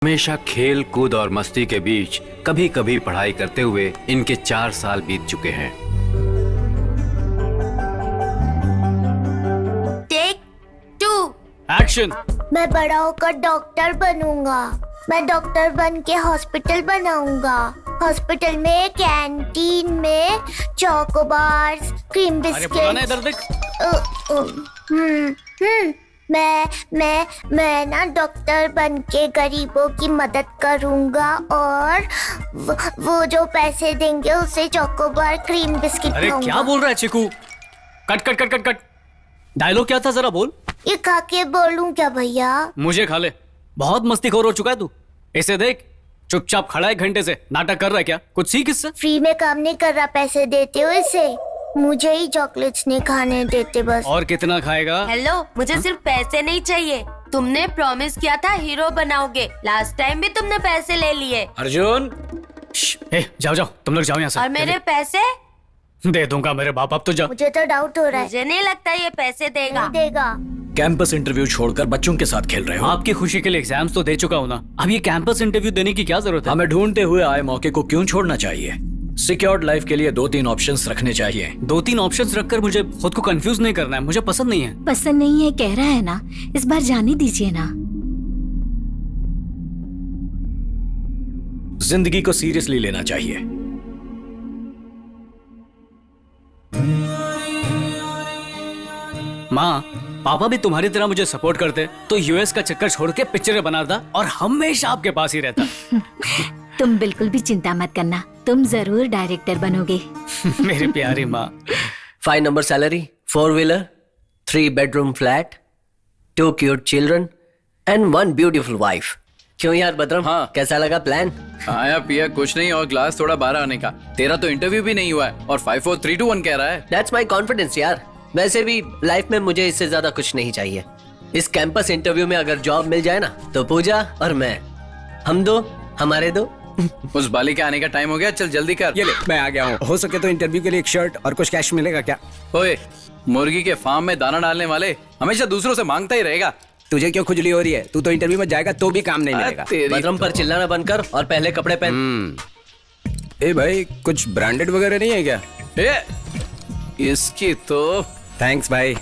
हमेशा खेल कूद और मस्ती के बीच कभी कभी पढ़ाई करते हुए इनके 4 साल बीत चुके हैं। टेक 2। एक्शन। मैं बड़ा होकर डॉक्टर बनूंगा। मैं डॉक्टर बन के हॉस्पिटल बनाऊंगा। हॉस्पिटल में कैंटीन में चोकोबार्स, क्रीम बिस्किट। मैं ना डॉक्टर बन के गरीबों की मदद करूंगा और वो जो पैसे देंगे उससे चोकोबार, क्रीम बिस्किट अरे खाऊंगा। क्या बोल रहा है Chiku? Cut cut cut cut cut. Dialogue क्या था जरा बोल। ये खा के बोलूं क्या भैया? मुझे खा ले। बहुत मस्तीखोर हो चुका है तू। इसे देख, चुपचाप खड़ा है, 1 घंटे से नाटक कर रहा है क्या? कुछ सीख इससे। फ्री में काम नहीं कर रहा, पैसे देते हो इसे। मुझे ही चॉकलेट्स नहीं खाने देते बस। और कितना खाएगा? हेलो, मुझे सिर्फ पैसे नहीं चाहिए। तुमने प्रॉमिस किया था हीरो बनाओगे। लास्ट टाइम भी तुमने पैसे ले लिए। अर्जुन, जाओ जाओ, तुम लोग जाओ यहाँ से। और मेरे पैसे? दे दूंगा मेरे बाप, अब तो जा। मुझे तो डाउट हो रहा है। मुझे नहीं लगता ये पैसे देगा। नहीं देगा। कैंपस इंटरव्यू छोड़कर बच्चों के साथ खेल रहे हो। आपकी खुशी के लिए एग्जाम्स तो दे चुका हूँ ना, अब ये कैंपस इंटरव्यू देने की क्या जरूरत है? हमें ढूंढते हुए आए मौके को क्यों छोड़ना चाहिए? सिक्योर्ड लाइफ के लिए 2-3 ऑप्शंस रखने चाहिए। 2-3 ऑप्शंस रखकर मुझे खुद को कंफ्यूज नहीं करना है। मुझे पसंद नहीं है। पसंद नहीं है कह रहा है ना, इस बार जाने दीजिए ना। जिंदगी को सीरियसली लेना चाहिए। माँ, पापा भी तुम्हारी तरह मुझे सपोर्ट करते तो यूएस का चक्कर छोड़ के पिक्चरें बनाता और हमेशा आपके पास ही रहता। तुम बिल्कुल भी चिंता मत करना, तुम जरूर डायरेक्टर बनोगे। मेरी प्यारी माँ। 5 number salary, 4 wheeler, 3 bedroom flat, 2 cute children and 1 beautiful wife. क्यों यार बदरम? हाँ। कैसा लगा प्लान? आया पिया कुछ नहीं और ग्लास थोड़ा 12 आने का। तेरा तो इंटरव्यू भी नहीं हुआ है और 5 4 3 2 1 कह रहा है। That's my confidence यार। वैसे भी लाइफ में मुझे इससे ज्यादा कुछ नहीं चाहिए। इस कैंपस इंटरव्यू में अगर जॉब मिल जाए ना तो पूजा और मैं, हम दो, हमारे दो। उस बाली के आने का टाइम हो गया, चल जल्दी कर। ये ले, मैं आ गया हूँ। हो सके तो इंटरव्यू के लिए एक शर्ट और कुछ कैश मिलेगा क्या? ओए, मुर्गी के फार्म में दाना डालने वाले हमेशा दूसरों से मांगता ही रहेगा। तुझे क्यों खुजली हो रही है? तू तो इंटरव्यू में जाएगा तो भी काम नहीं मिलेगा। बदरम पर चिल्लाना बंद कर और पहले कपड़े पहन। ए भाई, कुछ ब्रांडेड वगैरह नहीं है क्या? इसकी तो थैंक्स भाई।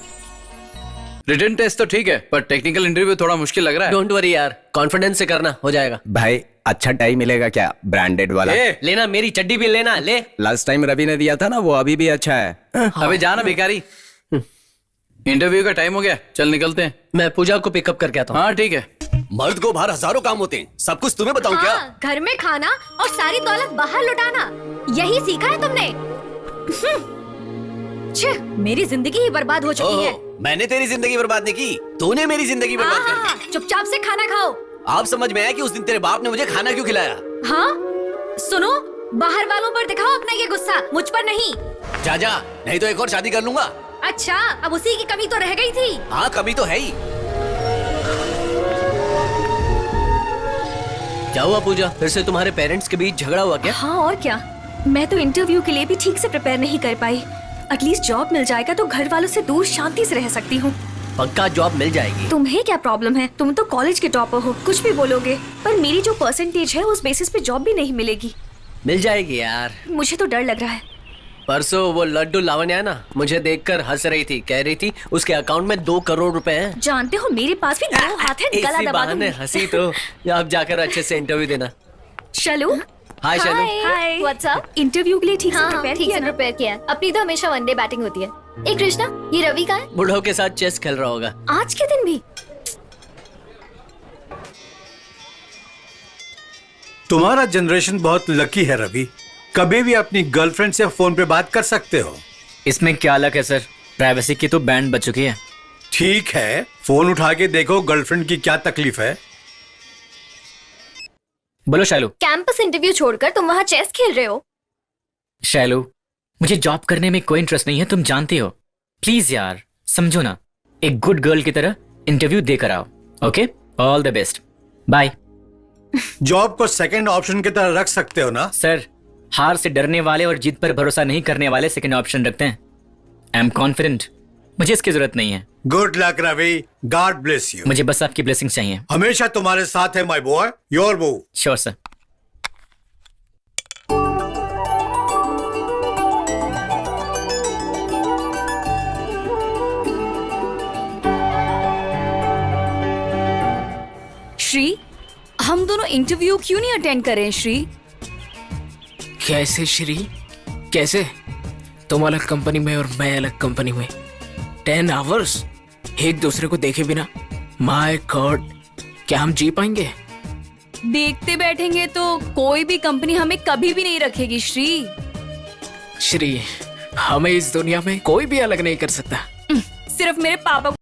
रिटन टेस्ट तो ठीक है पर टेक्निकल इंटरव्यू थोड़ा मुश्किल लग रहा है। डोंट वरी यार, कॉन्फिडेंस से करना, हो जाएगा। भाई अच्छा टाइम मिलेगा क्या ब्रांडेड वाला? लेना, मेरी चड्डी भी लेना, ले। लास्ट टाइम रवि ने दिया था ना, वो अभी भी अच्छा है। अबे जाना भिखारी, इंटरव्यू का टाइम हो गया, चल निकलते हैं। मैं पूजा को पिकअप करके आता हूँ। हाँ ठीक है। मर्द को बाहर हजारों काम होते हैं, सब कुछ तुम्हें बताऊं क्या? घर में खाना और सारी दौलत बाहर लुटाना, यही सीखा है तुमने? मेरी जिंदगी ही बर्बाद हो चुकी है। मैंने तेरी जिंदगी बर्बाद नहीं की, तूने मेरी जिंदगी बर्बाद कर दी। चुपचाप से खाना खाओ। आप समझ में आया कि उस दिन तेरे बाप ने मुझे खाना क्यों खिलाया? हाँ सुनो, बाहर वालों पर दिखाओ अपना ये गुस्सा, मुझ पर नहीं। जा जा, नहीं तो एक और शादी कर लूंगा। अच्छा, अब उसी की कमी तो रह गई थी। हाँ कमी तो है ही। क्या हुआ पूजा, फिर से तुम्हारे पेरेंट्स के बीच झगड़ा हुआ क्या? हाँ और क्या, मैं तो इंटरव्यू के लिए भी ठीक से प्रिपेयर नहीं कर पाई। एटलीस्ट जॉब मिल जाएगा तो घर वालों से दूर शांति से रह सकती हूँ। पक्का जॉब मिल जाएगी। तुम्हें क्या प्रॉब्लम है? तुम तो कॉलेज के टॉपर हो, कुछ भी बोलोगे। पर मेरी जो परसेंटेज है उस बेसिस पे जॉब भी नहीं मिलेगी। मिल जाएगी यार। मुझे तो डर लग रहा है। परसों वो लड्डू लावण्या है ना, मुझे देखकर हंस रही थी, कह रही थी उसके अकाउंट में 2 करोड़ रुपए हैं। जानते हो मेरे पास भी 2 हाथ है, गला इसी दबा बहाने दूंगी। हंसी तो अब जाकर अच्छे से इंटरव्यू देना। चलो। हाय शैलू। Hi what's up. इंटरव्यू के लिए ठीक से प्रिपेयर ठीक किया से ना? प्रिपेयर किया। अपनी तो हमेशा वनडे बैटिंग होती है। ए कृष्णा, ये रवि का है? बुढ़ों के साथ चेस खेल रहा होगा। आज के दिन भी? तुम्हारा जनरेशन बहुत लकी है रवि, कभी भी अपनी गर्लफ्रेंड से फोन पे बात कर सकते हो। इसमें क्या अलग है सर? प्राइवेसी की तो बैंड बज चुकी है। ठीक है, फोन उठा के देखो गर्लफ्रेंड की क्या तकलीफ है। बोलो शैलू। कैंपस इंटरव्यू छोड़कर तुम वहाँ चेस खेल रहे हो? शैलू, मुझे जॉब करने में कोई इंटरेस्ट नहीं है, तुम जानती हो। प्लीज यार समझो ना, एक गुड गर्ल की तरह इंटरव्यू देकर आओ। Okay, all the best, bye. Job को सेकंड ऑप्शन की तरह रख सकते हो ना? सर, हार से डरने वाले और जीत पर भरोसा नहीं करने वाले सेकंड ऑप्शन रखते हैं। आई एम कॉन्फिडेंट, मुझे इसकी जरूरत नहीं है। Good luck Ravi, God bless you. मुझे बस आपकी ब्लेसिंग चाहिए। हमेशा तुम्हारे साथ है my boy, your move. Sure sir. Shri, हम दोनों इंटरव्यू क्यों नहीं अटेंड कर रहे हैं श्री? कैसे श्री, कैसे? तुम अलग कंपनी में और मैं अलग कंपनी में, 10 आवर्स एक दूसरे को देखे बिना, माय गॉड, क्या हम जी पाएंगे? देखते बैठेंगे तो कोई भी कंपनी हमें कभी भी नहीं रखेगी श्री। श्री, हमें इस दुनिया में कोई भी अलग नहीं कर सकता। सिर्फ मेरे पापा।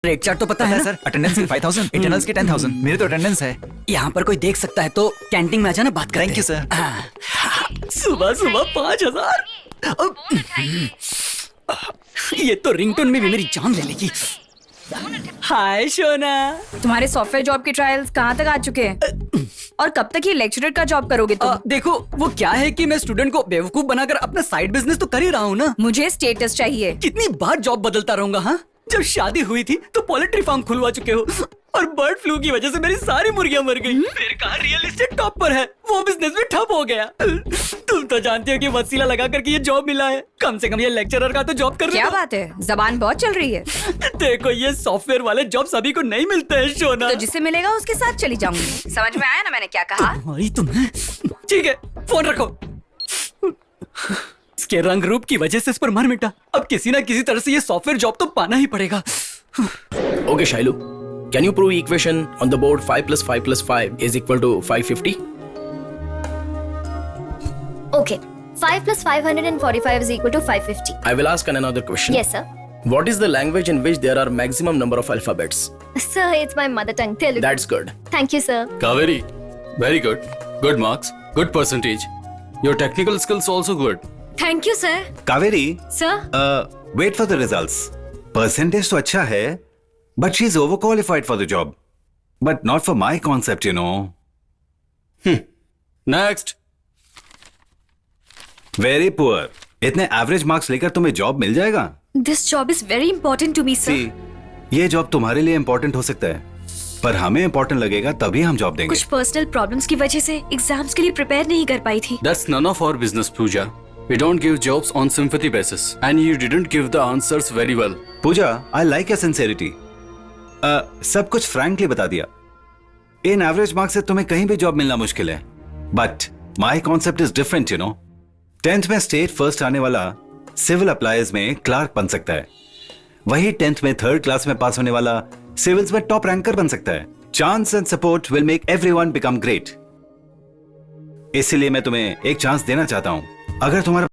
एक चार्ट तो पता है ना सर? अटेंडेंस के 5000, इंटरनल्स के 10000। मेरे तो अटेंडेंस है। यहाँ पर कोई देख सकता है तो कैंटीन में आ जाना, बात करेंगे। Thank you sir. सुबह सुबह 5000। ये तो रिंगटोन में भी मेरी जान ले लेगी। हाय शोना। तुम्हारे सॉफ्टवेयर जॉब के ट्रायल्स कहाँ तक आ चुके हैं? और कब तक ये लेक्चरर का जॉब करोगे तुम? देखो, वो क्या है कि मैं स्टूडेंट को बेवकूफ बनाकर अपना साइड बिजनेस तो कर ही रहा हूँ ना। मुझे स्टेटस चाहिए। कितनी बार जॉब बदलता रहूंगा? हाँ, जब शादी हुई थी तो पोल्ट्री फार्म खुलवा चुके हो और बर्ड फ्लू की वजह से मेरी सारी मुर्गियां मर गई। फिर कहा रियल एस्टेट टॉप पर है, वो बिजनेस भी ठप हो गया। तुम तो जानते हो कि वसीला लगा करके ये जॉब मिला है। कम से कम ये लेक्चरर का तो जॉब कर रहे हो। क्या बात है, जबान बहुत चल रही है। देखो, ये सॉफ्टवेयर वाले जॉब सभी को नहीं मिलते हैं शोना। तो जिसे मिलेगा उसके साथ चली जाऊंगी। समझ में आया ना मैंने क्या कहा? तुम्हें ठीक है, फोन रखो। इसके रंग रूप की वजह से इस पर मर मिटा। अब किसी ना किसी तरह से ये सॉफ्टवेयर जॉब तो पाना ही पड़ेगा। Okay, Shailu, can you prove equation on the board 5 plus 5 plus 5 is equal to 550? Okay, 5 plus 545 is equal to 550. I will ask another question. Yes, sir. What is the language in which there are maximum number of alphabets? Sir, it's my mother tongue, Telugu. That's good. Thank you, sir. Kaveri, very good. Good marks, good percentage. Your technical skills also good. Thank you sir. Kaveri, sir, wait for the results. Percentage तो अच्छा है, but she is over qualified for the job, but not for my concept, you know. Next. Very poor. इतने average marks लेकर तुम्हें job मिल जाएगा? This job is very important to me sir. See, ये job तुम्हारे लिए important हो सकता है, पर हमें इम्पोर्टेंट लगेगा तभी हम जॉब देंगे। कुछ पर्सनल प्रॉब्लम्स की वजह से एग्जाम्स के लिए प्रिपेयर नहीं कर पाई थी। That's none of our business, Pooja. We don't give jobs on sympathy basis, and you didn't give the answers very well. Puja, I like your sincerity. सब कुछ frankly बता दिया। इन एवरेज मार्क्स से तुम्हें कहीं भी जॉब मिलना मुश्किल है, but my concept is different, you know. 10th में स्टेट फर्स्ट आने वाला सिविल अप्लायर्स में क्लार्क बन सकता है, वही 10th में 3rd क्लास में पास होने वाला सिविल्स में टॉप रैंकर बन सकता है। Chance and support will make everyone become great. इसीलिए मैं तुम्हें एक चांस देना चाहता हूं। अगर तुम्हारा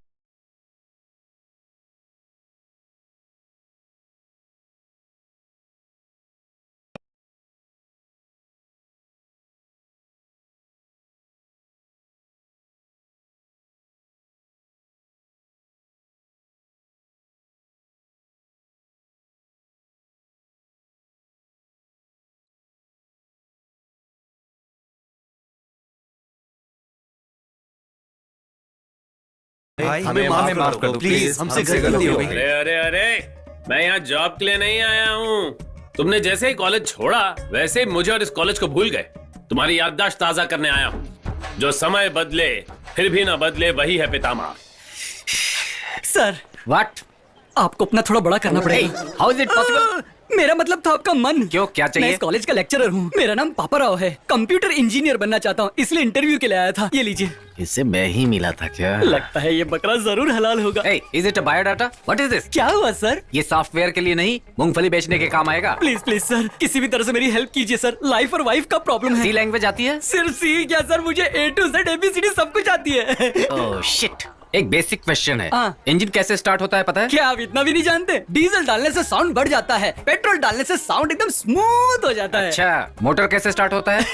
भाई हमें माफ कर दो प्लीज, हमसे गलती हो गई। अरे अरे अरे, मैं यहाँ जॉब के लिए नहीं आया हूँ। तुमने जैसे ही कॉलेज छोड़ा वैसे ही मुझे और इस कॉलेज को भूल गए। तुम्हारी याददाश्त ताजा करने आया हूँ। जो समय बदले फिर भी ना बदले वही है पितामह। Sir what? आपको अपना थोड़ा बड़ा करना पड़ेगा। How is it possible? मेरा मतलब था आपका मन। क्यों, क्या चाहिए? मैं इस कॉलेज का लेक्चरर हूँ। मेरा नाम पापा राव है। कंप्यूटर इंजीनियर बनना चाहता हूँ, इसलिए इंटरव्यू के लिए आया था। ये लीजिए। इससे मैं ही मिला था क्या? लगता है ये बकरा जरूर हलाल होगा। Is it a biodata? What is this? क्या हुआ सर? ये सॉफ्टवेयर के लिए नहीं, मूंगफली बेचने के काम आएगा। प्लीज प्लीज सर, किसी भी तरह से मेरी हेल्प कीजिए सर। लाइफ और वाइफ का प्रॉब्लम है। सी लैंग्वेज आती है? सिर्फ सी क्या सर, मुझे A to Z ABCD सब कुछ आती है। ओह शिट, एक बेसिक क्वेश्चन है। हाँ। इंजन कैसे स्टार्ट होता है पता है? क्या आप इतना भी नहीं जानते? डीजल डालने से साउंड बढ़ जाता है, पेट्रोल डालने से साउंड एकदम स्मूथ हो जाता है। अच्छा, मोटर कैसे स्टार्ट होता है?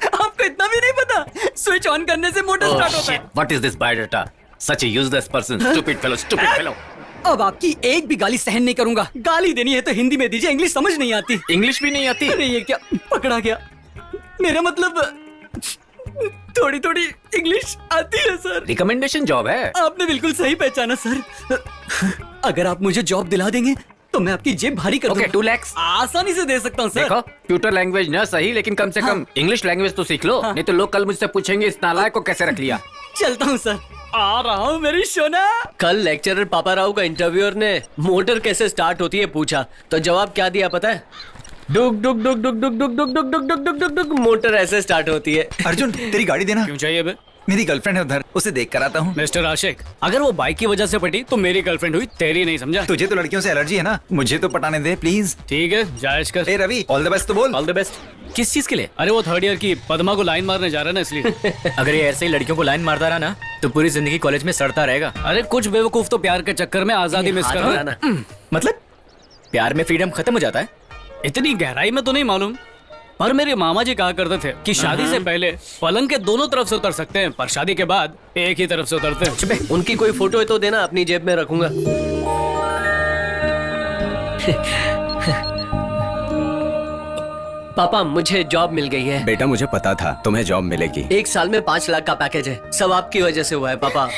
आपको इतना भी नहीं पता? स्विच ऑन करने से मोटर स्टार्ट होता है। What is this biodata? Such a useless person. Stupid fellow. Stupid fellow. अब आपकी एक भी गाली सहन नहीं करूंगा। गाली देनी है तो हिंदी में दीजिए, इंग्लिश समझ नहीं आती। इंग्लिश भी नहीं आती? अरे ये क्या पकड़ा गया? मेरा मतलब थोड़ी थोड़ी इंग्लिश आती है सर। रिकमेंडेशन जॉब है। आपने बिल्कुल सही पहचाना सर। अगर आप मुझे जॉब दिला देंगे तो मैं आपकी जेब भारी कर दूंगा। 2 lakhs आसानी से दे सकता हूँ सर। देखो, कंप्यूटर लैंग्वेज न सही, लेकिन कम से कम इंग्लिश लैंग्वेज तो सीख लो। नहीं तो लोग कल मुझसे पूछेंगे इस नालायक को कैसे रख लिया। चलता हूँ सर, आ रहा हूँ मेरी सोना। कल लेक्चरर पापा राव का इंटरव्यूअर ने मोटर कैसे स्टार्ट होती है पूछा, तो जवाब क्या दिया पता है? डुक डुक डुक डुक डुक डुक डुक डुक डुक डुक डुक डुक डुक मोटर ऐसे स्टार्ट होती है। अर्जुन तेरी गाड़ी देना। क्यों चाहिए बे? मेरी गर्लफ्रेंड है उधर, उसे देख कर आता हूँ। मिस्टर आशिक, अगर वो बाइक की वजह से पटी तो मेरी गर्लफ्रेंड हुई, तेरी नहीं, समझा? तुझे तो लड़कियों से एलर्जी है ना, मुझे तो पटाने दे प्लीज। ठीक है, जायज कर। ए रवि, ऑल द बेस्ट तो बोल। All the best. किस चीज के लिए? अरे वो 3rd ईयर की पद्मा को लाइन मारने जा रहा है ना, इसलिए। अगर ये ऐसे ही लड़कियों को लाइन मारता रहा ना तो पूरी जिंदगी कॉलेज में सड़ता रहेगा। अरे कुछ बेवकूफ तो प्यार के चक्कर में आजादी मिस कर रहा है। मतलब प्यार में फ्रीडम खत्म हो जाता है? इतनी गहराई में तो नहीं मालूम, पर मेरे मामा जी कहा करते थे कि शादी से पहले पलंग के दोनों तरफ से उतर सकते हैं, पर शादी के बाद एक ही तरफ से उतरते हैं। उनकी कोई फोटो है तो देना, अपनी जेब में रखूंगा। पापा मुझे जॉब मिल गई है। बेटा मुझे पता था तुम्हें जॉब मिलेगी। 1 साल में 5 लाख का पैकेज है, सब आपकी वजह से हुआ है पापा।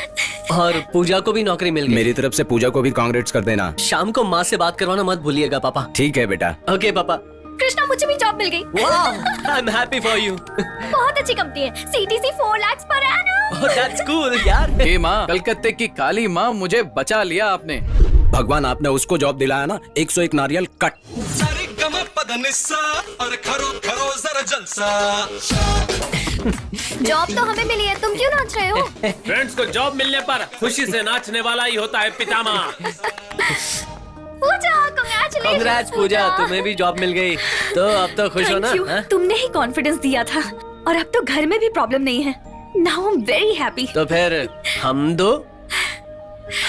और पूजा को भी नौकरी मिल गई। मेरी तरफ से पूजा को भी कांग्रेट्स कर देना। शाम को माँ से बात करवाना मत भूलिएगा पापा। ठीक है बेटा। ओके पापा। कृष्णा, मुझे भी जॉब मिल गई। I am happy for you. बहुत अच्छी कंपनी है, CTC 4 lakhs per annum। Oh that's cool यार। हे माँ, कलकत्ते की काली माँ, मुझे बचा लिया आपने। भगवान आपने उसको जॉब दिलाया ना, 101 नारियल कट। जॉब तो हमें मिली है, तुम क्यों नाच रहे हो? फ्रेंड्स को जॉब मिलने पर खुशी से नाचने वाला ही होता है पितामह। पूजा, congratulations। कांग्रेट्स पूजा, तुम्हें भी जॉब मिल गई, तो अब तो खुश हो ना? Thank you। तुमने ही कॉन्फिडेंस दिया था, और अब तो घर में भी प्रॉब्लम नहीं है। Now I'm very happy। तो फिर हम दो,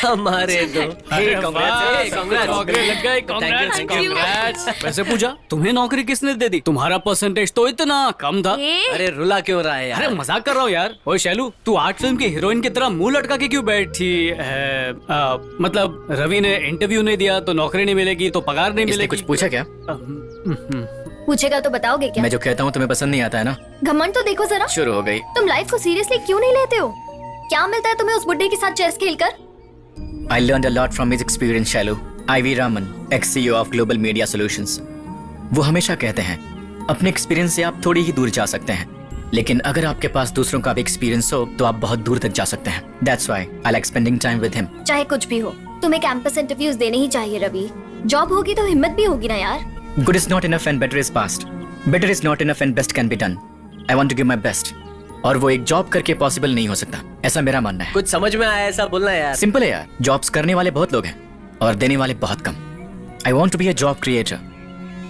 हमारे दो। नौकरी लग गई। कांग्रेट्स। वैसे पूजा, तुम्हें नौकरी किसने दे दी? तुम्हारा परसेंटेज तो इतना कम था। अरे रुला क्यों रहा है यार? अरे मजाक कर रहा हूँ यार। ओए शैलू, तू आर्ट फिल्म की हीरोइन की तरह मुंह लटका के क्यों बैठी है? मतलब रवि ने इंटरव्यू नहीं दिया तो नौकरी नहीं मिलेगी, तो पगार नहीं मिलेगी। कुछ पूछा क्या? पूछेगा तो बताओगे क्या? मैं जो कहता हूँ तुम्हें पसंद नहीं आता है ना। घमंड तो देखो जरा। शुरू हो गई। तुम लाइफ को सीरियसली क्यों नहीं लेते हो? क्या मिलता है तुम्हें उस बुड्ढे के साथ चेस खेलकर? I learned a lot from his experience, Shalu. IV Raman, ex-CEO of global media solutions. वो हमेशा कहते हैं अपने एक्सपीरियंस से आप थोड़ी ही दूर जा सकते हैं, लेकिन अगर आपके पास दूसरों का भी एक्सपीरियंस हो तो आप बहुत दूर तक जा सकते हैं। That's why I like spending time with him. चाहे कुछ भी हो, तुम्हें कैंपस इंटरव्यूज देने ही चाहिए रवि। जॉब होगी तो हिम्मत भी होगी ना यार। Good is not enough and better is past. Better is not enough and best can be done. I want to give my best. और वो एक जॉब करके पॉसिबल नहीं हो सकता, ऐसा मेरा मानना है। कुछ समझ में आया ऐसा बोलना यार। सिंपल है यार, जॉब्स करने वाले बहुत लोग हैं और देने वाले बहुत कम। I want to be a job creator.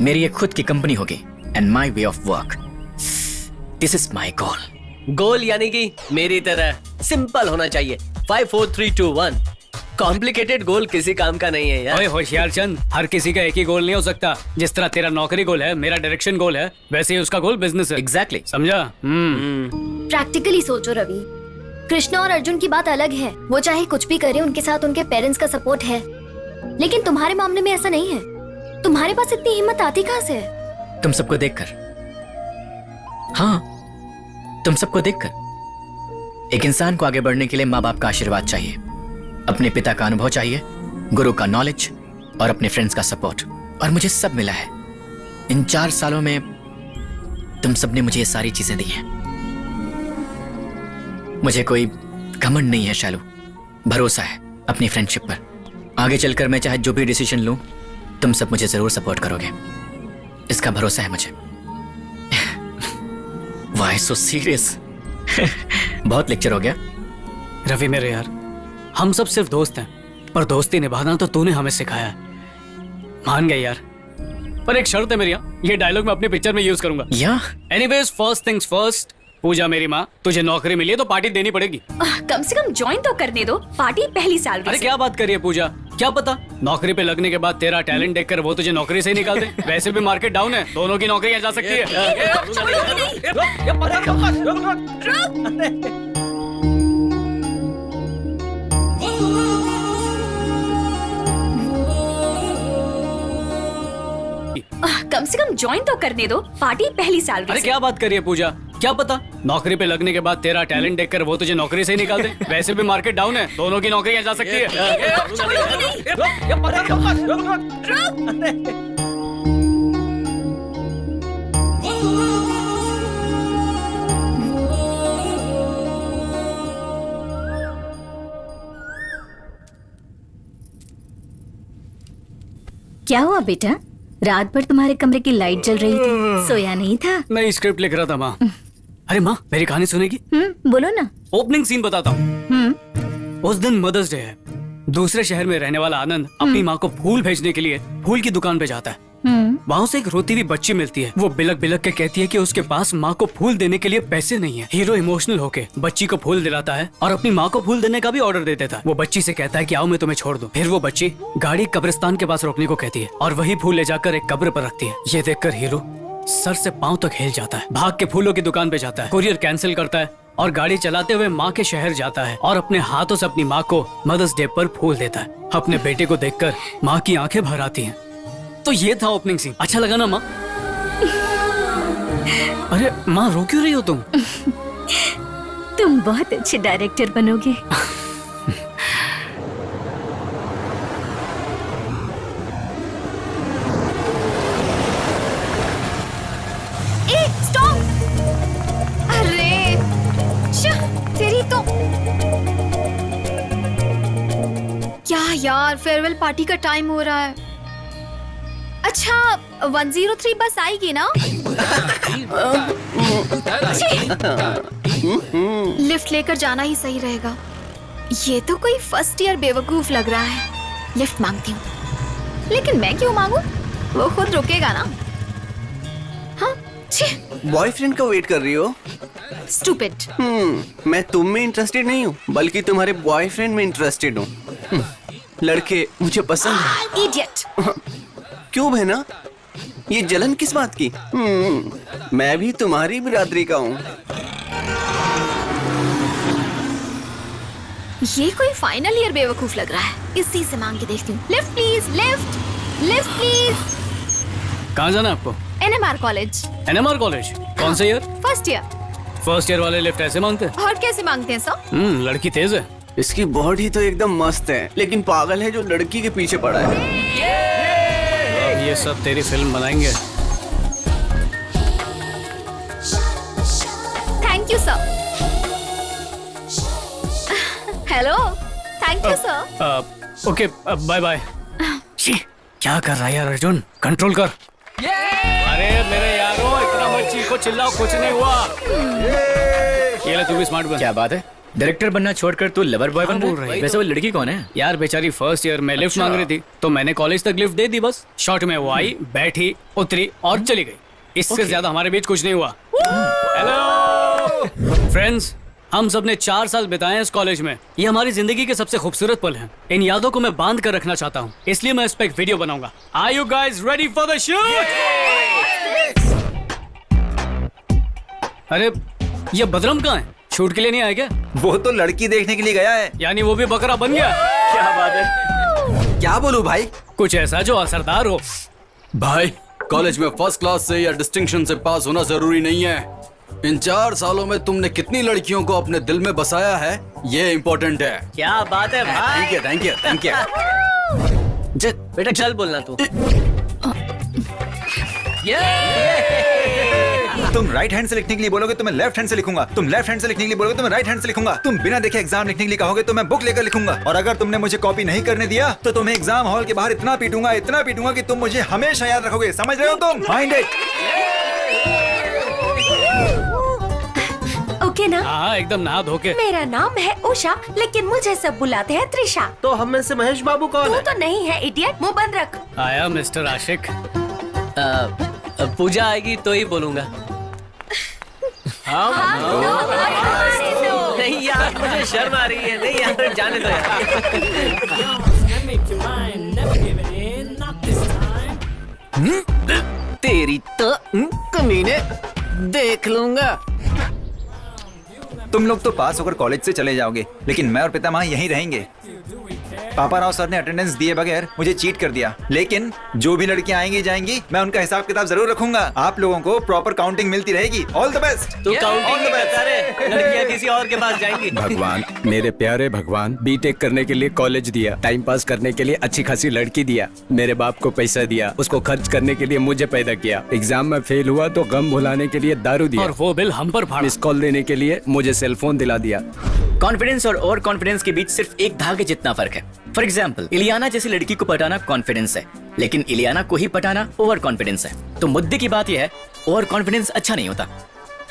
मेरी एक खुद की कंपनी होगी and my way of work. This is my goal. गोल यानी कि मेरी तरह सिंपल होना चाहिए। 5 4 3 2 1। कॉम्प्लिकेटेड गोल किसी काम का नहीं है यार। ओए होशियार चंद, हर किसी का एक ही गोल नहीं हो सकता। जिस तरह तेरा नौकरी गोल है, मेरा डायरेक्शन गोल है, वैसे ही उसका गोल बिजनेस है। Exactly. समझा? प्रैक्टिकली सोचो रवि, कृष्णा और अर्जुन की बात अलग है। वो चाहे कुछ भी करे, उनके साथ उनके पेरेंट्स का सपोर्ट है। लेकिन तुम्हारे मामले में ऐसा नहीं है। तुम्हारे पास इतनी हिम्मत आती कहाँ से है? तुम सबको देखकर। हाँ, तुम सबको देखकर। एक इंसान को आगे बढ़ने के लिए माँ बाप का आशीर्वाद चाहिए, अपने पिता का अनुभव चाहिए, गुरु का नॉलेज और अपने फ्रेंड्स का सपोर्ट। और मुझे सब मिला है। इन 4 सालों में तुम सबने मुझे ये सारी चीजें दी हैं। मुझे कोई घमंड नहीं है शैलू, भरोसा है अपनी फ्रेंडशिप पर। आगे चलकर मैं चाहे जो भी डिसीजन लूं, तुम सब मुझे जरूर सपोर्ट करोगे, इसका भरोसा है मुझे। Why so serious? बहुत लेक्चर हो गया। रवि मेरे यार, हम सब सिर्फ दोस्त हैं, पर दोस्ती निभाना तो तूने हमें सिखाया है। मान गए यार, पर एक शर्त है मेरी। ये डायलॉग मैं अपनी पिक्चर में यूज करूंगा। या एनीवेज, फर्स्ट थिंग्स फर्स्ट, पूजा मेरी माँ, तुझे नौकरी मिली है तो पार्टी देनी पड़ेगी। कम से कम ज्वाइन तो करने दो, पार्टी पहली सैलरी अरे से। क्या बात कर रही है पूजा, क्या पता नौकरी पे लगने के बाद तेरा टैलेंट देखकर वो तुझे नौकरी से ही निकाल दे। वैसे भी मार्केट डाउन है, दोनों की नौकरी जा सकती है। कम से कम ज्वाइन तो करने दो, पार्टी पहली सैलरी अरे से। क्या बात कर रही है पूजा, क्या पता नौकरी पे लगने के बाद तेरा टैलेंट देखकर वो तुझे नौकरी से ही निकाल दे। वैसे भी मार्केट डाउन है, दोनों की नौकरी जा सकती है। क्या हुआ बेटा, रात भर तुम्हारे कमरे की लाइट जल रही थी, सोया नहीं था? मैं स्क्रिप्ट लिख रहा था माँ। अरे माँ, मेरी कहानी सुनेगी? बोलो ना। ओपनिंग सीन बताता हूँ। उस दिन मदर्स डे है। दूसरे शहर में रहने वाला आनंद अपनी माँ को फूल भेजने के लिए फूल की दुकान पे जाता है। वहाँ से एक रोती हुई बच्ची मिलती है। वो बिलक बिलक के कहती है कि उसके पास माँ को फूल देने के लिए पैसे नहीं है। हीरो इमोशनल होके बच्ची को फूल दिलाता है और अपनी माँ को फूल देने का भी ऑर्डर दे देता है। वो बच्ची से कहता है कि आओ मैं तुम्हें छोड़ दूं। फिर वो बच्ची गाड़ी कब्रिस्तान के पास रोकने को कहती है और वही फूल ले जाकर एक कब्र पर रखती है। ये देखकर हीरो सर से पाँव तक हिल जाता है, भाग के फूलों की दुकान पे जाता है, कुरियर कैंसिल करता है और गाड़ी चलाते हुए माँ के शहर जाता है और अपने हाथों से अपनी माँ को मदर्स डे पर फूल देता है। अपने बेटे को देखकर माँ की आंखें भर आती हैं। तो ये था ओपनिंग सीन। अच्छा लगा ना माँ? अरे माँ, रो क्यों रही हो तुम? तुम बहुत अच्छे डायरेक्टर बनोगे। ए, स्टॉप! अरे, तेरी तो क्या यार, फेयरवेल पार्टी का टाइम हो रहा है। अच्छा, 103 बस आएगी ना? लिफ्ट लेकर जाना ही सही रहेगा। ये तो कोई फर्स्ट ईयर बेवकूफ लग रहा है। लिफ्ट मांगती हूँ, लेकिन मैं क्यों मांगू? वो खुद रुकेगा ना। हाँ, बॉयफ्रेंड का वेट कर रही हो? स्टूपिड। मैं तुम में इंटरेस्टेड नहीं हूँ, बल्कि तुम्हारे बॉयफ्रेंड में इंटरेस्टेड हूँ। लड़के मुझे पसंद है। इडियट। क्यों बहना, ये जलन किस बात की? मैं भी तुम्हारी बिरादरी का हूँ। ये कोई फाइनल ईयर बेवकूफ लग रहा है। इसी से मांग के देखती हूँ। Lift please, lift, lift please. कहाँ जाना है आपको? NMR college. NMR college? कौन से year? First year. First year वाले लिफ्ट ऐसे मांगते हैं? और कैसे मांगते हैं सर? लड़की तेज है। इसकी बॉडी तो एकदम मस्त है, लेकिन पागल है जो लड़की के पीछे पड़ा है। अब ये सब तेरी फिल्म बनाएंगे। Thank you sir. Hello, thank you sir. Okay, bye bye. क्या कर रहा है यार अर्जुन, कंट्रोल कर। अरे मेरे यारों, इतना मत चीखो चिल्लाओ, कुछ नहीं हुआ। ये ले, तू भी स्मार्ट बन। क्या बात है, डायरेक्टर बनना छोड़कर तू लवर बॉय बन रहा है? वैसे वो लड़की कौन है? यार बेचारी फर्स्ट ईयर में लिफ्ट मांग रही थी, तो मैंने कॉलेज तक लिफ्ट दे दी बस। शॉर्ट में वो आई, बैठी, उतरी और चली गई। इससे ज्यादा हमारे बीच कुछ नहीं हुआ। हेलो फ्रेंड्स, हम सब ने 4 साल बिताए हैं इस कॉलेज में। ये हमारी जिंदगी के सबसे खूबसूरत पल हैं। इन यादों को मैं बांध कर रखना चाहता हूँ, इसलिए मैं इस पे एक वीडियो बनाऊंगा। Are you guys ready for the shoot? अरे ये बदरम कहाँ है? शूट के लिए नहीं आया क्या? वो तो लड़की देखने के लिए गया है। यानी वो भी बकरा बन गया? क्या बात है? क्या बोलूं भाई? कुछ ऐसा जो असरदार हो। भाई, कॉलेज में फर्स्ट क्लास से या डिस्टिंक्शन से पास होना जरूरी नहीं है। इन 4 सालों में तुमने कितनी लड़कियों को अपने दिल में बसाया है, ये इम्पोर्टेंट है। क्या बात है भाई। Thank you, thank you, thank you. बेटा चल बोलना तू। तुम राइट हैंड से लिखने के लिए बोलोगे तो मैं लेफ्ट हैंड से लिखूंगा। तुम लेफ्ट हैंड से लिखने के लिए बोलोगे तो मैं राइट हैंड से लिखूंगा। तुम बिना देखे एग्जाम लिखने के लिए कहोगे तो मैं बुक लेकर लिखूंगा। और अगर तुमने मुझे कॉपी नहीं करने दिया तो तुम्हें एग्जाम हॉल के बाहर इतना पीटूंगा कि तुम मुझे हमेशा याद रखोगे। समझ रहे हो तुम? Mind it. ओके ना? हाँ एकदम नहा धो के। मेरा नाम है उषा, लेकिन मुझे सब बुलाते हैं त्रिशा। तो हम में से महेश बाबू कौन तू है? तो नहीं है इडियट, मुंह बंद रख। आया मिस्टर आशिक। पूजा आएगी तो ही बोलूंगा। नहीं यार, मुझे शर्म आ रही है। नहीं यार, जाने दो यार। तेरी तो कमीने, देख लूंगा। तुम लोग तो पास होकर कॉलेज से चले जाओगे, लेकिन मैं और पितामह यहीं रहेंगे। पापा राव सर ने अटेंडेंस दिए बगैर मुझे चीट कर दिया, लेकिन जो भी लड़कियां आएंगी जाएंगी मैं उनका हिसाब किताब जरूर रखूंगा। आप लोगों को प्रॉपर काउंटिंग मिलती रहेगी। All the best. तू काउंटिंग करता रहे, लड़कियां किसी और के पास जाएंगी। भगवान, मेरे प्यारे भगवान, बीटेक करने के लिए कॉलेज दिया, टाइम पास करने के लिए अच्छी खासी लड़की दिया, मेरे बाप को पैसा दिया, उसको खर्च करने के लिए मुझे पैदा किया, एग्जाम में फेल हुआ तो गम भुलाने के लिए दारू दिया, और वो बिल हम पर फाड़ा। मिस कॉल देने के लिए मुझे सेलफोन दिला दिया। कॉन्फिडेंस और ओवर कॉन्फिडेंस के बीच सिर्फ एक धागे जितना फर्क है। फॉर एग्जाम्पल, इलियाना जैसी लड़की को पटाना कॉन्फिडेंस है, लेकिन इलियाना को ही पटाना ओवर कॉन्फिडेंस है। तो मुद्दे की बात यह है, ओवर कॉन्फिडेंस अच्छा नहीं होता।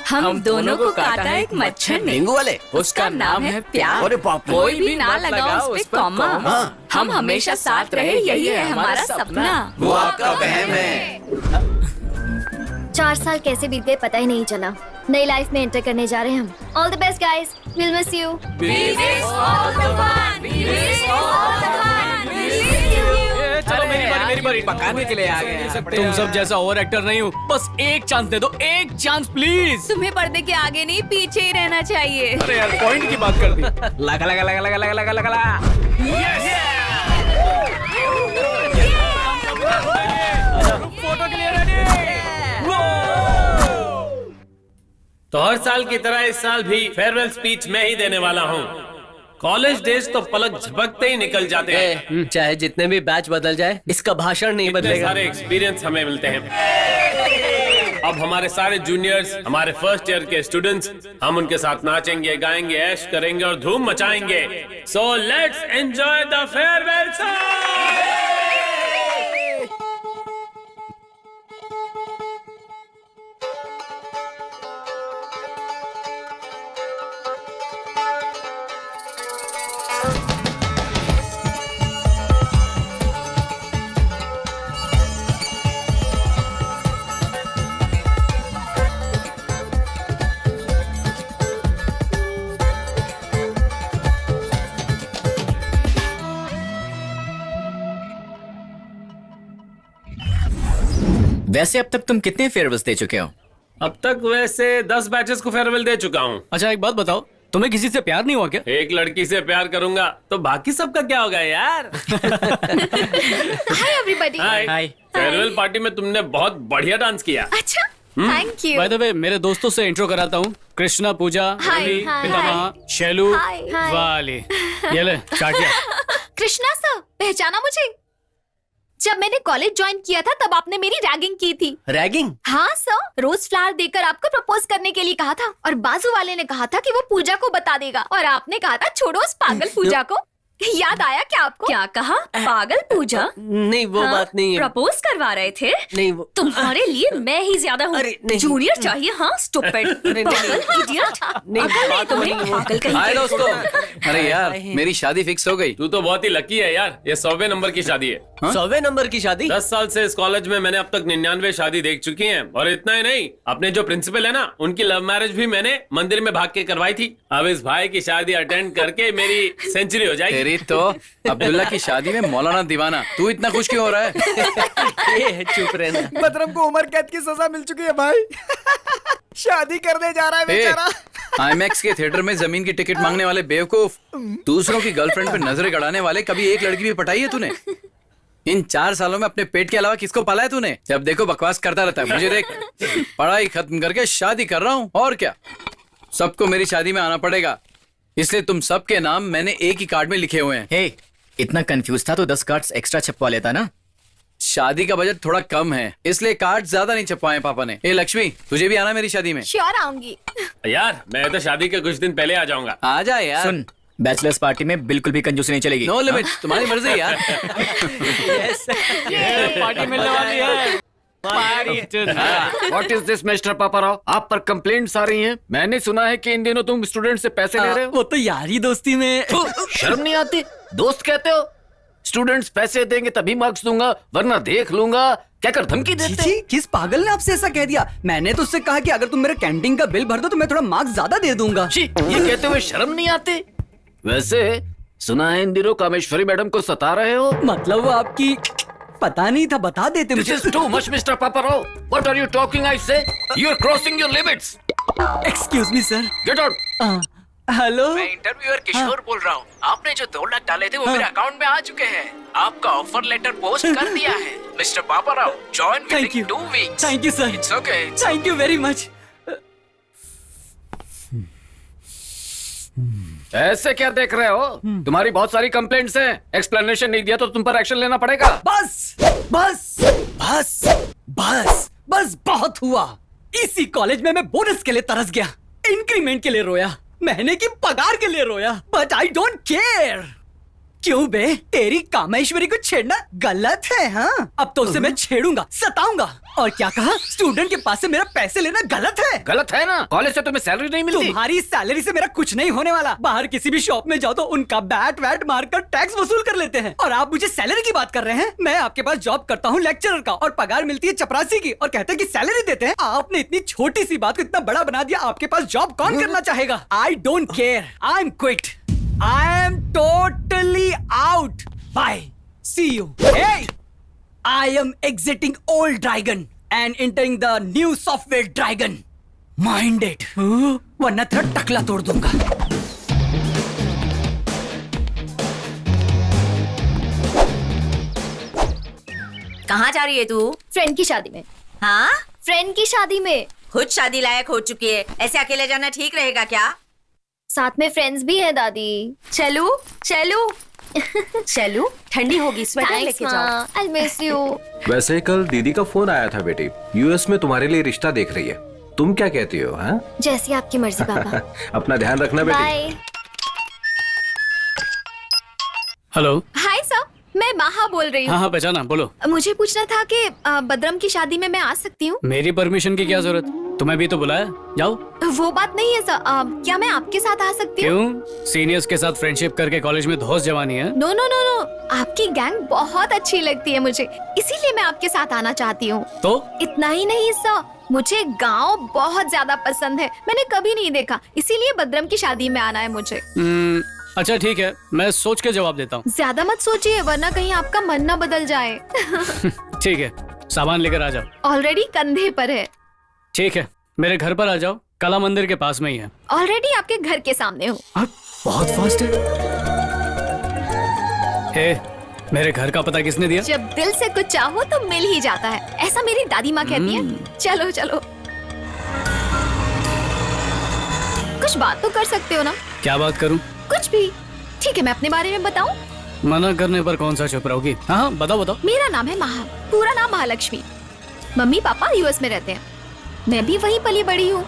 हम दोनों को काटा एक मच्छर ने, डेंगू वाले, उसका नाम है प्यार। अरे बाप रे। कोई भी ना लगाओ उस पे कॉमा। हम हमेशा साथ रहे, यही है हमारा सपना। वो आपका वहम है। 4 साल कैसे बीत गए पता ही नहीं चला। नई लाइफ में एंटर करने जा रहे हैं हम। All the best guys, will miss you. चलो मेरी बारी। पकाने के लिए आ गए। तुम सब जैसा ओवर एक्टर नहीं हूँ, बस एक चांस दे दो, एक चांस प्लीज। तुम्हें पर्दे के आगे नहीं पीछे ही रहना चाहिए। अरे यार, पॉइंट की बात कर दी। लगा लगा लगा लगा लगा लगा लगा लगा। फोटो के लिए रेडी। तो हर साल की तरह इस साल भी फेयरवेल स्पीच मैं ही देने वाला हूँ। कॉलेज डेज तो पलक झपकते ही निकल जाते हैं। चाहे जितने भी बैच बदल जाए, इसका भाषण नहीं इतने बदलेगा। सारे एक्सपीरियंस हमें मिलते हैं। अब हमारे सारे जूनियर्स, हमारे फर्स्ट ईयर के स्टूडेंट्स, हम उनके साथ नाचेंगे, गाएंगे, ऐश करेंगे और धूम मचाएंगे। So let's enjoy the farewell song. वैसे अब तक तुम कितने फेयरवेल्स दे चुके हो? अब तक वैसे 10 बैचेस को फेयरवेल दे चुका हूँ। अच्छा एक बात बताओ, तुम्हें किसी से प्यार नहीं हुआ क्या? एक लड़की से प्यार करूंगा तो बाकी सबका क्या होगा यार? Hi everybody. Hi. Farewell party में तुमने बहुत बढ़िया डांस किया। अच्छा, thank you. By the way मेरे दोस्तों से इंट्रो कराता हूँ। कृष्णा, पूजा, हाय, रवि, हाय, पितामह, शैलू, हाय, हाय। वाली। ये ले स्टार्ट किया। कृष्णा सर, पहचाना मुझे? जब मैंने कॉलेज ज्वाइन किया था तब आपने मेरी रैगिंग की थी। रैगिंग? हाँ सर, रोज फ्लावर देकर आपको प्रपोज करने के लिए कहा था और बाजू वाले ने कहा था कि वो पूजा को बता देगा और आपने कहा था छोड़ो उस पागल पूजा को। याद आया क्या आपको? क्या कहा? पागल पूजा? नहीं वो बात नहीं है। प्रपोज करवा रहे थे? नहीं वो तुम्हारे लिए मैं ही ज्यादा हूँ। जूनियर चाहिए? हाँ स्टूपिड। हाय दोस्तों। अरे यार मेरी शादी फिक्स हो गई। तू तो बहुत ही लकी है यार, ये 100वें नंबर की शादी है। 100वें नंबर की शादी? 10 साल से इस कॉलेज में मैंने अब तक 99 शादी देख चुकी हैं। और इतना ही नहीं, अपने जो प्रिंसिपल है ना, उनकी लव मैरिज भी मैंने मंदिर में भाग के करवाई थी। अब इस भाई की शादी अटेंड करके मेरी सेंचुरी हो जाएगी। तेरी तो अब्दुल्ला की शादी में मौलाना दीवाना। तू इतना खुश क्यों हो रहा है? ये चुप रहना। बदरम को उम्र कैद की सजा मिल चुकी है भाई। शादी करने जा रहा है बेचारा। आईमैक्स के थिएटर में जमीन की टिकट मांगने वाले बेवकूफ, दूसरों की गर्लफ्रेंड पे नजरें गड़ाने वाले, कभी एक लड़की भी पटाई है तूने? इन 4 सालों में अपने पेट के अलावा किसको पाला है तूने? जब देखो बकवास करता रहता है। मुझे देख, पढ़ाई खत्म करके शादी कर रहा हूँ और क्या। सबको मेरी शादी में आना पड़ेगा, इसलिए तुम सबके नाम मैंने एक ही कार्ड में लिखे हुए हैं। हे, इतना कंफ्यूज था तो 10 कार्ड्स एक्स्ट्रा छपवा लेता ना। शादी का बजट थोड़ा कम है, इसलिए कार्ड ज्यादा नहीं छपवाए पापा ने। ए लक्ष्मी, तुझे भी आना मेरी शादी में? श्योर आऊंगी। यार मैं तो शादी के कुछ दिन पहले आ जाऊंगा। आ जा यार। सुन, बैचलर्स पार्टी में बिल्कुल भी कंजूसी नहीं चलेगी। नो लिमिट, तुम्हारी मर्जी यार। पार्टी मिलने वाली है। What is this mister Paparao? आप पर कंप्लेंट्स आ रही हैं। मैंने सुना है कि इन दिनों तुम स्टूडेंट से पैसे ले रहे हो। वो तो यारी दोस्ती में। शर्म नहीं आती? दोस्त कहते हो? स्टूडेंट्स पैसे देंगे तभी मार्क्स दूंगा, वरना देख लूंगा। क्या कर धमकी देते? जी, किस पागल ने आपसे ऐसा कह दिया? मैंने तो उससे कहा कि अगर तुम मेरे कैंटीन का बिल भर दो तो मैं थोड़ा मार्क्स ज्यादा दे दूंगा। ये कहते हुए शर्म नहीं आती? वैसे सुना है इन दिनों कामेश्वरी मैडम को सता रहे हो। मतलब वो आपकी पता नहीं था, बता देते मुझे। This is too much, Mr. Paparao. What are you talking? I say you're crossing your limits. Excuse me sir. Get out. Hello, मैं इंटरव्यूअर किशोर बोल रहा हूँ। आपने जो 2 लाख डाले थे वो मेरे अकाउंट में आ चुके हैं। आपका ऑफर लेटर पोस्ट कर दिया है। Mister Paparao, join within 2 weeks. Thank you sir. It's okay. Thank you very much. ऐसे क्या देख रहे हो? तुम्हारी बहुत सारी कंप्लेंट्स हैं। एक्सप्लेनेशन नहीं दिया तो तुम पर एक्शन लेना पड़ेगा। बस बस बस बस बस बहुत हुआ। इसी कॉलेज में मैं बोनस के लिए तरस गया, इंक्रीमेंट के लिए रोया, महीने की पगार के लिए रोया, बट आई डोंट केयर। क्यों बे, तेरी कामेश्वरी को छेड़ना गलत है? हाँ, अब तो उसे मैं छेड़ूंगा, सताऊंगा। और क्या कहा? स्टूडेंट के पास से मेरा पैसे लेना गलत है? गलत है ना? कॉलेज से तुम्हें सैलरी नहीं मिलती। तुम्हारी सैलरी से मेरा कुछ नहीं होने वाला। बाहर किसी भी शॉप में जाओ तो उनका बैट वैट मारकर टैक्स वसूल कर लेते हैं, और आप मुझे सैलरी की बात कर रहे हैं? मैं आपके पास जॉब करता हूँ लेक्चरर का, और पगार मिलती है चपरासी की, और कहते हैं कि सैलरी देते हैं। आपने इतनी छोटी सी बात को इतना बड़ा बना दिया। आपके पास जॉब कौन करना चाहेगा? I don't care, I am quit, I am totally out, bye, see you. Hey, I am exiting old dragon and entering the new software dragon. Mind it. वरना तेरा टकला तोड़ दूंगा। कहाँ जा रही है तू? फ्रेंड की शादी में। हाँ, फ्रेंड की शादी में। खुद शादी लायक हो चुकी है, ऐसे अकेले जाना ठीक रहेगा क्या? साथ में फ्रेंड्स भी है दादी। चलू चलू चलू, ठंडी होगी, स्वेटर लेके जाओ। I miss you. वैसे कल दीदी का फोन आया था बेटी, यूएस में तुम्हारे लिए रिश्ता देख रही है। तुम क्या कहती हो? हाँ, जैसी आपकी मर्जी पापा। अपना ध्यान रखना बेटी। बाय। हेलो। हाय सर, मैं माहा बोल रही हूँ। हाँ, पहचाना, बोलो। मुझे पूछना था कि बदरम की शादी में मैं आ सकती हूँ? मेरी परमिशन की क्या जरूरत? तुम्हें भी तो बुलाया, जाओ। वो बात नहीं है सर, क्या मैं आपके साथ आ सकती हूँ? क्यों? सीनियर्स के साथ फ्रेंडशिप करके कॉलेज में धौस जवानी है? नो नो नो नो, आपकी गैंग बहुत अच्छी लगती है मुझे, इसीलिए मैं आपके साथ आना चाहती हूँ। तो इतना ही नहीं सर, मुझे गांव बहुत ज्यादा पसंद है, मैंने कभी नहीं देखा, इसीलिए बदरम की शादी में आना है मुझे। अच्छा ठीक है, मैं सोच के जवाब देता हूँ। ज्यादा मत सोचिए, वरना कहीं आपका मन न बदल जाए। ठीक है, सामान लेकर आ जाओ। ऑलरेडी कंधे पर है। ठीक है, मेरे घर पर आ जाओ, कला मंदिर के पास में ही है। ऑलरेडी आपके घर के सामने हूँ। बहुत फास्ट है। हे, मेरे घर का पता किसने दिया? जब दिल से कुछ चाहो तो मिल ही जाता है, ऐसा मेरी दादी माँ कहती है। चलो चलो। कुछ बात तो कर सकते हो ना? क्या बात करूं? कुछ भी। ठीक है, मैं अपने बारे में बताऊं? मना करने पर कौन सा चुप रहोगी? हाँ बताओ बताओ। मेरा नाम है महा, पूरा नाम महालक्ष्मी। मम्मी पापा यूएस में रहते हैं, मैं भी वहीं पली बड़ी हूँ।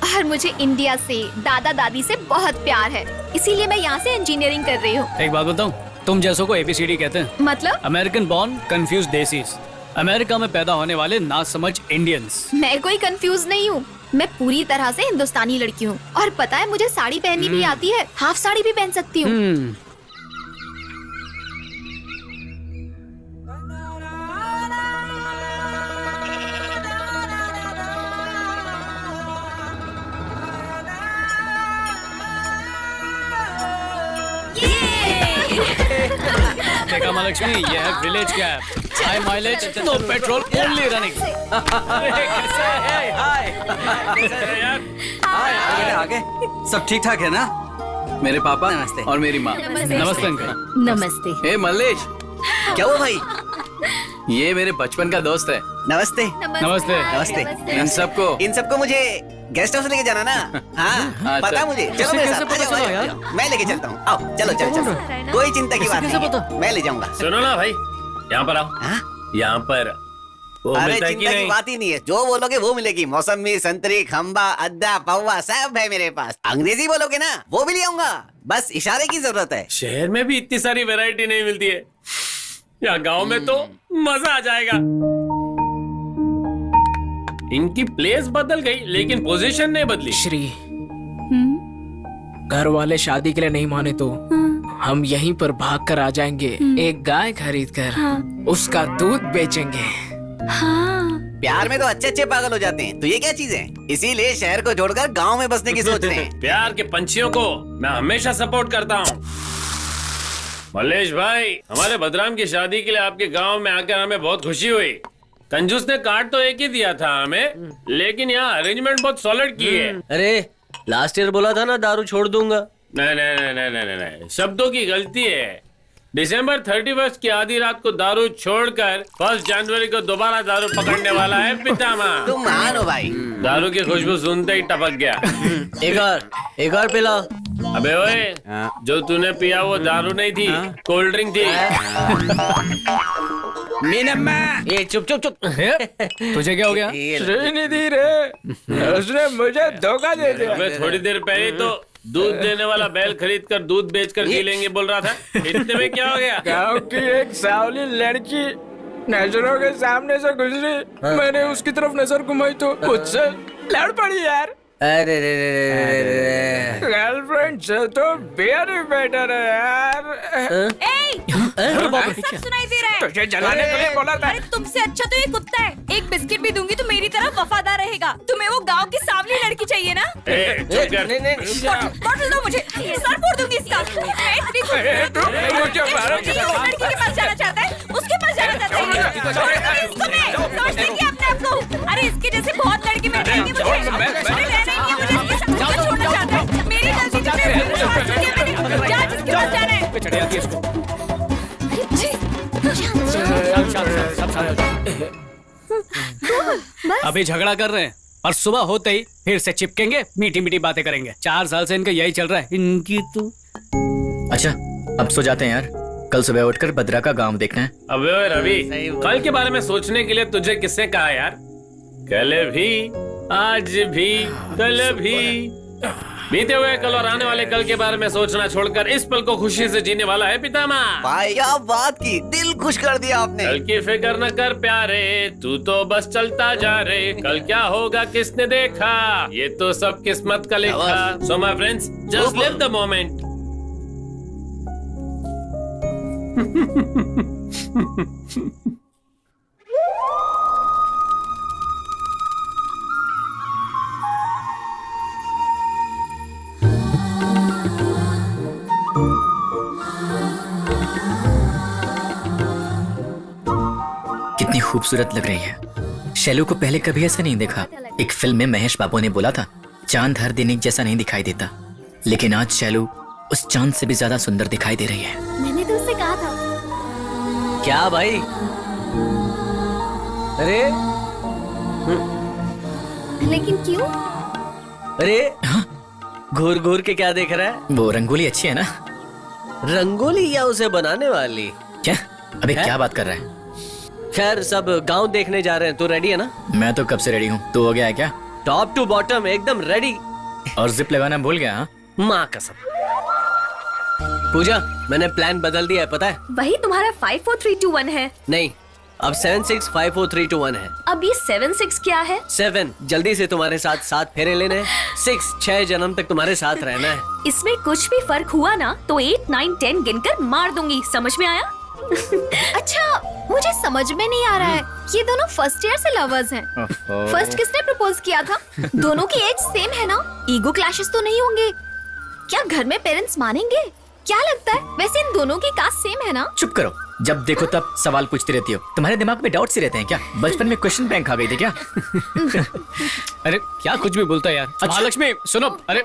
और मुझे इंडिया से, दादा दादी से बहुत प्यार है, इसीलिए मैं यहाँ से इंजीनियरिंग कर रही हूँ। एक बात बताऊं, तुम जैसों को ABCD कहते हैं। मतलब? American born confuse desis, America में पैदा होने वाले ना समझ इंडियंस। मैं कोई कंफ्यूज नहीं हूँ, मैं पूरी तरह से हिंदुस्तानी लड़की हूँ। और पता है मुझे साड़ी पहननी भी आती है, हाफ साड़ी भी पहन सकती हूँ। देखा महालक्ष्मी, ये है village cab, high mileage, no petrol, only running. आगे सब ठीक ठाक है ना? मेरे पापा नमस्ते और मेरी माँ। नमस्ते अंकल। नमस्ते। ए मल्लेश, क्या हुआ भाई? ये मेरे बचपन का दोस्त है। नमस्ते नमस्ते। नमस्ते। इन सबको मुझे गेस्ट हाउस लेके जाना ना? हाँ पता मुझे। चलो मेरे साथ, आ जाओ, आ जाओ। मैं लेके चलता हूँ। आओ चलो चलो चलो, कोई चिंता की बात नहीं, मैं ले जाऊंगा। सुनो ना भाई, यहाँ पर आओ। यहाँ पर वो अरे मिलता है कि चिंता की नहीं? बात ही नहीं है, जो बोलोगे वो मिलेगी। मौसमी, संतरी, खंबा, अद्दा, पौवा सब है मेरे पास। अंग्रेजी बोलोगे ना, वो भी ले आऊंगा, बस इशारे की जरूरत है। शहर में भी इतनी सारी वैरायटी नहीं मिलती है, यहाँ गांव में तो मजा आ जाएगा। इनकी प्लेस बदल गई लेकिन पोजीशन नहीं बदली। श्री, घर वाले शादी के लिए नहीं माने तो हम यहीं पर भाग कर आ जाएंगे, एक गाय खरीद कर उसका दूध बेचेंगे। प्यार में तो अच्छे अच्छे पागल हो जाते हैं, तो ये क्या चीज है? इसीलिए शहर को छोड़कर गांव में बसने की सोच रहे हैं। प्यार के पंछियों को मैं हमेशा सपोर्ट करता हूँ। मल्लेश भाई, हमारे बदराम की शादी के लिए आपके गांव में आकर हमें बहुत खुशी हुई। कंजूस ने कार्ड तो एक ही दिया था हमें, लेकिन यहाँ अरेंजमेंट बहुत सॉलिड की है। अरे लास्ट ईयर बोला था ना दारू छोड़ दूंगा। नहीं नहीं नहीं नहीं नहीं नहीं, शब्दों की गलती है। दिसंबर 31 की आधी रात को दारू छोड़कर 1 जनवरी को दोबारा दारू पकड़ने वाला है पितामह। तुम महान हो भाई। दारू की खुशबू सुनते ही टपक गया। एक और पिला। अबे ओए, जो तूने पिया वो दारू नहीं थी, कोल्ड ड्रिंक थी। मीनम्मा, ये चुप चुप चुप। तुझे क्या हो गया? श्रीनिधि रे, उसने मुझे धोखा दे दिया। अबे थोड़ी देर पहले तो दूध देने वाला बैल खरीद कर दूध बेचकर जी लेंगे बोल रहा था, इतने में क्या हो गया? गाँव की एक सावली लड़की नजरों के सामने से गुजरी, मैंने उसकी तरफ नजर घुमाई तो मुझसे लड़ पड़ी यार। अरे गर्लफ्रेंड से तो बियर ही बेटर है यार। सब सुनाई दे रहा है। तुझे जलाने के लिए बोला था। अरे तुमसे अच्छा तो ये कुत्ता है। एक बिस्किट भी दूंगी तो मेरी तरफ वफादार रहेगा। तुम्हें वो गांव की सावली लड़की चाहिए ना? बॉटल दो मुझे, सर फोड़ दूंगी इसका। लड़की के पास जाना चाहता है, उसके पास जाना चाहता है। समझते क्या अपने आप को? अरे इसके जैसे बहुत लड़की मिल जाएंगे मुझे। छोड़ना चाहता है मेरी गलती। जा जिसके पास जाना है। अभी झगड़ा कर रहे हैं और सुबह होते ही फिर से चिपकेंगे, मीठी मीठी बातें करेंगे। 4 साल से इनका यही चल रहा है, इनकी तो। अच्छा अब सो जाते हैं यार, कल सुबह उठकर बद्रा का गांव देखना है। अबे ओए रवि, कल के बारे में सोचने के लिए तुझे किसने कहा यार? कल भी, आज भी, कल भी। बीते हुए कल और आने वाले कल के बारे में सोचना छोड़कर इस पल को खुशी से जीने वाला है पितामह। भाई क्या बात की, दिल खुश कर दिया आपने। कल की फिक्र न कर प्यारे, तू तो बस चलता जा रे। कल क्या होगा किसने देखा, ये तो सब किस्मत का लिखा। So my friends, just live the moment. कितनी खूबसूरत लग रही है। शैलू को पहले कभी ऐसा नहीं देखा। एक फिल्म में महेश बाबू ने बोला था, चांद हर दिन एक जैसा नहीं दिखाई देता, लेकिन आज शैलू उस चांद से भी ज्यादा सुंदर दिखाई दे रही है। मैंने तो उससे कहा था। क्या भाई? अरे लेकिन क्यों? अरे घूर घूर के क्या देख रहा है? वो रंगोली अच्छी है ना? रंगोली या उसे बनाने वाली? क्या? अबे है? क्या बात कर रहा है? खैर सब गांव देखने जा रहे हैं, तू रेडी है ना? मैं तो कब से रेडी हूँ, तू हो गया है क्या? टॉप टू बॉटम एकदम रेडी। और जिप लगाना भूल गया? हाँ? माँ कसम। पूजा, मैंने प्लान बदल दिया है, पता है? वही तुम्हारा 5 4 3 2 1 है। नहीं, अब 7 6 5 4 3 2 1 है। अब ये 7 6 क्या है? 7 जल्दी से तुम्हारे साथ 7 फेरे लेने हैं। 6 6 जन्म तक तुम्हारे साथ रहना है। इसमें कुछ भी फर्क हुआ ना तो 8 9 10 गिनकर मार दूंगी, समझ में आया? अच्छा, मुझे समझ में नहीं आ रहा है, ये दोनों फर्स्ट ईयर से लवर्स हैं। फर्स्ट किसने प्रपोज किया था? दोनों की एज सेम है ना? ईगो क्लैशेस तो नहीं होंगे? क्या घर में पेरेंट्स मानेंगे? क्या लगता है? वैसे इन दोनों की कास्ट सेम है ना? चुप करो, जब देखो तब सवाल पूछती रहती हो। तुम्हारे दिमाग में डाउट से रहते हैं क्या? बचपन में क्वेश्चन बैंक आ गई थी क्या? अरे क्या कुछ भी बोलता है यार। अच्छा। महालक्ष्मी सुनो, अरे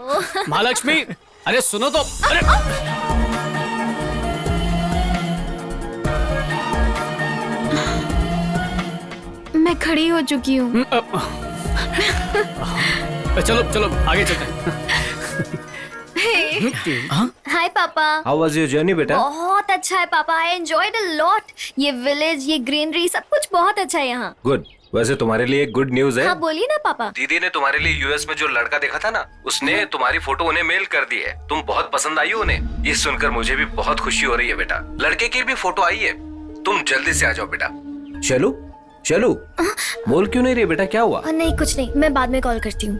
महालक्ष्मी, अरे सुनो तो, अरे मैं खड़ी हो चुकी हूँ। चलो चलो आगे चलते हैं। हाय पापा। हाउ वाज योर जर्नी बेटा? बहुत अच्छा है पापा, आई एंजॉयड अ लॉट। ये विलेज, ये ग्रीनरी, सब कुछ बहुत अच्छा है यहाँ। गुड। वैसे तुम्हारे लिए एक गुड न्यूज है। हाँ बोलिए ना पापा। दीदी ने तुम्हारे लिए यूएस में जो लड़का देखा था ना, उसने तुम्हारी फोटो उन्हें मेल कर दी है। तुम बहुत पसंद आई हो उन्हें। ये सुनकर मुझे भी बहुत खुशी हो रही है बेटा। लड़के की भी फोटो आई है, तुम जल्दी से आ जाओ बेटा। चलो चलो, बोल क्यों नहीं रही बेटा, क्या हुआ? नहीं कुछ नहीं, मैं बाद में कॉल करती हूँ।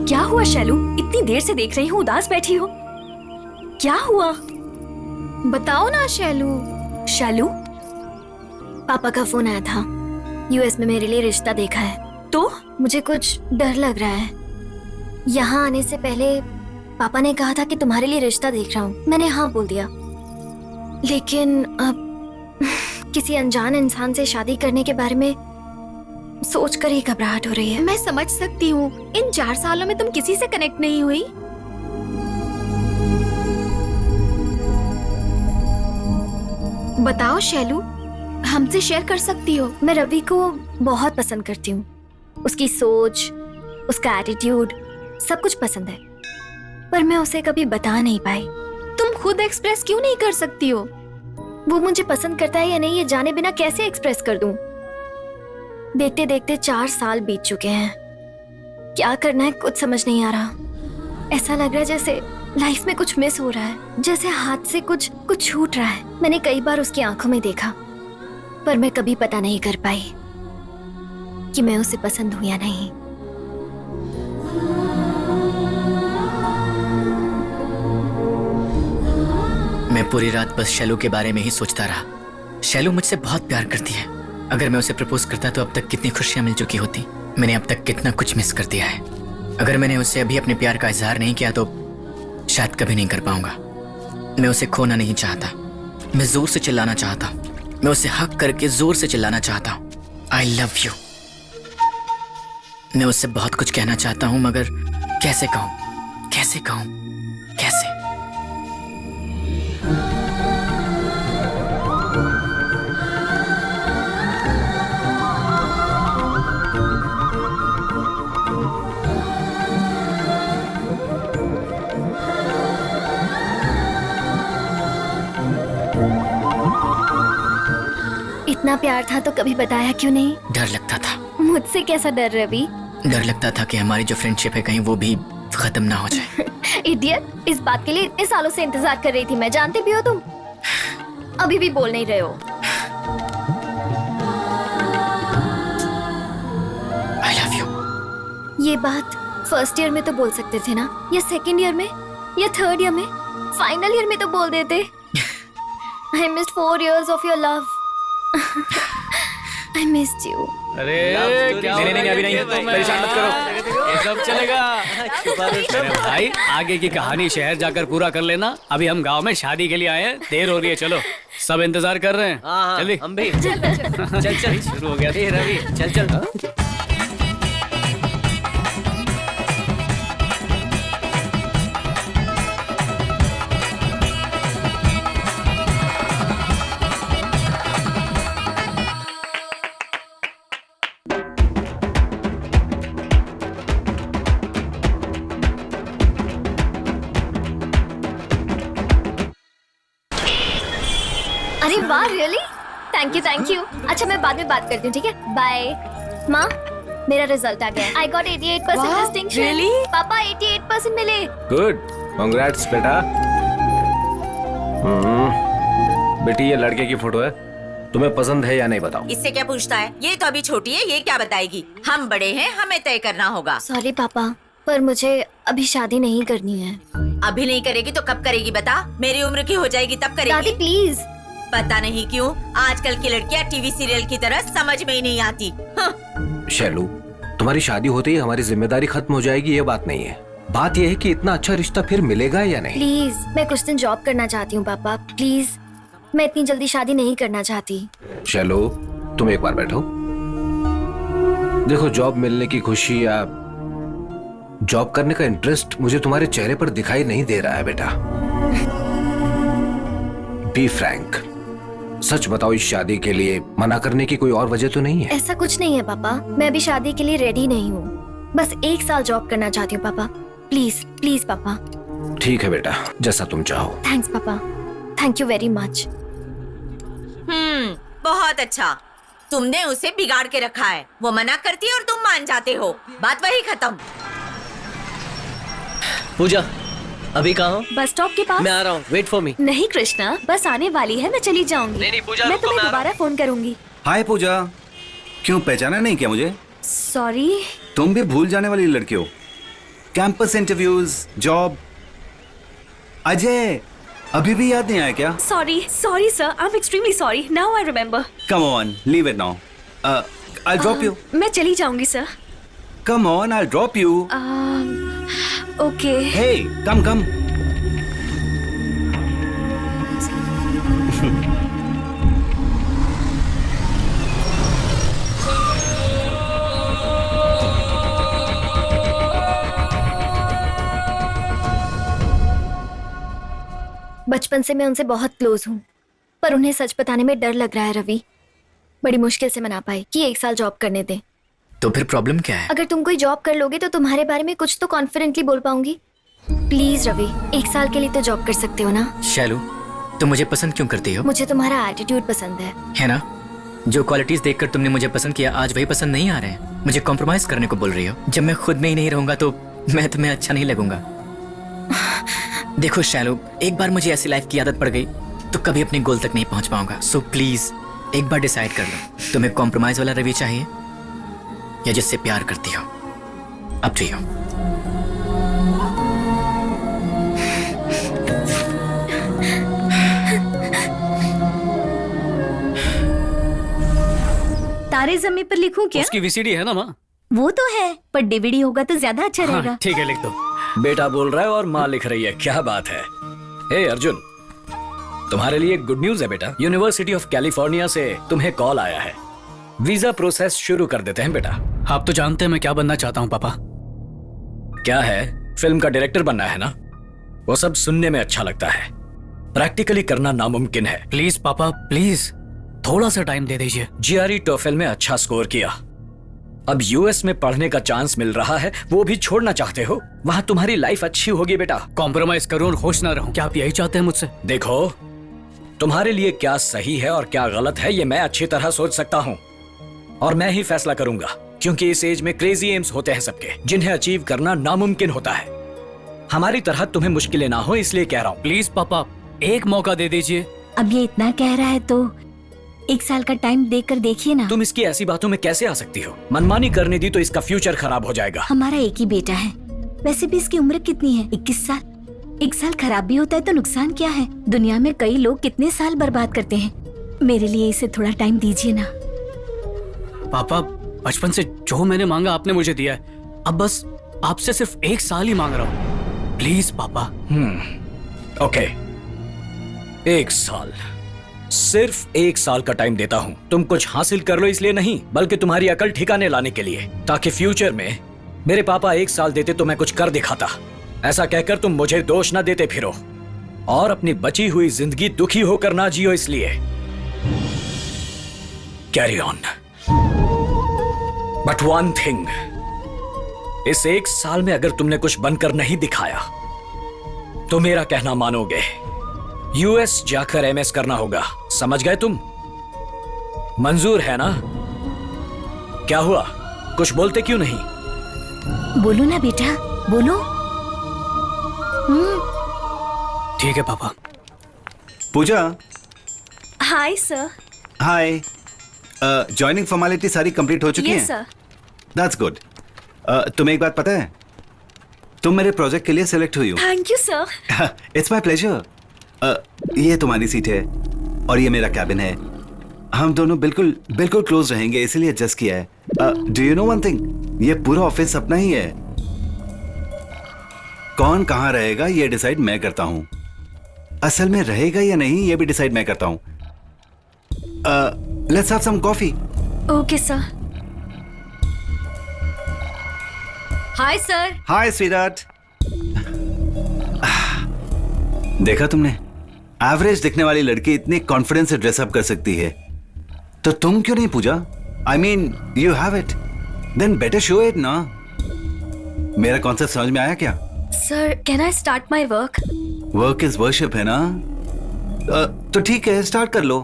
क्या हुआ शैलू, इतनी देर से देख रही हूँ, उदास बैठी हो, क्या हुआ? बताओ ना शैलू। शैलू, पापा का फोन आया था, यूएस में मेरे लिए रिश्ता देखा है। तो मुझे कुछ डर लग रहा है। यहाँ आने से पहले पापा ने कहा था कि तुम्हारे लिए रिश्ता देख रहा हूँ। मैंने हाँ बोल दिया, लेकिन अब किसी अनजान इंसान से शादी करने के बारे में सोचकर ही घबराहट हो रही है। मैं समझ सकती हूँ, इन 4 सालों में तुम किसी से कनेक्ट नहीं हुई। बताओ शैलू, हमसे शेयर कर सकती हो। मैं रवि को बहुत पसंद करती हूँ, उसकी सोच, उसका एटीट्यूड, सब कुछ पसंद है, पर मैं उसे कभी बता नहीं पाई। तुम खुद एक्सप्रेस क्यों नहीं कर सकती हो? वो मुझे पसंद करता है या नहीं ये जाने बिना कैसे एक्सप्रेस कर दूं? देखते देखते 4 साल बीत चुके हैं, क्या करना है कुछ समझ नहीं आ रहा। ऐसा लग रहा है जैसे लाइफ में कुछ मिस हो रहा है, जैसे हाथ से कुछ छूट रहा है। मैंने कई बार उसकी आंखों में देखा, पर मैं कभी पता नहीं कर पाई कि मैं उसे पसंद हूं या नहीं। मैं पूरी रात बस शैलू के बारे में ही सोचता रहा। शैलू मुझसे बहुत प्यार करती है। अगर मैं उसे प्रपोज करता तो अब तक कितनी खुशियां मिल चुकी होती। मैंने अब तक कितना कुछ मिस कर दिया है। अगर मैंने उससे अभी अपने प्यार का इजहार नहीं किया तो शायद कभी नहीं कर पाऊंगा। मैं उसे खोना नहीं चाहता। मैं जोर से चिल्लाना चाहता हूँ। मैं उसे हक करके जोर से चिल्लाना चाहता हूँ, आई लव यू। मैं उससे बहुत कुछ कहना चाहता हूँ, मगर कैसे कहूँ, कैसे कहूँ, कैसे? इतना प्यार था तो कभी बताया क्यों नहीं? डर लगता था। मुझसे कैसा डर रवि? डर लगता था कि हमारी जो फ्रेंडशिप है कहीं वो भी खत्म ना हो जाए। इडियट, इस बात के लिए इतने सालों से इंतजार कर रही थी मैं, जानते भी हो तुम। अभी भी बोल नहीं रहे हो। I love you. ये बात फर्स्ट ईयर में तो बोल सकते थे ना, या सेकंड ईयर में, या थर्ड ईयर में, फाइनल ईयर में तो बोल देते। I missed 4 years of your love. I missed you. अरे क्या? नहीं अभी नहीं, परेशान मत करो, ये सब चलेगा। अरे भाई, आगे की कहानी शहर जाकर पूरा कर लेना। अभी हम गांव में शादी के लिए आए हैं, देर हो रही है। चलो, सब इंतजार कर रहे हैं। जल्दी। हम भी चल शुरू हो गया। रवि चल। अरे वाह, रियली? Thank you. अच्छा मैं बाद में बात करती हूँ, ठीक है? बाय। माँ, मेरा रिजल्ट आ गया। I got 88% distinction. Really? पापा 88% मिले। गुड, कांग्रेट्स बेटा। बेटी ये लड़के की फोटो है, तुम्हें पसंद है या नहीं बताओ? इससे क्या पूछता है? ये तो अभी छोटी है, ये क्या बताएगी? हम बड़े हैं, हमें तय करना होगा। सॉरी पापा, पर मुझे अभी शादी नहीं करनी है। अभी नहीं करेगी तो कब करेगी बता? मेरी उम्र की हो जाएगी तब करेगी। दादी प्लीज। पता नहीं क्यों आजकल की लड़कियां टीवी सीरियल की तरह समझ में ही नहीं आती। शैलू, तुम्हारी शादी होते ही हमारी जिम्मेदारी खत्म हो जाएगी, ये बात नहीं है। बात ये है कि इतना अच्छा रिश्ता फिर मिलेगा या नहीं। प्लीज, मैं कुछ दिन जॉब करना चाहती हूँ पापा, प्लीज। मैं इतनी जल्दी शादी नहीं करना चाहती। शैलू, तुम एक बार बैठो। देखो, जॉब मिलने की खुशी या जॉब करने का इंटरेस्ट मुझे तुम्हारे चेहरे पर दिखाई नहीं दे रहा है बेटा। बी फ्रैंक, सच बताओ, इस शादी के लिए मना करने की कोई और वजह तो नहीं है? ऐसा कुछ नहीं है पापा, मैं अभी शादी के लिए रेडी नहीं हूँ। बस 1 साल जॉब करना चाहती हूँ पापा, प्लीज प्लीज पापा। ठीक है बेटा, जैसा तुम चाहो। थैंक्स पापा, थैंक यू वेरी मच। बहुत अच्छा, तुमने उसे बिगाड़ के रखा है। वो मना करती है और तुम मान जाते हो, बात वही खत्म। पूजा, अभी कहाँ हो? बस स्टॉप के पास। मैं आ रहा हूँ, वेट फॉर मी। नहीं कृष्णा, बस आने वाली है, मैं चली जाऊंगी। नहीं पूजा, मैं रुको, तुम्हें मैं आ रहा दोबारा फोन करूंगी। हाय पूजा, क्यों पहचाना नहीं क्या मुझे? सॉरी। तुम भी भूल जाने वाली लड़की हो। Campus interviews, job. अजय, अभी भी याद नहीं आया क्या? Sorry sir, I am extremely sorry. Now I remember. Come on, leave it now. I drop you. मैं चली जाऊंगी sir. Come on, I drop you. Okay. Hey, come. बचपन से मैं उनसे बहुत क्लोज हूँ, पर उन्हें सच बताने में डर लग रहा है रवि। बड़ी मुश्किल से मना पाई कि 1 साल जॉब करने दें। तो फिर प्रॉब्लम क्या है? अगर तुम कोई जॉब कर लोगे तो तुम्हारे बारे में कुछ तो कॉन्फिडेंटली बोल पाऊंगी। प्लीज रवि, 1 साल के लिए तो जॉब कर सकते हो ना? शैलू, तुम मुझे पसंद क्यों करती हो? मुझे तुम्हारा एटीट्यूड पसंद है ना? जो क्वालिटीज देखकर तुमने मुझे पसंद किया, आज वही पसंद नहीं आ रहे हैं। मुझे कॉम्प्रोमाइज करने को बोल रही हो। जब मैं खुद में ही नहीं रहूंगा तो मैं तुम्हें अच्छा नहीं लगूंगा। देखो शैलू, एक बार मुझे ऐसी लाइफ की आदत पड़ गई तो कभी अपने गोल तक नहीं पहुंच पाऊंगा। सो प्लीज एक बार डिसाइड कर लो, तुम्हें कॉम्प्रोमाइज वाला रवि चाहिए या जिससे प्यार करती हो? अब टू यू। तारे जमीन पर लिखूं क्या? उसकी वीसीडी है ना माँ? वो तो है, पर डीवीडी होगा तो ज्यादा अच्छा रहेगा। ठीक है, लिख दो। बेटा बोल रहा है और माँ लिख रही है, क्या बात है। हे अर्जुन, तुम्हारे लिए गुड न्यूज है बेटा। यूनिवर्सिटी ऑफ कैलिफोर्निया से तुम्हें कॉल आया है। वीजा प्रोसेस शुरू कर देते हैं बेटा। आप तो जानते हैं मैं क्या बनना चाहता हूँ पापा। क्या है? फिल्म का डायरेक्टर बनना है ना? वो सब सुनने में अच्छा लगता है, प्रैक्टिकली करना नामुमकिन है। प्लीज पापा, प्लीज थोड़ा सा टाइम दे दीजिए। जीआरई टोफेल में अच्छा स्कोर किया, अब यूएस में पढ़ने का चांस मिल रहा है, वो भी छोड़ना चाहते हो? वहां तुम्हारी लाइफ अच्छी होगी बेटा। कॉम्प्रोमाइज करूं और खुश ना रहूं, क्या आप यही चाहते हैं मुझसे? देखो, तुम्हारे लिए क्या सही है और क्या गलत है ये मैं अच्छी तरह सोच सकता हूँ, और मैं ही फैसला करूंगा, क्योंकि इस एज में क्रेजी एम्स होते हैं सबके, जिन्हें अचीव करना नामुमकिन होता है। हमारी तरह तुम्हें मुश्किलें ना हो, इसलिए कह रहा हूँ। प्लीज पापा, एक मौका दे दीजिए। अब ये इतना कह रहा है तो 1 साल का टाइम देकर देखिए ना। तुम इसकी ऐसी बातों में कैसे आ सकती हो? मनमानी करने दी तो इसका फ्यूचर खराब हो जाएगा। हमारा एक ही बेटा है, वैसे भी इसकी उम्र कितनी है? 21 साल। 1 साल खराब भी होता है तो नुकसान क्या है? दुनिया में कई लोग कितने साल बर्बाद करते हैं। मेरे लिए इसे थोड़ा टाइम दीजिए ना। पापा, बचपन से जो मैंने मांगा आपने मुझे दिया है, अब बस आपसे सिर्फ 1 साल ही मांग रहा हूँ। प्लीज पापा। ओके, 1 साल, सिर्फ 1 साल का टाइम देता हूं। तुम कुछ हासिल कर लो इसलिए नहीं, बल्कि तुम्हारी अकल ठिकाने लाने के लिए, ताकि फ्यूचर में मेरे पापा 1 साल देते तो मैं कुछ कर दिखाता। ऐसा कहकर तुम मुझे दोष ना देते फिरो और अपनी बची हुई जिंदगी दुखी होकर ना जियो, इसलिए carry on. But one thing, इस 1 साल में अगर तुमने कुछ बनकर नहीं दिखाया तो मेरा कहना मानोगे, यूएस जाकर एमएस करना होगा, समझ गए तुम? मंजूर है ना? क्या हुआ, कुछ बोलते क्यों नहीं? बोलो ना बेटा, बोलो। ठीक है पापा। पूजा, हाय सर। हाय। ज्वाइनिंग फॉर्मेलिटी सारी कंप्लीट हो चुकी यस हैं? सर। That's good. तुम्हें एक बात पता है, तुम मेरे प्रोजेक्ट के लिए सिलेक्ट हुई हो। Thank you sir. It's my pleasure. ये तुम्हारी सीट है और ये मेरा कैबिन है। हम दोनों बिल्कुल बिल्कुल क्लोज रहेंगे, इसीलिए एडजस्ट किया है। Do you know one thing, ये पूरा ऑफिस अपना ही है। कौन कहाँ रहेगा ये डिसाइड मैं करता हूँ। असल में रहेगा या नहीं ये भी डिसाइड मैं करता हूँ। Let's have some coffee. Okay sir. Hi sir. Hi sweetheart. देखा तुमने, एवरेज दिखने वाली लड़की इतनी कॉन्फिडेंस से ड्रेसअप कर सकती है, तो तुम क्यों नहीं Pooja? I mean you have it, then better show it ना। मेरा कॉन्सेप्ट समझ में आया क्या? Sir can I start my work? Work is worship है ना। तो ठीक है, स्टार्ट कर लो।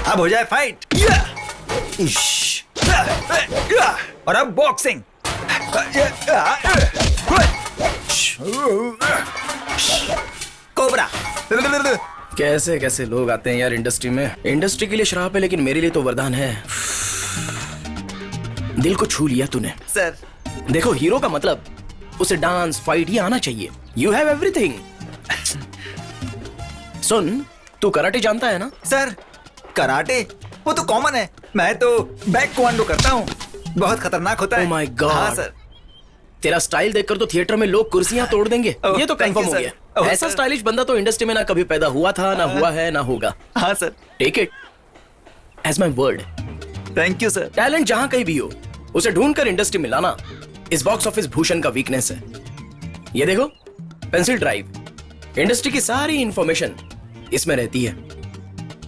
अब हो जाए फाइट। और अब बॉक्सिंग। कोबरा। कैसे कैसे लोग आते हैं यार इंडस्ट्री में। इंडस्ट्री के लिए श्राप है, लेकिन मेरे लिए तो वरदान है। दिल को छू लिया तूने सर। देखो, हीरो का मतलब उसे डांस फाइट ये आना चाहिए। You have everything. सुन, तू कराटे जानता है ना? सर कराटे वो तो कॉमन है, मैं तो बैक कमांडो करता हूँ, बहुत खतरनाक होता है। Oh my God. हाँ सर। तेरा स्टाइल देखकर तो थिएटर में लोग कुर्सियां तोड़ देंगे। ये तो thank you, कंफर्म हो sir. गया। ऐसा स्टाइलिश बंदा तो इंडस्ट्री में ना कभी पैदा हुआ था, ना हुआ है, ना होगा। हाँ sir. Take it as my word. Thank you sir. Talent जहां कहीं भी हो, उसे ढूंढकर इंडस्ट्री में लाना इस बॉक्स ऑफिस भूषण का वीकनेस है। ये देखो, पेंसिल ड्राइव। इंडस्ट्री की सारी इंफॉर्मेशन इसमें रहती है।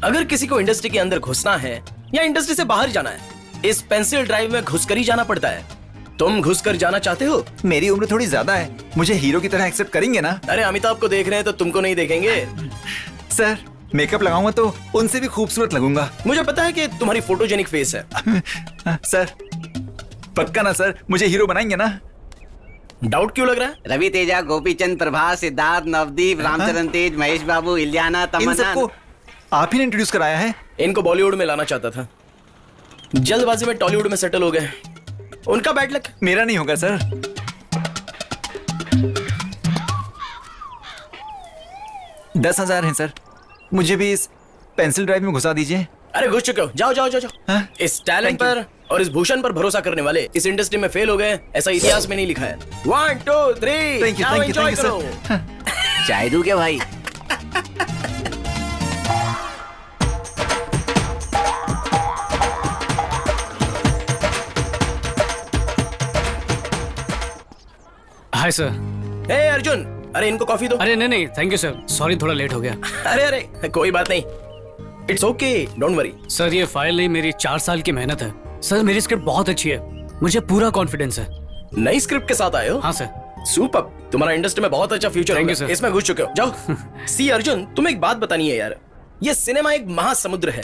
अगर किसी को इंडस्ट्री के अंदर घुसना है या इंडस्ट्री से बाहर जाना है, इस पेंसिल ड्राइव में घुसकर ही जाना पड़ता है। तुम घुसकर जाना चाहते हो? मेरी उम्र थोड़ी ज्यादा है, मुझे हीरो की तरह एक्सेप्ट करेंगे ना? अरे अमिताभ को देख रहे हैं तो तुमको नहीं देखेंगे। सर मेकअप लगाऊंगा तो उनसे भी खूबसूरत लगूंगा। मुझे पता है कि तुम्हारी फोटोजेनिक फेस है। सर पक्का ना सर, मुझे हीरो बनाएंगे ना? डाउट क्यों लग रहा है? रवि तेजा, गोपीचंद, प्रभास, सिद्धार्थ, नवदीप, रामचरण तेज, महेश बाबू, इलियाना, इन तमन्ना। सबको आप ही ने इंट्रोड्यूस कराया है? इनको बॉलीवुड में लाना चाहता था, जल्दबाजी में टॉलीवुड में सेटल हो गए। उनका बैड लक। मेरा नहीं होगा सर। $10,000 हैं सर, मुझे भी इस पेंसिल ड्राइव में घुसा दीजिए। अरे घुस चुके हो, जाओ जाओ जाओ जाओ। इस टैलेंट पर और इस भूषण पर भरोसा करने वाले इस इंडस्ट्री में फेल हो गए, ऐसा इतिहास में नहीं लिखा है। 1 2 3 thank you, thank you, thank you sir. चाय दूं क्या भाई? Hi sir. ए अर्जुन, अरे इनको कॉफी दो। अरे नहीं नहीं, थैंक यू सर, सॉरी थोड़ा लेट हो गया। अरे अरे कोई बात नहीं, it's okay, don't worry. Sir ये फाइल नहीं, मेरी 4 साल की मेहनत है। सर मेरी स्क्रिप्ट बहुत अच्छी है, मुझे पूरा कॉन्फिडेंस है। नई स्क्रिप्ट के साथ आए हो? हाँ सर। सुपर, तुम्हारा इंडस्ट्री में बहुत अच्छा फ्यूचर Thank होगा। you, sir. इसमें घुस चुके हो, जाओ। सी अर्जुन, तुम्हें एक बात बतानी है यार, ये सिनेमा एक महासमुद्र है।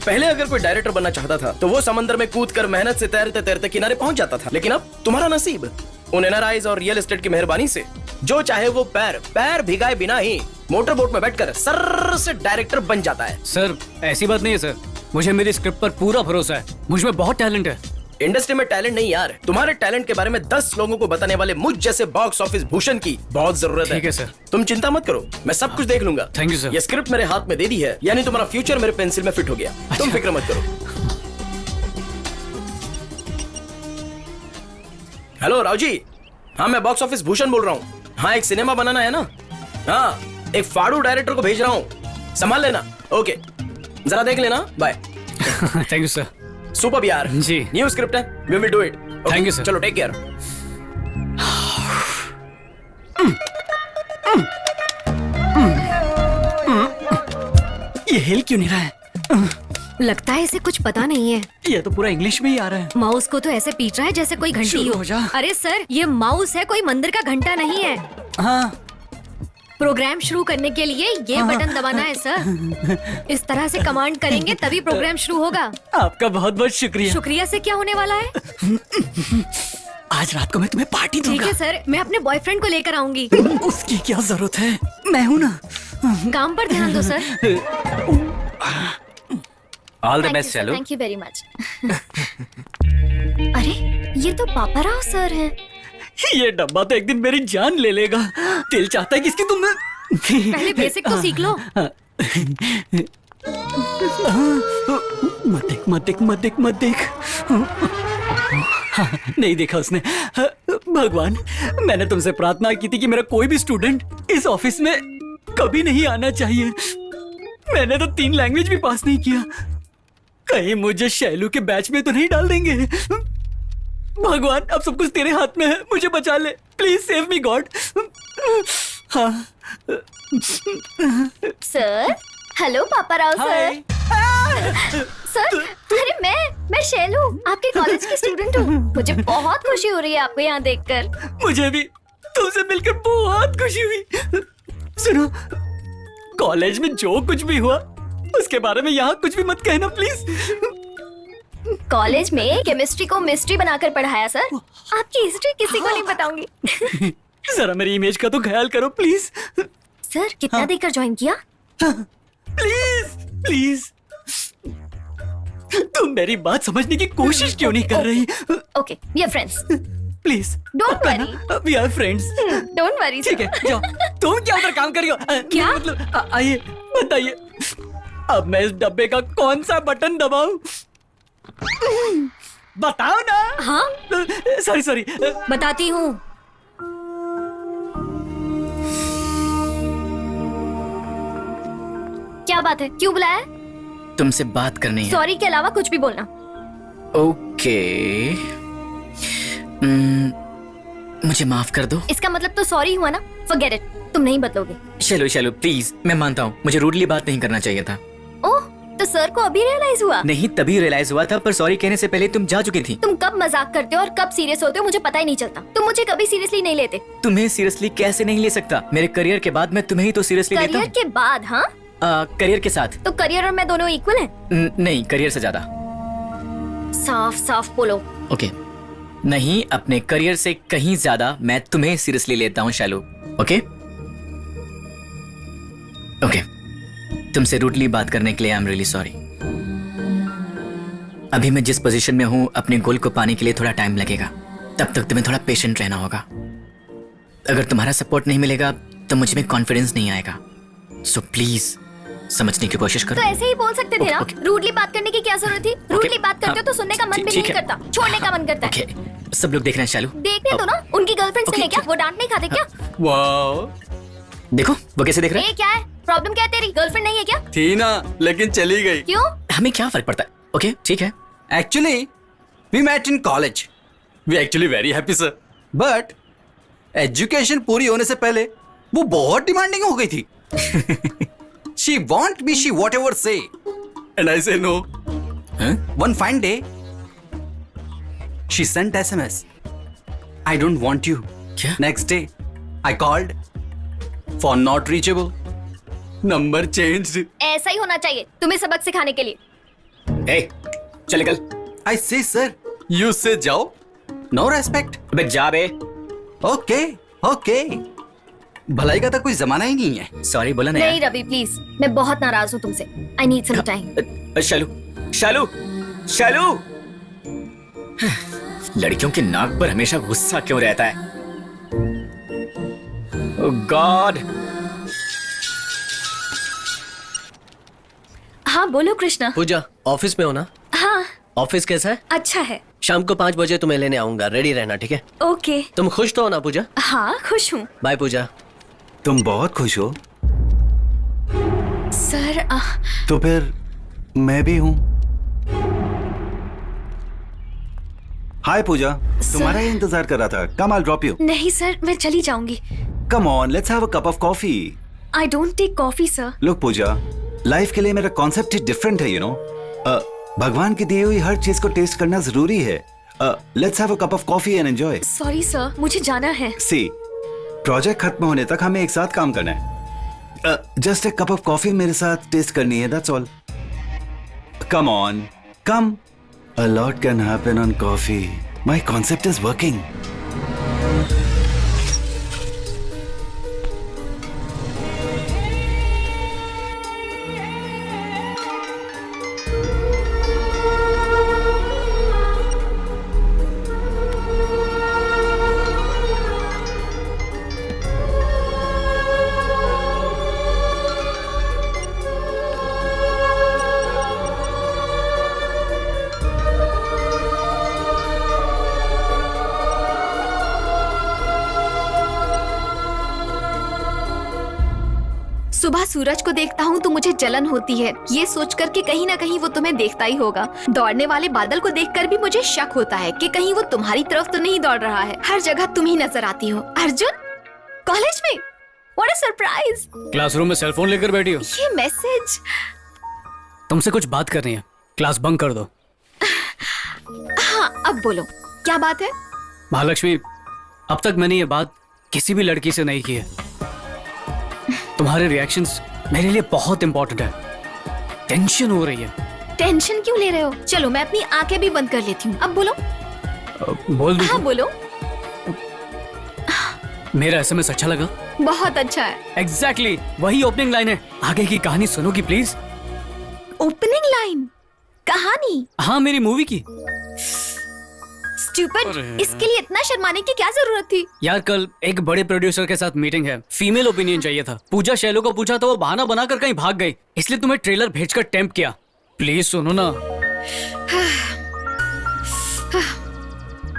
पहले अगर कोई डायरेक्टर बनना चाहता था तो वो समंदर में कूदकर मेहनत से तैरते तैरते किनारे पहुंच जाता था, लेकिन अब तुम्हारा नसीब उन एनआरआईज और रियल एस्टेट की मेहरबानी से जो चाहे वो पैर भिगाए बिना ही मोटर बोट में बैठकर सर से डायरेक्टर बन जाता है। सर ऐसी बात नहीं है सर, मुझे मेरी स्क्रिप्ट पर पूरा भरोसा है, मुझ में बहुत टैलेंट है। इंडस्ट्री में टैलेंट नहीं यार, तुम्हारे टैलेंट के बारे में 10 लोगों को बताने वाले मुझ जैसे बॉक्स ऑफिस भूषण की बहुत जरूरत है। ठीक है सर। तुम चिंता मत करो, मैं सब कुछ देख लूंगा। Thank you sir. ये स्क्रिप्ट मेरे हाथ में दे दी है, यानी तुम्हारा फ्यूचर मेरे पेंसिल में फिट हो गया। तुम फिक्र मत करो। हेलो राव जी, हाँ मैं बॉक्स ऑफिस भूषण बोल रहा हूँ। हाँ एक सिनेमा बनाना है ना, हाँ एक फाड़ू डायरेक्टर को भेज रहा हूँ, संभाल लेना। ओके जरा देख लेना, bye. Thank you sir. Super यार जी, न्यू स्क्रिप्ट है, we will do it. Thank you sir. चलो टेक केयर। ये हिल क्यों नहीं रहा है? लगता है इसे कुछ पता नहीं है। ये तो पूरा इंग्लिश में ही आ रहा है। माउस को तो ऐसे पीट रहा है जैसे कोई घंटी शुरू हो। हो जा। अरे सर ये माउस है, कोई मंदिर का घंटा नहीं है। हाँ प्रोग्राम शुरू करने के लिए ये बटन दबाना है सर। इस तरह से कमांड करेंगे तभी प्रोग्राम शुरू होगा। आपका बहुत बहुत शुक्रिया। शुक्रिया से क्या होने वाला है? आज रात को मैं तुम्हें पार्टी ठीक दूंगा। है सर, मैं अपने बॉयफ्रेंड को लेकर आऊंगी। उसकी क्या जरूरत है, मैं हूँ ना। काम पर ध्यान दो सर। ऑल द बेस्ट चलो। Thank you very much. अरे ये तो पापाराव सर हैं। ये डब्बा तो एक दिन मेरी जान ले लेगा। दिल चाहता है कि इसकी तुम पहले बेसिक तो सीख लो। मत देख। हाँ, नहीं देखा उसने। भगवान, मैंने तुमसे प्रार्थना की थी कि मेरा कोई भी स्टूडेंट इस ऑफिस में कभी नहीं आना चाहिए। मैंने तो 3 लैंग्वेज भी पास नहीं किया। कहीं मुझे शैलू के बैच में तो नहीं डाल देंगे। भगवान, अब सब कुछ तेरे हाथ में है, मुझे बचा ले। Please save me God. हाँ। Sir, hello Paparao sir. Sir, अरे मैं शैलू, आपके कॉलेज की स्टूडेंट हूँ। मुझे बहुत खुशी हो रही है आपको यहाँ देखकर। मुझे भी तुमसे मिलकर बहुत खुशी हुई। सुनो, कॉलेज में जो कुछ भी हुआ उसके बारे में यहाँ कुछ भी मत कहना प्लीज। कॉलेज में केमिस्ट्री को मिस्ट्री बनाकर पढ़ाया सर। आपकी हिस्ट्री किसी को नहीं बताऊंगी। जरा मेरी इमेज का तो ख्याल करो प्लीज। सर, कितना देकर ज्वाइन किया? प्लीज तुम मेरी बात समझने की कोशिश क्यों नहीं कर रही? Okay, we are friends. Please don't worry. We are friends. Don't worry. ठीक है, जाओ। तुम क्या उधर काम कर रही हो? क्या? मतलब आइए बताइए, अब मैं इस डब्बे का कौन सा बटन दबाऊं? बताओ ना। हाँ, सॉरी बताती हूँ। क्या बात है, क्यों बुलाया? तुमसे बात करनी है। सॉरी के अलावा कुछ भी बोलना। ओके। मुझे माफ कर दो। इसका मतलब तो सॉरी हुआ ना? फॉरगेट इट, तुम नहीं बदलोगे। चलो प्लीज, मैं मानता हूँ मुझे रूडली बात नहीं करना चाहिए था। ओह, तो सर को अभी रियलाइज हुआ? नहीं, तभी रियलाइज हुआ था, पर सॉरी कहने से पहले तुम जा चुकी थी। तुम कब मजाक करते हो और कब सीरियस होते हो मुझे पता ही नहीं चलता। तुम मुझे कभी सीरियसली नहीं लेते। तुम्हें सीरियसली कैसे नहीं ले सकता? मेरे करियर के बाद मैं तुम्हें ही तो सीरियसली लेता करियर हूँ। के बाद? हाँ, करियर के साथ। तो करियर और मैं दोनों इक्वल हैं? नहीं, करियर से ज्यादा। साफ बोलो। ओके, नहीं, अपने करियर से कहीं ज्यादा मैं तुम्हें सीरियसली लेता हूँ शैलू। ओके, तुमसे रूडली बात करने के लिए आई एम रियली सॉरी। अभी मैं जिस पोजीशन में हूँ, अपने गोल को पाने के लिए थोड़ा टाइम लगेगा। तब तक तुम्हें थोड़ा पेशेंट रहना होगा। अगर तुम्हारा सपोर्ट नहीं मिलेगा तो मुझ में कॉन्फिडेंस नहीं आएगा। सो प्लीज समझने की कोशिश करो। तो ऐसे ही बोल सकते थे ना। रूडली बात करने की क्या जरूरत थी? रूडली बात करते हो तो सुनने का मन भी नहीं करता, छोड़ने का मन करता है। सब लोग देख रहे हैं शैलू। देखने दो ना, उनकी गर्लफ्रेंड्स ने क्या वो डांट नहीं खाते क्या? वाह, देखो वो कैसे देख रहे हैं। क्या है प्रॉब्लम? क्या है तेरी गर्लफ्रेंड नहीं है क्या? थी ना, लेकिन चली गई। क्यों? हमें क्या फर्क पड़ता है? ओके, ठीक है। Actually we met in college. We actually very happy sir, but education पूरी होने से पहले वो बहुत डिमांडिंग हो गई थी। She want me, she whatever say, and I say no. One fine day, she sent SMS. I don't want you. क्या? Next day, I called. Phone not reachable. Number changed. ऐसा ही होना चाहिए तुम्हें सबक सिखाने के लिए। Hey, चल निकल। I say sir, you say जाओ. No respect. अबे जा बे। Okay. भलाई का तो कोई जमाना ही नहीं है। सॉरी बोला ना नहीं रवि प्लीज, मैं बहुत नाराज हूँ तुमसे। I need some time. Shailu, लड़कियों के नाक पर हमेशा गुस्सा क्यों रहता है? ओह गॉड। हाँ बोलो कृष्णा। पूजा, ऑफिस में हो ना? हाँ। ऑफिस कैसा है? अच्छा है। शाम को 5 बजे तुम्हें लेने आऊंगा, रेडी रहना, ठीक है? ओके। तुम खुश तो हो ना पूजा? हाँ खुश हूँ। बाय पूजा। तुम बहुत खुश हो? सर तो फिर मैं भी हूँ। हाय पूजा, तुम्हारा ही इंतजार कर रहा था। Come, I drop you. नहीं सर, मैं चली जाऊंगी। Come on, let's have a cup of coffee. I don't take coffee sir. Look Pooja, life के लिए मेरा कॉन्सेप्ट ही डिफरेंट है, यू नो। भगवान की दी हुई हर चीज को टेस्ट करना जरूरी है। Let's have a cup of coffee and enjoy. Sorry sir, मुझे जाना है। सी, प्रोजेक्ट खत्म होने तक हमें एक साथ काम करना है। Just a cup of coffee मेरे साथ टेस्ट करनी है, that's all. Come on, come. A lot can happen on coffee. My concept is working. सुबह सूरज को देखता हूँ तो मुझे जलन होती है, ये सोचकर कि कहीं ना कहीं वो तुम्हें देखता ही होगा। दौड़ने वाले बादल को देखकर भी मुझे शक होता है कि कहीं वो तुम्हारी तरफ तो नहीं दौड़ रहा है। हर जगह तुम ही नजर आती हो। अर्जुन, कॉलेज में, व्हाट अ सरप्राइज। क्लासरूम में सेलफोन लेकर बैठी हो? ये मैसेज। तुमसे कुछ बात करनी है, क्लास बंक कर दो। हाँ, अब बोलो, क्या बात है? महालक्ष्मी, अब तक मैंने ये बात किसी भी लड़की से नहीं की है। तुम्हारे रिएक्शंस मेरे लिए बहुत इंपॉर्टेंट है। टेंशन हो रही है। टेंशन क्यों ले रहे हो? चलो मैं अपनी आंखें भी बंद कर लेती हूँ। अब बोलो। बोल दूँ? हाँ बोलो। मेरा एसएमएस अच्छा लगा? बहुत अच्छा है। एग्जैक्टली, वही ओपनिंग लाइन है। आगे की कहानी सुनोगी प्लीज? Opening line? कहानी? हाँ, मेरी मूवी की। स्टूपिड, इसके लिए इतना शर्माने की क्या जरूरत थी? यार, कल एक बड़े प्रोड्यूसर के साथ मीटिंग है, फीमेल ओपिनियन चाहिए था। पूजा शैलो को पूछा तो वो बहाना बनाकर कहीं भाग गई, इसलिए तुम्हें ट्रेलर भेजकर टेम्प किया। प्लीज सुनो ना।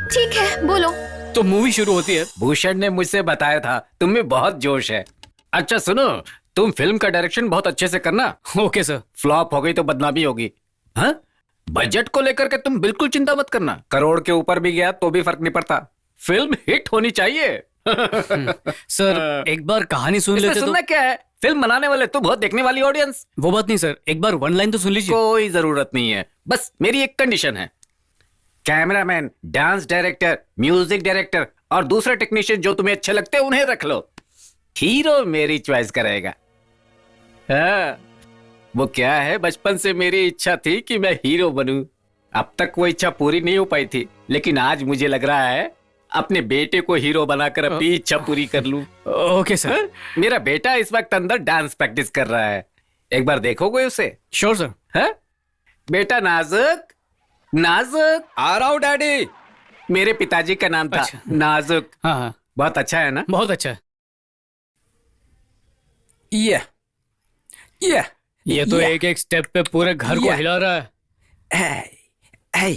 ठीक है, बोलो। तो मूवी शुरू होती है। भूषण ने मुझसे बताया था तुम में बहुत जोश है। अच्छा सुनो, तुम फिल्म का डायरेक्शन बहुत अच्छे से करना। Okay sir. फ्लॉप हो गई तो बदनामी होगी। हाँ, बजट को लेकर के तुम बिल्कुल चिंता मत करना। करोड़ के ऊपर भी गया तो भी फर्क नहीं पड़ता। फिल्म हिट होनी चाहिए। सर, एक बार कहानी सुन लेते तो। सुनना क्या है, फिल्म बनाने वाले तो बहुत देखने वाली ऑडियंस। वो बात नहीं सर, एक बार वन लाइन तो सुन लीजिए। कोई जरूरत नहीं है, बस मेरी एक कंडीशन है। Cameraman, dance director, music director और दूसरे टेक्नीशियन जो तुम्हें अच्छे लगते हैं उन्हें रख लो। हीरो मेरी चॉइस करेगा। हाँ, वो क्या है, बचपन से मेरी इच्छा थी कि मैं हीरो बनूं। अब तक वो इच्छा पूरी नहीं हो पाई थी, लेकिन आज मुझे लग रहा है अपने बेटे को हीरो बनाकर अपनी इच्छा पूरी कर लूं। Okay sir. मेरा बेटा इस वक्त अंदर डांस प्रैक्टिस कर रहा है, एक बार देखोगे उसे? Sure sir. है बेटा नाजुक, नाजुक। आ रहा हूँ डैडी। मेरे पिताजी का नाम था। अच्छा। नाजुक। हाँ हाँ, बहुत अच्छा है ना? बहुत अच्छा है। ये तो एक एक स्टेप पे पूरे घर को हिला रहा है।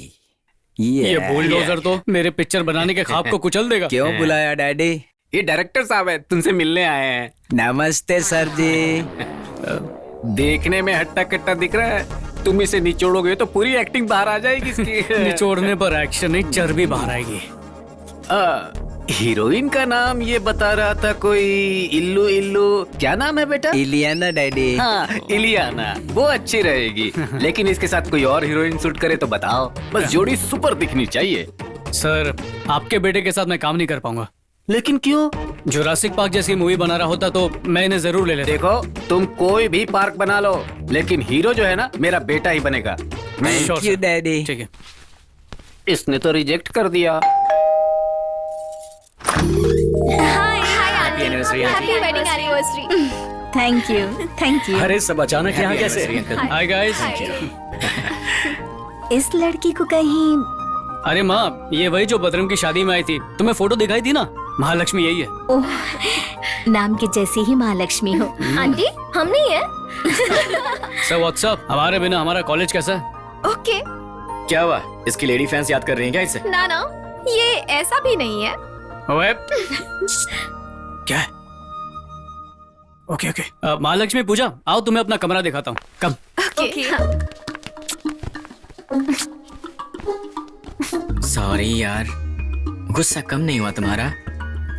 ये बुलडोजर तो मेरे पिक्चर बनाने के ख्वाब को कुचल देगा। क्यों बुलाया डैडी? ये डायरेक्टर साहब है, तुमसे मिलने आए हैं। नमस्ते सर जी। देखने में हट्टा कट्टा दिख रहा है, तुम इसे निचोड़ोगे तो पूरी एक्टिंग बाहर आ जाएगी इसकी। निचोड़ने पर एक्शन नहीं, चर्बी बाहर आएगी। हीरोइन का नाम ये बता रहा था कोई, इल्लू इल्लू, क्या नाम है बेटा? इलियाना डैडी। हाँ, इलियाना, वो अच्छी रहेगी। लेकिन इसके साथ कोई और हीरोइन शूट करे तो बताओ, बस जोड़ी सुपर दिखनी चाहिए। सर, आपके बेटे के साथ मैं काम नहीं कर पाऊंगा। लेकिन क्यों? जुरासिक पार्क जैसी मूवी बना रहा होता तो मैं इन्हें जरूर ले लेता। देखो, तुम कोई भी पार्क बना लो, लेकिन हीरो जो है ना, मेरा बेटा ही बनेगा। Thank you daddy. ठीक है। इसने तो रिजेक्ट कर दिया। Happy wedding anniversary. Thank you. अरे सब अचानक यहाँ कैसे? Hi guys. इस लड़की को कहीं। अरे माँ, ये वही जो बदरम की शादी में आई थी, तुम्हें फोटो दिखाई थी ना? महालक्ष्मी यही है। ओह, नाम के जैसी ही महालक्ष्मी हो। आंटी, हम नहीं है। सर व्हाट्सअप, हमारे बिना हमारा कॉलेज कैसा है? ओके। क्या हुआ, इसकी लेडी फैंस याद कर रही हैं क्या इसे? ना ना, ये ऐसा भी नहीं है। क्या है? Okay okay. महालक्ष्मी, पूजा, आओ तुम्हें अपना कमरा दिखाता हूँ। कम। ओके। सॉरी यार, गुस्सा कम नहीं हुआ तुम्हारा?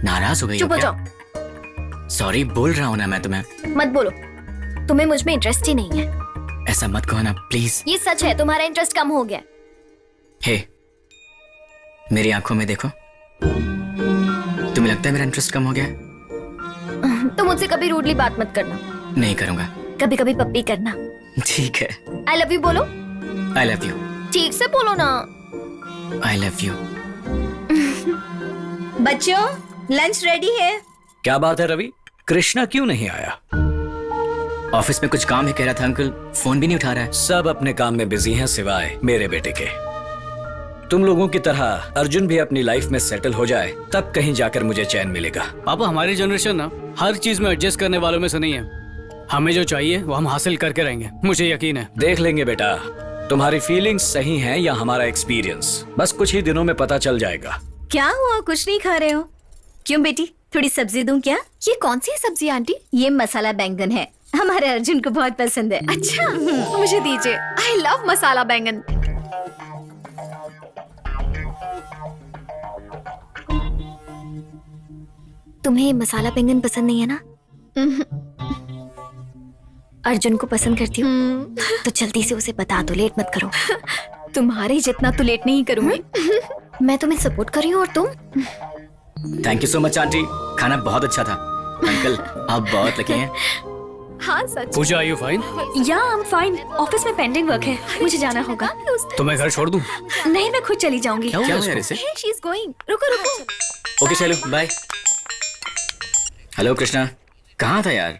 नाराज हो गई हो चुप हो क्या? जाओ। सॉरी बोल रहा हूँ ना मैं तुम्हें। मत बोलो, तुम्हें मुझ में इंटरेस्ट ही नहीं है। ऐसा मत कहो ना प्लीज। ये सच है, तुम्हारा इंटरेस्ट कम हो गया। हे, मेरी आंखों में देखो। तुम्हें लगता है मेरा इंटरेस्ट कम हो गया? तो मुझसे कभी रूडली बात मत करना। नहीं करूंगा। कभी कभी पप्पी करना। ठीक है। आई लव यू बोलो। I love you. ठीक से बोलो ना। I love you. बच्चों, लंच रेडी है। क्या बात है रवि, कृष्णा क्यों नहीं आया? ऑफिस में कुछ काम है कह रहा था अंकल, फोन भी नहीं उठा रहा है। सब अपने काम में बिजी हैं सिवाय मेरे बेटे के। तुम लोगों की तरह अर्जुन भी अपनी लाइफ में सेटल हो जाए, तब कहीं जाकर मुझे चैन मिलेगा। पापा, हमारी जनरेशन ना हर चीज में एडजस्ट करने वालों में से नहीं है। हमें जो चाहिए वो हम हासिल करके रहेंगे, मुझे यकीन है। देख लेंगे बेटा, तुम्हारी फीलिंग्स सही हैं या हमारा एक्सपीरियंस, बस कुछ ही दिनों में पता चल जाएगा। क्या हुआ, कुछ नहीं खा रहे हो? क्यों बेटी, थोड़ी सब्जी दूं क्या? ये कौन सी सब्जी आंटी? ये मसाला बैंगन है, हमारे अर्जुन को बहुत पसंद है। अच्छा, मुझे दीजिए। आई लव मसाला बैंगन। तुम्हें मसाला बैंगन पसंद नहीं है ना? अर्जुन को पसंद करती हूँ तो जल्दी से उसे बता दो, लेट मत करो। तुम्हारे जितना तो लेट नहीं करूंगी। मैं तुम्हें सपोर्ट कर रही हूँ और तुम? Thank you so much aunty, खाना बहुत अच्छा था। अंकल आप बहुत लकी हैं। हाँ सच। पूजा, आर यू फाइन? या आई एम फाइन। ऑफिस में पेंडिंग वर्क है, मुझे जाना होगा। तो मैं घर छोड़ दूं? नहीं, मैं खुद चली जाऊंगी। क्या हुआ यार इसे? She is going. रुको रुको। ओके चलो, बाय। हेलो कृष्णा, कहाँ था यार?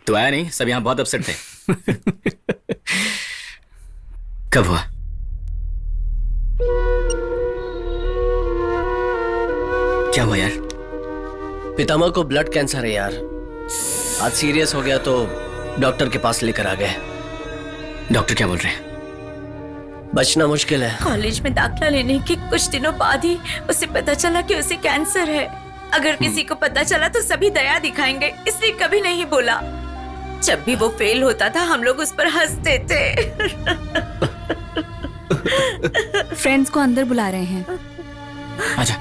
तू आया नहीं, सब यहाँ बहुत अपसेट थे। कब हुआ? क्या हुआ यार? पितामह को ब्लड कैंसर है यार। आज सीरियस हो गया तो डॉक्टर के पास लेकर आ गए। डॉक्टर क्या बोल रहे हैं? बचना मुश्किल है। कॉलेज में दाखिला लेने के कुछ दिनों बाद ही उसे पता चला कि उसे कैंसर है। अगर किसी को पता चला तो सभी दया दिखाएंगे, इसलिए कभी नहीं बोला। जब भी वो फेल होता था हम लोग उस पर हंसते थे। फ्रेंड्स को अंदर बुला रहे हैं। आजा।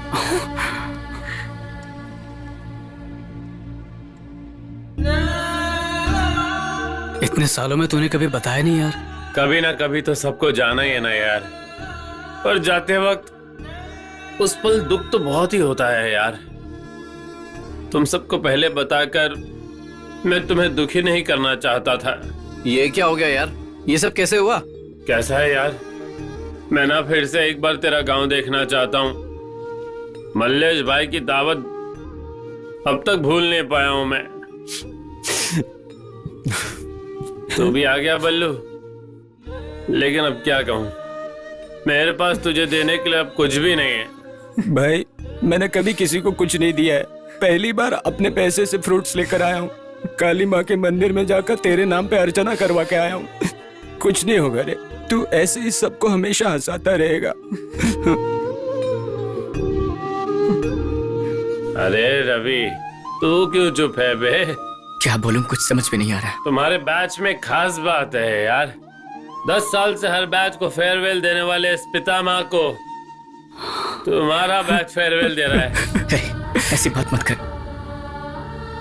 इतने सालों में तूने कभी बताया नहीं यार। कभी ना कभी तो सबको जाना ही है ना यार, पर जाते वक्त उस पल दुख तो बहुत ही होता है यार। तुम सबको पहले बताकर मैं तुम्हें दुखी नहीं करना चाहता था। ये क्या हो गया यार? ये सब कैसे हुआ? कैसा है यार, मैं ना फिर से एक बार तेरा गांव देखना चाहता हूँ। मल्लेश भाई की दावत अब तक भूल नहीं पाया हूँ मैं। तू भी आ गया बल्लू, लेकिन अब क्या कहूँ, मेरे पास तुझे देने के लिए अब कुछ भी नहीं है। भाई मैंने कभी किसी को कुछ नहीं दिया है, पहली बार अपने पैसे से फ्रूट्स लेकर आया हूँ। काली माँ के मंदिर में जाकर तेरे नाम पे अर्चना करवा के आया हूँ। कुछ नहीं होगा रे, तू ऐसे ही सबको हमेशा हंसाता रहेगा। अरे रवि, तू क्यों चुप है बे? क्या बोलूं, कुछ समझ में नहीं आ रहा। तुम्हारे बैच में खास बात है यार। 10 साल से हर बैच को फेयरवेल देने वाले इस पितामह को तुम्हारा बैच फेयरवेल दे रहा है। ऐसी बात मत कर,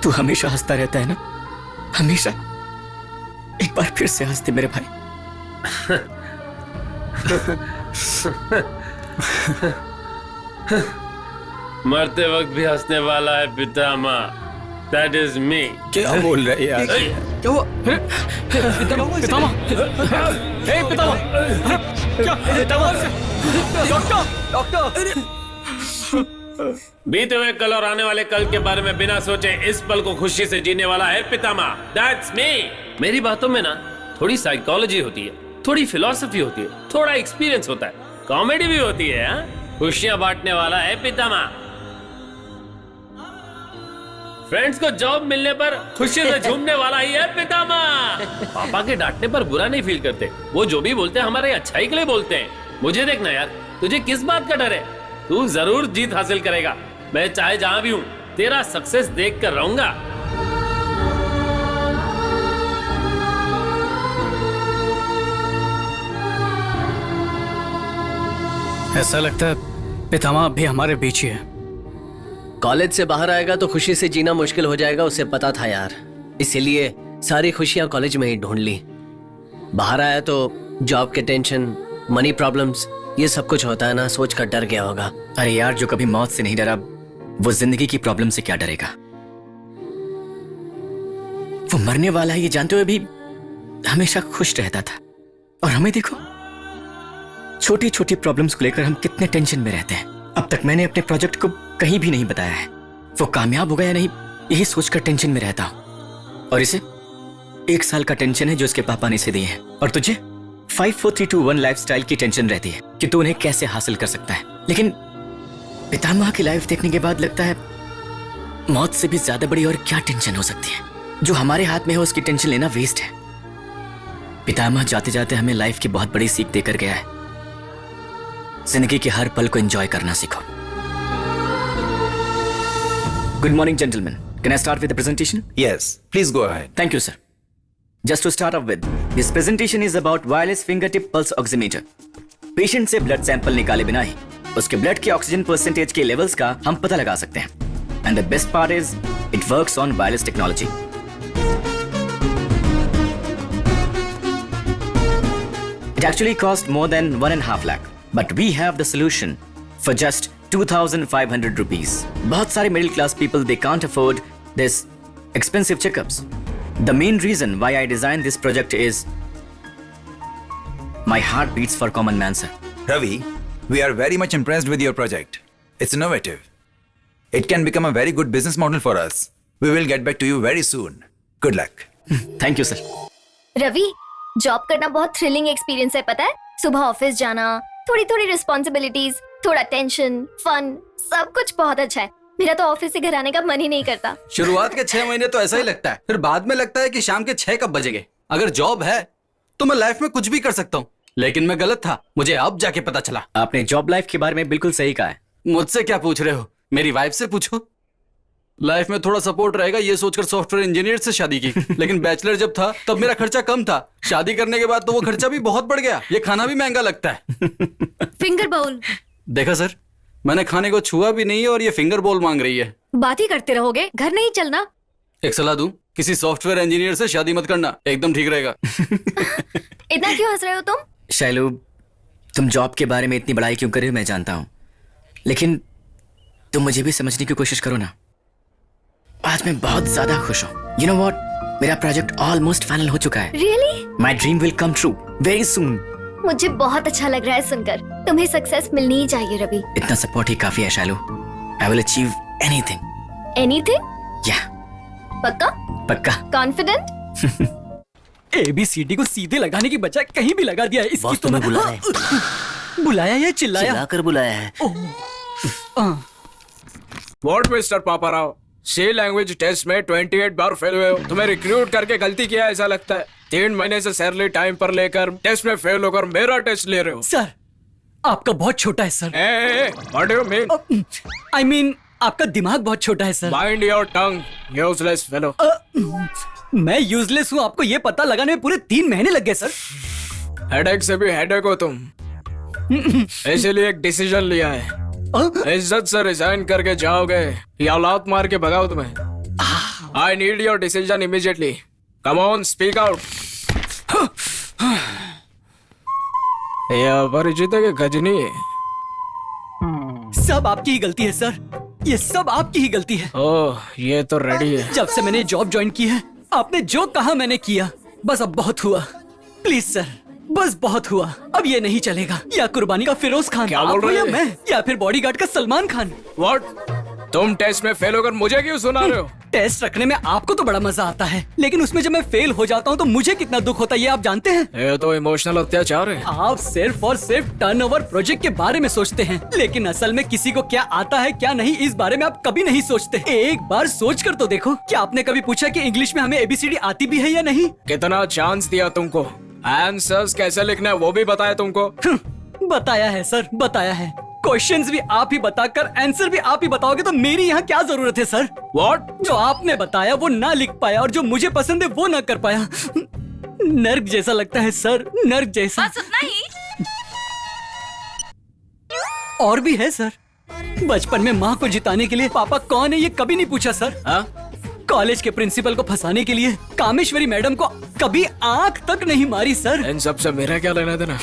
तू हमेशा हंसता रहता है ना, हमेशा। एक बार फिर से हंस दे मेरे भाई। मरते वक्त भी हंसने वाला है पितामह। That is me. क्या बोल रहे यार? क्या हुआ? पितामह, पितामह, पितामह, क्या? डॉक्टर, बीते हुए कल और आने वाले कल के बारे में बिना सोचे इस पल को खुशी से जीने वाला है पितामह। That's me. मेरी बातों में ना थोड़ी साइकोलॉजी होती है, थोड़ी फिलॉसफी होती है, थोड़ा एक्सपीरियंस होता है, कॉमेडी भी होती है। खुशियां बांटने वाला है पितामह। फ्रेंड्स को जॉब मिलने पर खुशी से झूमने वाला ही है पितामह। पापा के डांटने पर बुरा नहीं फील करते, वो जो भी बोलते हैं हमारे अच्छाई के लिए बोलते हैं। मुझे देखना यार, तुझे किस बात का डर है? तू जरूर जीत हासिल करेगा। मैं चाहे जहां भी हूं तेरा सक्सेस देख कर रहूंगा। ऐसा लगता है पितामह अभी हमारे बीच ही है। कॉलेज से बाहर आएगा तो खुशी से जीना मुश्किल हो जाएगा, उसे पता था यार। इसीलिए सारी खुशियां कॉलेज में ही ढूंढ ली। बाहर आया तो जॉब के टेंशन, मनी प्रॉब्लम्स, ये सब कुछ होता है ना, सोच कर डर गया होगा। अरे यार, जो कभी मौत से नहीं डरा वो जिंदगी की प्रॉब्लम से क्या डरेगा? वो मरने वाला है ये जानते हुए भी हमेशा खुश रहता था। और हमें देखो, छोटी छोटी प्रॉब्लम्स को लेकर हम कितने टेंशन में रहते हैं। अब तक मैंने अपने प्रोजेक्ट को कहीं भी नहीं बताया है। वो कामयाब होगा या नहीं यही सोचकर टेंशन में रहता हूं। और इसे 1 साल का टेंशन है जो इसके पापा ने इसे दिए हैं। और तुझे 5 4 3 2 1 लाइफस्टाइल की टेंशन रहती है कि तू उन्हें कैसे हासिल कर सकता है। लेकिन पितामह की लाइफ देखने के बाद लगता है मौत से भी ज्यादा बड़ी और क्या टेंशन हो सकती है। जो हमारे हाथ में है उसकी टेंशन लेना वेस्ट है। पितामह जाते जाते हमें लाइफ की बहुत बड़ी सीख देकर गया है। जिंदगी के हर पल को एंजॉय करना सीखो। Good morning gentleman, can I start with the presentation? Yes, please go ahead. Thank you, sir. Just to start off with, this presentation is about wireless fingertip pulse oximeter. Patient से blood sample निकाले बिना ही उसके blood के oxygen percentage के levels का हम पता लगा सकते हैं। And the best part is it works on wireless technology. It actually cost more than 1.5 lakh, but we have the solution for just 2,500 rupees. बहुत सारे middle class people they can't afford this expensive checkups. The main reason why I designed this project is my heart beats for common man, sir. Ravi, we are very much impressed with your project. It's innovative. It can become a very good business model for us. We will get back to you very soon. Good luck. Thank you, sir. Ravi, job करना बहुत thrilling experience है, पता है? सुबह office जाना, थोड़ी थोड़ी responsibilities, थोड़ा टेंशन, फन, सब कुछ बहुत अच्छा है। मेरा तो ऑफिस से घर आने का मन ही नहीं करता। शुरुआत के 6 महीने तो ऐसा ही लगता है, फिर बाद में लगता है कि शाम के 6 कब बजेंगे। अगर जॉब है तो मैं लाइफ में कुछ भी कर सकता हूँ, लेकिन मैं गलत था। मुझे अब जाके पता चला। आपने जॉब लाइफ के बारे में बिल्कुल सही कहा है। मुझसे क्या पूछ रहे हो? मेरी वाइफ से पूछो। लाइफ में थोड़ा सपोर्ट रहेगा ये सोचकर सॉफ्टवेयर इंजीनियर से शादी की, लेकिन बैचलर जब था तब मेरा खर्चा कम था। शादी करने के बाद तो वो खर्चा भी बहुत बढ़ गया। ये खाना भी महंगा लगता है। Finger bowl. देखा सर, मैंने खाने को छुआ भी नहीं है और ये फिंगर बोल मांग रही है। बात ही करते रहोगे, घर नहीं चलना। एक सलाह दूं, किसी सॉफ्टवेयर इंजीनियर से शादी मत करना, एकदम ठीक रहेगा। इतना क्यों हंस रहे हो तुम? शैलू, तुम जॉब के बारे में इतनी बड़ाई क्यों कर रहे हो मैं जानता हूँ, लेकिन तुम मुझे भी समझने की कोशिश करो ना। आज मैं बहुत ज्यादा खुश हूँ। You know what? मेरा प्रोजेक्ट ऑलमोस्ट फाइनल हो चुका है। Really? My dream will come true very soon. मुझे बहुत अच्छा लग रहा है सुनकर। तुम्हें सक्सेस मिलनी ही चाहिए रवि। इतना सपोर्ट ही काफी है Shailu. I will achieve anything. Anything? Yeah. पक्का? पक्का। Confident? ABCD को सीधे लगाने की बजाय कहीं भी लगा दिया है। इसकी तो तुम्हें बुला रहे हैं। बुलाया या चिल्लाया? चिल्लाकर बुलाया है। What mister Paparao, C language test में 28 बार फेल हुए हो। तुम्हें रिक्रूट करके गलती किया ऐसा लगता है। 3 महीने से सैलरी टाइम पर लेकर टेस्ट में फेल होकर मेरा टेस्ट ले रहे हो। सर, आपका बहुत छोटा है sir. What do you mean? I mean, आपका दिमाग बहुत छोटा है sir. Mind your tongue, useless fellow. मैं यूजलेस हूँ आपको ये पता लगाने में पूरे 3 महीने लग गए सर। हेडेक से भी हेडेक हो तुम, इसलिए एक डिसीजन लिया है। इज्जत से रिजाइन करके जाओगे या लात मार के भगाओ तुम्हें? I need your decision immediately. Come on, speak out. ये अपरिचित है कि गजनी है? सब आपकी ही गलती है सर, ये सब आपकी ही गलती है। ओह, ये तो रेडी है। जब से मैंने जॉब ज्वाइन की है आपने जो कहा मैंने किया। बस अब बहुत हुआ, प्लीज सर, बस बहुत हुआ। अब ये नहीं चलेगा। या कुर्बानी का फिरोज खान, क्या बोल रहे या हैं? मैं, या फिर बॉडीगार्ड का सलमान खान। व्हाट? तुम टेस्ट में फेल होकर मुझे क्यों सुना रहे हो? टेस्ट रखने में आपको तो बड़ा मजा आता है, लेकिन उसमें जब मैं फेल हो जाता हूँ तो मुझे कितना दुख होता है ये आप जानते हैं? ये तो इमोशनल अत्याचार है। आप सिर्फ और सिर्फ टर्नओवर प्रोजेक्ट के बारे में सोचते हैं, लेकिन असल में किसी को क्या आता है क्या नहीं इस बारे में आप कभी नहीं सोचते। एक बार सोच कर तो देखो, क्या आपने कभी पूछा कि इंग्लिश में हमें ABCD आती भी है या नहीं? कितना चांस दिया तुमको, आंसर्स कैसे लिखना है वो भी बताया तुमको। बताया है सर, बताया है। क्वेश्चंस भी आप ही बताकर आंसर भी आप ही बताओगे तो मेरी यहाँ क्या जरूरत है सर? व्हाट? जो आपने बताया वो ना लिख पाया और जो मुझे पसंद है वो ना कर पाया। नर्क जैसा लगता है सर, नर्क जैसा। बस उतना ही? और भी है सर। बचपन में माँ को जिताने के लिए पापा कौन है ये कभी नहीं पूछा सर। कॉलेज के प्रिंसिपल को फंसाने के लिए कामेश्वरी मैडम को कभी आंख तक नहीं मारी सर। इन सब से मेरा क्या लेना देना?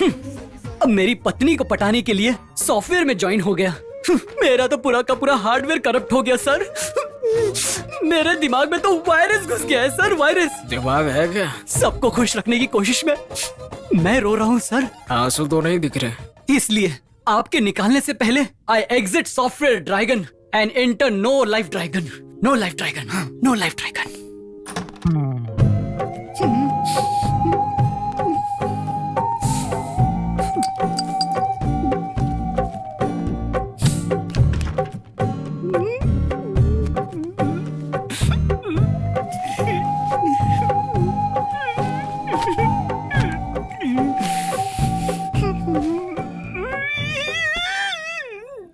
अब मेरी पत्नी को पटाने के लिए सॉफ्टवेयर में ज्वाइन हो गया। मेरा तो पूरा का पूरा हार्डवेयर करप्ट हो गया सर। मेरे दिमाग में तो वायरस घुस गया है सर, वायरस। दिमाग है क्या? सबको खुश रखने की कोशिश में मैं रो रहा हूँ सर। आंसू तो नहीं दिख रहे। इसलिए आपके निकालने से पहले I exit software dragon and enter no life dragon. No life dragon, no life dragon.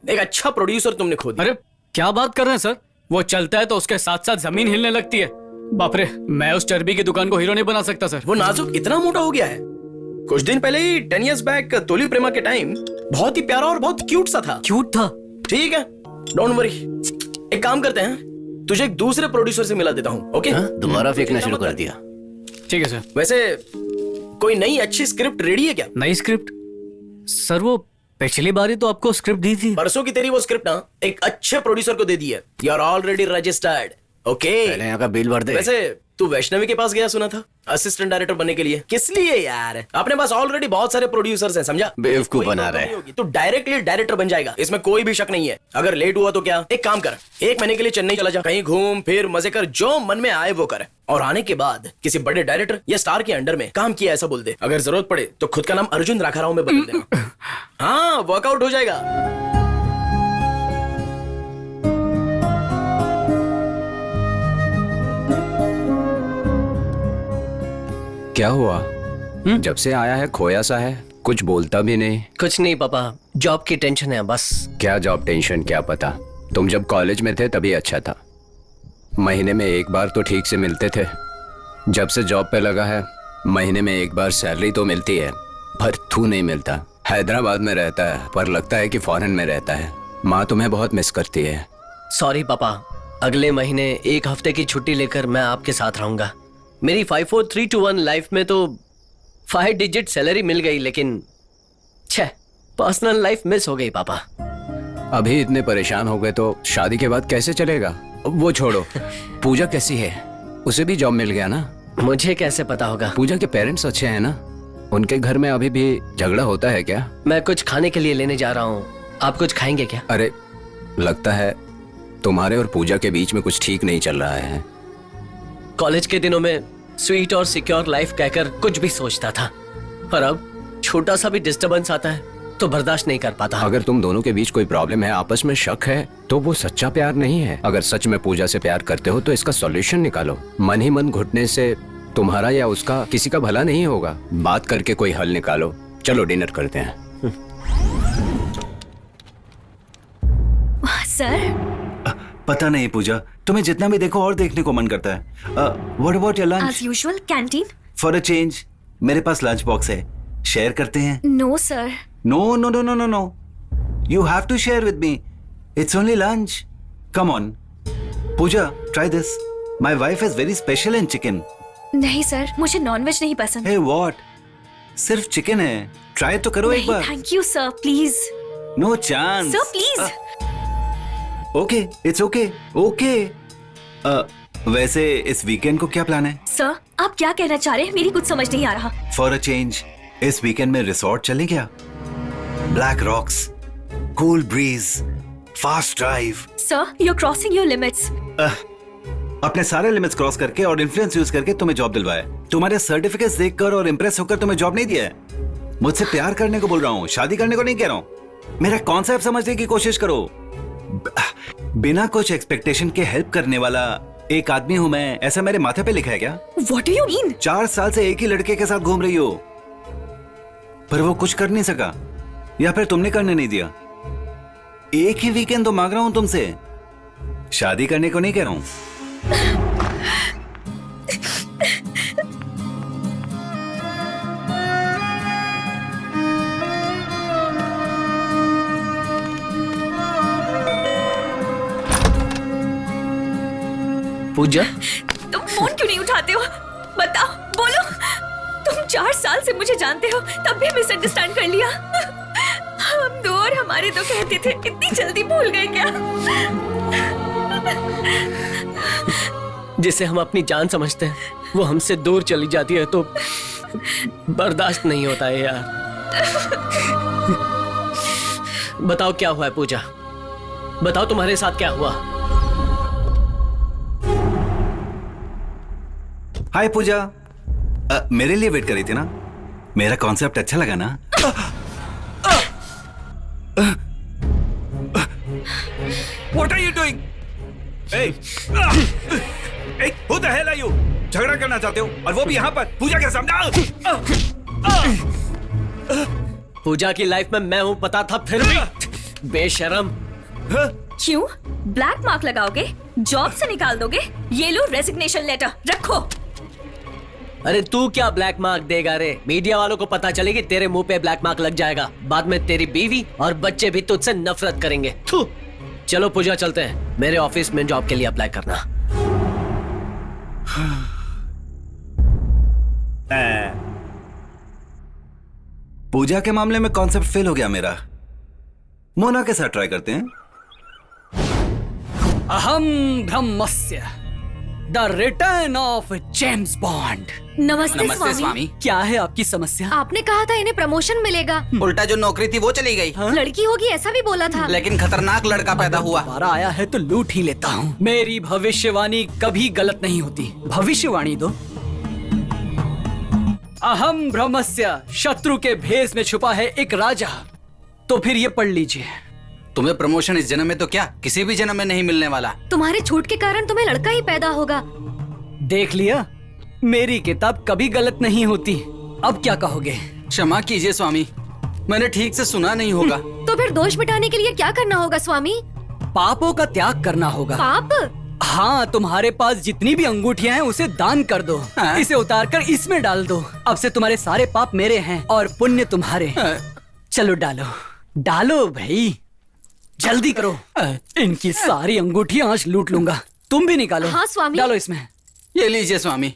एक अच्छा प्रोड्यूसर तुमने खो दिया। अरे क्या बात कर रहे हैं सर, वो चलता है तो उसके साथ साथ जमीन हिलने लगती है। बाप रे, मैं उस चर्बी की दुकान को हीरो नहीं बना सकता सर। वो नाजुक इतना मोटा हो गया है। कुछ दिन पहले ही 10 years बैक तोली प्रेमा के टाइम बहुत ही प्यारा और बहुत क्यूट सा था। क्यूट था? ठीक है, डोंट वरी। एक काम करते हैं, तुझे एक दूसरे प्रोड्यूसर से मिला देता हूँ। ओके? दोबारा फेंकना शुरू कर दिया। ठीक है सर। वैसे कोई नई अच्छी स्क्रिप्ट रेडी है क्या? नई स्क्रिप्ट? सर वो पिछली बार ही तो आपको स्क्रिप्ट दी थी। परसों की तेरी वो स्क्रिप्ट ना एक अच्छे प्रोड्यूसर को दे दी है। You are already registered. Okay, पहले यहाँ का बिल भर दे। वैसे तू वैष्णवी के पास गया सुना था असिस्टेंट डायरेक्टर बनने के लिए। किस लिए यार? अपने पास ऑलरेडी बहुत सारे प्रोड्यूसर्स हैं, समझा? बेवकूफ बना रहा है। तू डायरेक्टली डायरेक्टर बन जाएगा, इसमें कोई भी शक नहीं है। अगर लेट हुआ तो क्या, एक काम कर, 1 महीने के लिए चेन्नई चला जा, कहीं घूम फिर मजे कर, जो मन में आए वो कर, और आने के बाद किसी बड़े डायरेक्टर या स्टार के अंडर में काम किया ऐसा बोल दे। अगर जरूरत पड़े तो खुद का नाम अर्जुन राखाराव में बदल देना। हाँ, वर्कआउट हो जाएगा। क्या हुआ? जब से आया है खोया सा है, कुछ बोलता भी नहीं। कुछ नहीं पापा, जॉब की टेंशन है बस। क्या जॉब टेंशन, क्या पता। तुम जब कॉलेज में थे तभी अच्छा था, महीने में 1 बार तो ठीक से मिलते थे। जब से जॉब पे लगा है महीने में 1 बार सैलरी तो मिलती है, पर तू नहीं मिलता। हैदराबाद में रहता है पर लगता है कि फॉरेन में रहता है। माँ तुम्हें बहुत मिस करती है। सॉरी पापा, अगले महीने 1 हफ्ते की छुट्टी लेकर मैं आपके साथ रहूंगा। मेरी 54321 लाइफ में तो 5 डिजिट सैलरी मिल गई, लेकिन पर्सनल लाइफ मिस हो गई पापा। अभी इतने परेशान हो गए तो शादी के बाद कैसे चलेगा? वो छोड़ो, पूजा कैसी है? उसे भी जॉब मिल गया ना? मुझे कैसे पता होगा? पूजा के पेरेंट्स अच्छे हैं ना? उनके घर में अभी भी झगड़ा होता है क्या? मैं कुछ खाने के लिए लेने जा रहा हूँ, आप कुछ खाएंगे क्या? अरे लगता है तुम्हारे और पूजा के बीच में कुछ ठीक नहीं चल रहा है। कॉलेज के दिनों में स्वीट और सिक्योर लाइफ कहकर कुछ भी सोचता था, पर अब छोटा सा भी डिस्टरबेंस आता है तो बर्दाश्त नहीं कर पाता। अगर तुम दोनों के बीच कोई प्रॉब्लम है, आपस में शक है, तो वो सच्चा प्यार नहीं है। अगर सच में पूजा से प्यार करते हो तो इसका सॉल्यूशन निकालो। मन ही मन घुटने से तुम्हारा या उसका किसी का भला नहीं होगा। बात करके कोई हल निकालो। चलो डिनर करते हैं। सर पता नहीं पूजा, तुम्हें जितना भी देखो और देखने को मन करता है। What about your lunch? As usual canteen. For a change मेरे पास लंच बॉक्स है, शेयर करते हैं। No sir. No no no no no no, you have to share with me. It's only lunch, come on. Pooja, try this, my wife is very special in chicken. नहीं sir, मुझे non veg नहीं पसंद। Hey what, सिर्फ chicken है, try तो करो एक बार। Thank you sir, please. No chance sir please. Okay, it's okay okay. वैसे इस वीकेंड को क्या प्लान है? सर आप क्या कहना चाह रहे हैं, मेरी कुछ समझ नहीं आ रहा। फॉर अ चेंज इस वीकेंड में रिसोर्ट चलें क्या? Black rocks, cool breeze, fast drive. Sir you are crossing your limits. अपने सारे लिमिट्स क्रॉस करके और इन्फ्लुएंस यूज करके तुम्हें जॉब दिलवाया। तुम्हारे सर्टिफिकेट्स देखकर और इंप्रेस होकर तुम्हें जॉब नहीं दिया है। मुझसे प्यार करने को बोल रहा हूँ, शादी करने को नहीं कह रहा हूँ। मेरा कॉन्सेप्ट समझने की कोशिश करो। बिना कुछ एक्सपेक्टेशन के हेल्प करने वाला एक आदमी हूं मैं, ऐसा मेरे माथे पे लिखा है क्या? What do you mean? 4 साल से एक ही लड़के के साथ घूम रही हो, पर वो कुछ कर नहीं सका या फिर तुमने करने नहीं दिया। एक ही वीकेंड तो मांग रहा हूं तुमसे, शादी करने को नहीं कह रहा हूं। पूजा, तुम फोन क्यों नहीं उठाते हो? बताओ, बोलो। तुम 4 साल से मुझे जानते हो, तब भी मिसअंडरस्टैंड कर लिया। हम दो और हमारे दो कहते थे, इतनी जल्दी भूल गए क्या? जिसे हम अपनी जान समझते हैं वो हमसे दूर चली जाती है तो बर्दाश्त नहीं होता है यार। बताओ क्या हुआ है पूजा, बताओ तुम्हारे साथ क्या हुआ। हाय पूजा, मेरे लिए वेट कर रही थी ना? मेरा कॉन्सेप्ट अच्छा लगा ना? What are you doing? Hey, hey, who the hell are you? झगड़ा करना चाहते हो और वो भी यहाँ पर पूजा के सामने? पूजा की लाइफ में मैं हूं पता था फिर भी बेशरम। क्यों ब्लैक मार्क लगाओगे? जॉब से निकाल दोगे? ये लो रेजिग्नेशन लेटर रखो। अरे तू क्या ब्लैक मार्क देगा रे? मीडिया वालों को पता चलेगी तेरे मुंह पे ब्लैक मार्क लग जाएगा। बाद में तेरी बीवी और बच्चे भी तुझसे नफरत करेंगे। थू। चलो पूजा चलते हैं, मेरे ऑफिस में जॉब के लिए अप्लाई करना। पूजा के मामले में कॉन्सेप्ट फेल हो गया मेरा। मोना के साथ ट्राई करते हैं। अहम ब्रह्मस्य the return of James Bond. नमस्ते स्वामी। क्या है आपकी समस्या? आपने कहा था इन्हें प्रमोशन मिलेगा। उल्टा जो नौकरी थी वो चली गई। लड़की होगी ऐसा भी बोला था। लेकिन खतरनाक लड़का पैदा हुआ। दोबारा आया है तो लूट ही लेता हूँ। मेरी भविष्यवाणी कभी गलत नहीं होती। भविष्यवाणी दो। अहम ब्रह्मस्य, शत्रु के भेष में छुपा है एक राजा। तो फिर ये पढ़ लीजिए। तुम्हें प्रमोशन इस जन्म में तो क्या किसी भी जन्म में नहीं मिलने वाला। तुम्हारे छूट के कारण तुम्हें लड़का ही पैदा होगा। देख लिया, मेरी किताब कभी गलत नहीं होती। अब क्या कहोगे? क्षमा कीजिए स्वामी, मैंने ठीक से सुना नहीं होगा। तो फिर दोष मिटाने के लिए क्या करना होगा स्वामी? पापों का त्याग करना होगा। पाप? हाँ, तुम्हारे पास जितनी भी अंगूठियां हैं उसे दान कर दो। इसे उतारकर इसमें डाल दो। अब से तुम्हारे सारे पाप मेरे हैं और पुण्य तुम्हारे। चलो डालो डालो भाई, जल्दी करो। इनकी सारी अंगूठियां आज लूट लूंगा। तुम भी निकालो। हाँ स्वामी। डालो इसमें। ये लीजिए स्वामी।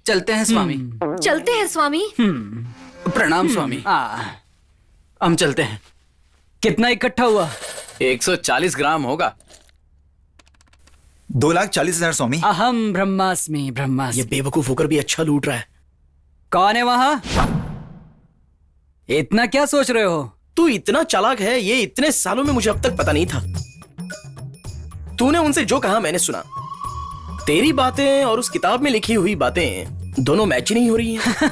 चलते हैं स्वामी। चलते हैं स्वामी। प्रणाम स्वामी। हम चलते हैं। कितना इकट्ठा हुआ? 140 ग्राम होगा। 2,40,000 स्वामी। अहम ब्रह्मास्मि ब्रह्मास्मि। ये बेवकूफ होकर भी अच्छा लूट रहा है। कौन है वहां? इतना क्या सोच रहे हो? तू इतना चालाक है, ये इतने सालों में मुझे अब तक पता नहीं था। तूने उनसे जो कहा मैंने सुना। तेरी बातें और उस किताब में लिखी हुई बातें दोनों मैच ही नहीं हो रही हैं।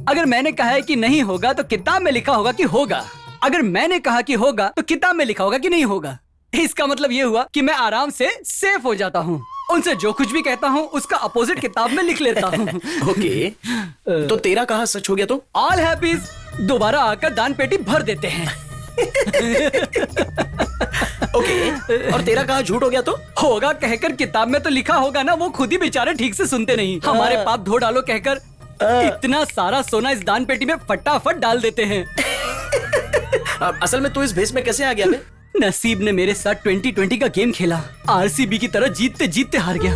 अगर मैंने कहा है कि नहीं होगा तो किताब में लिखा होगा कि होगा। अगर मैंने कहा कि होगा तो किताब में लिखा होगा कि नहीं होगा। इसका मतलब ये हुआ कि मैं आराम से सेफ हो जाता हूँ। उनसे जो कुछ भी कहता हूँ उसका अपोजिट किताब में लिख लेता हूँ। ओके, तो तेरा कहा सच हो गया तो? ऑल हैप्पीज दोबारा आकर दान पेटी भर देते हैं। ओके, और तेरा कहा झूठ हो गया तो? होगा कहकर किताब में तो लिखा होगा ना, वो खुद ही बेचारे ठीक से सुनते नहीं। हमारे पाप धो डालो कहकर इतना सारा सोना इस दान पेटी में फटाफट डाल देते हैं। असल में तू इस भेष में कैसे आ गया? नसीब ने मेरे साथ 2020 का गेम खेला। आरसीबी की तरह जीतते जीतते हार गया।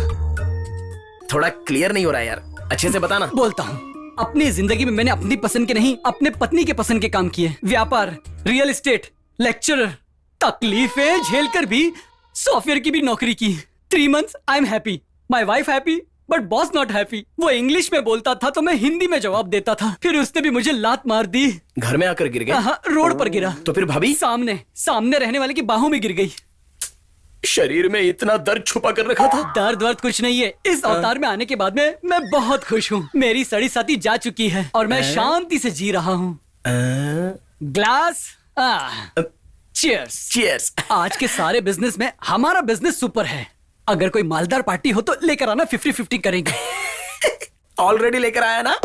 थोड़ा क्लियर नहीं हो रहा है यार, अच्छे से बताना। बोलता हूँ। अपनी जिंदगी में मैंने अपनी पसंद के नहीं, अपने पत्नी के पसंद के काम किए। व्यापार, रियल एस्टेट, लेक्चरर, तकलीफें झेलकर भी सॉफ्टवेयर की भी नौकरी की। 3 months I am happy, my wife happy, but boss not happy. वो इंग्लिश में बोलता था तो मैं हिंदी में जवाब देता था। फिर उसने भी मुझे लात मार दी। घर में आकर गिर गया? हाँ, रोड पर गिरा। तो फिर भाभी? सामने रहने वाले की बाहों में गिर गई। शरीर में इतना दर्द छुपा कर रखा था। दर्द कुछ नहीं है। इस अवतार में आने के बाद में मैं बहुत खुश हूँ। मेरी सड़ी साथी जा चुकी है और मैं शांति से जी रहा हूँ। Glass cheers. चीयर्स। आज के सारे बिजनेस में हमारा बिजनेस सुपर है। अगर कोई मालदार पार्टी हो तो लेकर आना, 50-50 करेंगे। ऑलरेडी लेकर आया ना?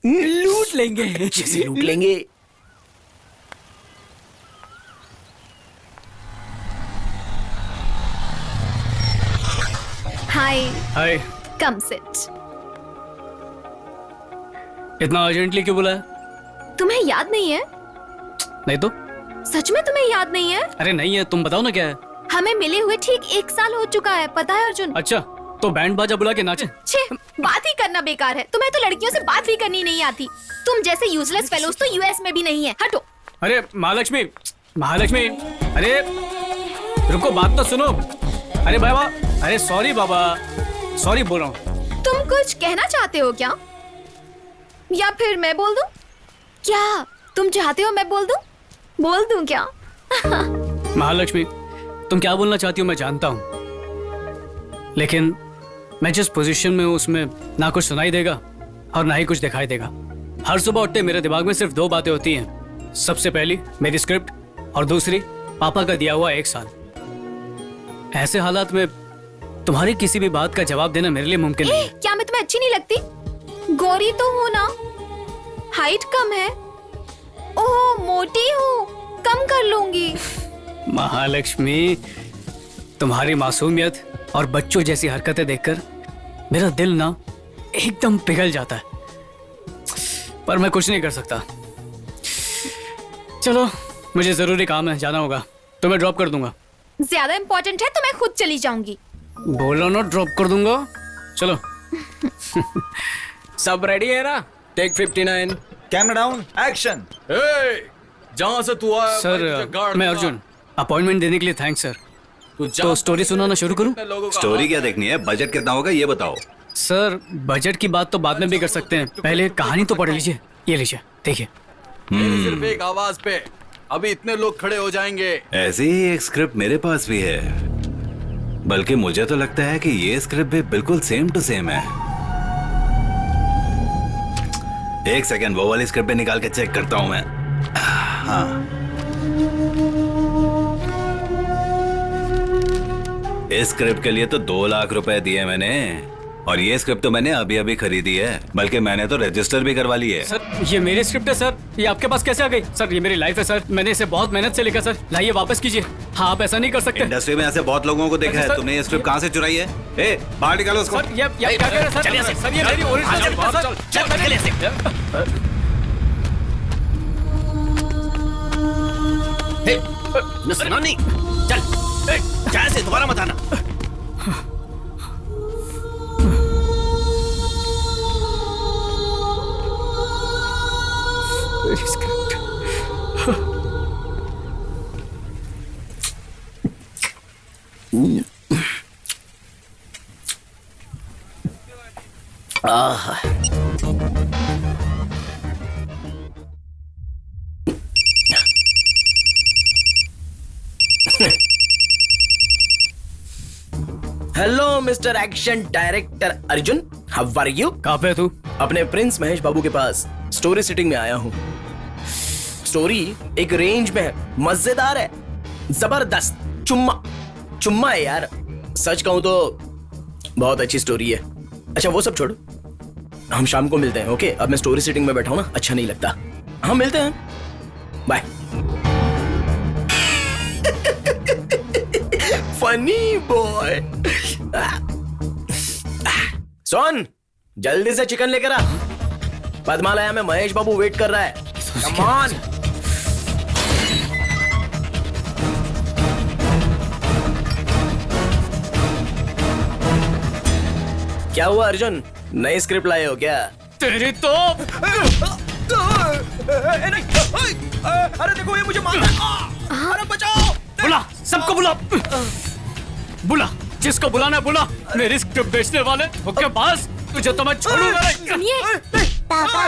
लूट लेंगे। जैसे लूट लेंगे। हाय। हाय। Come sit. इतना अर्जेंटली क्यों बुलाया? तुम्हें याद नहीं है? नहीं तो? सच में तुम्हें याद नहीं है? अरे नहीं है, तुम बताओ ना क्या है। हमें मिले हुए ठीक 1 साल हो चुका है, पता है अर्जुन? अच्छा, तो बैंड बाजा बुला के नाचे। छे, बात ही करना बेकार है। तुम्हें तो लड़कियों से बात भी करनी नहीं आती। तुम जैसे यूजलेस फेलोज तो यूएस में भी नहीं है। हटो। अरे महालक्ष्मी, महालक्ष्मी, अरे रुको, बात तो सुनो। अरे बाबा, अरे सॉरी बाबा, सॉरी बोल रहा हूँ। तुम कुछ कहना चाहते हो क्या? या फिर मैं बोल दूं? क्या तुम चाहते हो मैं बोल दूं? बोल दूं क्या? महालक्ष्मी, तुम क्या बोलना चाहती हो मैं जानता हूँ, लेकिन मैं जिस पोजीशन में हूँ उसमें ना कुछ सुनाई देगा और ना ही कुछ दिखाई देगा। हर सुबह उठते मेरे दिमाग में सिर्फ 2 बातें होती हैं। सबसे पहली मेरी स्क्रिप्ट और दूसरी पापा का दिया हुआ 1 साल। ऐसे हालात में तुम्हारी किसी भी बात का जवाब देना मेरे लिए मुमकिन नहीं है। क्या मैं तुम्हें अच्छी नहीं लगती? गोरी तो हूँ ना, हाइट कम है। ओह मोटी हूँ, कम कर लूंगी। महालक्ष्मी, तुम्हारी मासूमियत और बच्चों जैसी हरकतें देखकर मेरा दिल ना एकदम पिघल जाता है, पर मैं कुछ नहीं कर सकता। चलो, मुझे जरूरी काम है, जाना होगा, तो मैं ड्रॉप कर दूंगा। ज्यादा इम्पोर्टेंट है तो मैं खुद चली जाऊंगी। बोलो ना, ड्रॉप कर दूंगा। चलो। सब रेडी है ना? Take 59, camera down, action. जहां से तू आया सर, मैं अर्जुन। अपॉइंटमेंट देने के लिए थैंक्स सर। तो स्टोरी सुनाना शुरू करूं? स्टोरी क्या देखनी है? बजट कितना होगा ये बताओ। सर, बजट की बात तो बाद में भी कर सकते हैं, पहले कहानी तो पढ़ लीजिए। ये लीजिए, देखिए। सिर्फ एक आवाज पे अभी इतने लोग खड़े हो जाएंगे। ऐसी ही एक स्क्रिप्ट मेरे पास भी है, बल्कि मुझे तो लगता है कि ये स्क्रिप्ट भी बिल्कुल सेम टू सेम है। एक सेकंड, वो वाली स्क्रिप्ट भी निकाल के चेक करता हूं मैं। हाँ, इस स्क्रिप्ट के लिए तो 2 लाख रुपए दिए मैंने, और ये स्क्रिप्ट तो मैंने अभी अभी खरीदी है, बल्कि मैंने तो रजिस्टर भी करवा ली है। सर, ये मेरी स्क्रिप्ट है सर, ये आपके पास कैसे आ गई? सर, ये मेरी लाइफ है सर, मैंने इसे बहुत मेहनत से लिखा सर। लाइए वापस कीजिए। हाँ, आप ऐसा नहीं कर सकते। इंडस्ट्री में ऐसे बहुत लोगों को देखा है, तुमने ये स्क्रिप्ट कहाँ से चुराई है? ए, बाहर निकालो उसको। सर, ये क्या कह रहे हैं सर? सर, ये मेरी ओरिजिनल स्क्रिप्ट है सर। सुनो नहीं, चल क्या से दोबारा मत आना। Hello mister action director Arjun, how are you? कहाँ पे तू? अपने प्रिंस महेश बाबू के पास स्टोरी सिटिंग में आया हूँ। स्टोरी एक रेंज में है, मजेदार है, जबरदस्त, चुम्मा है यार। सच कहूं तो बहुत अच्छी स्टोरी है। अच्छा वो सब छोड़ो, हम शाम को मिलते हैं, ओके? अब मैं स्टोरी सिटिंग में बैठा हूं ना, अच्छा नहीं लगता। हम मिलते हैं, बाय। Funny boy. सोन, जल्दी से चिकन लेकर आ। पद्मालया में महेश बाबू वेट कर रहा है। Come on. क्या हुआ अर्जुन, नई स्क्रिप्ट लाए हो क्या? तेरी तो अरे देखो ये मुझे मार रहा है। अरे बचाओ। बुला, सबको बुला, बुला, जिसको बुलाना बुला। मेरी स्क्रिप्ट बेचने वाले उसके पास तुझे तो मैं छोड़ूंगा नहीं। सुनिए पापा।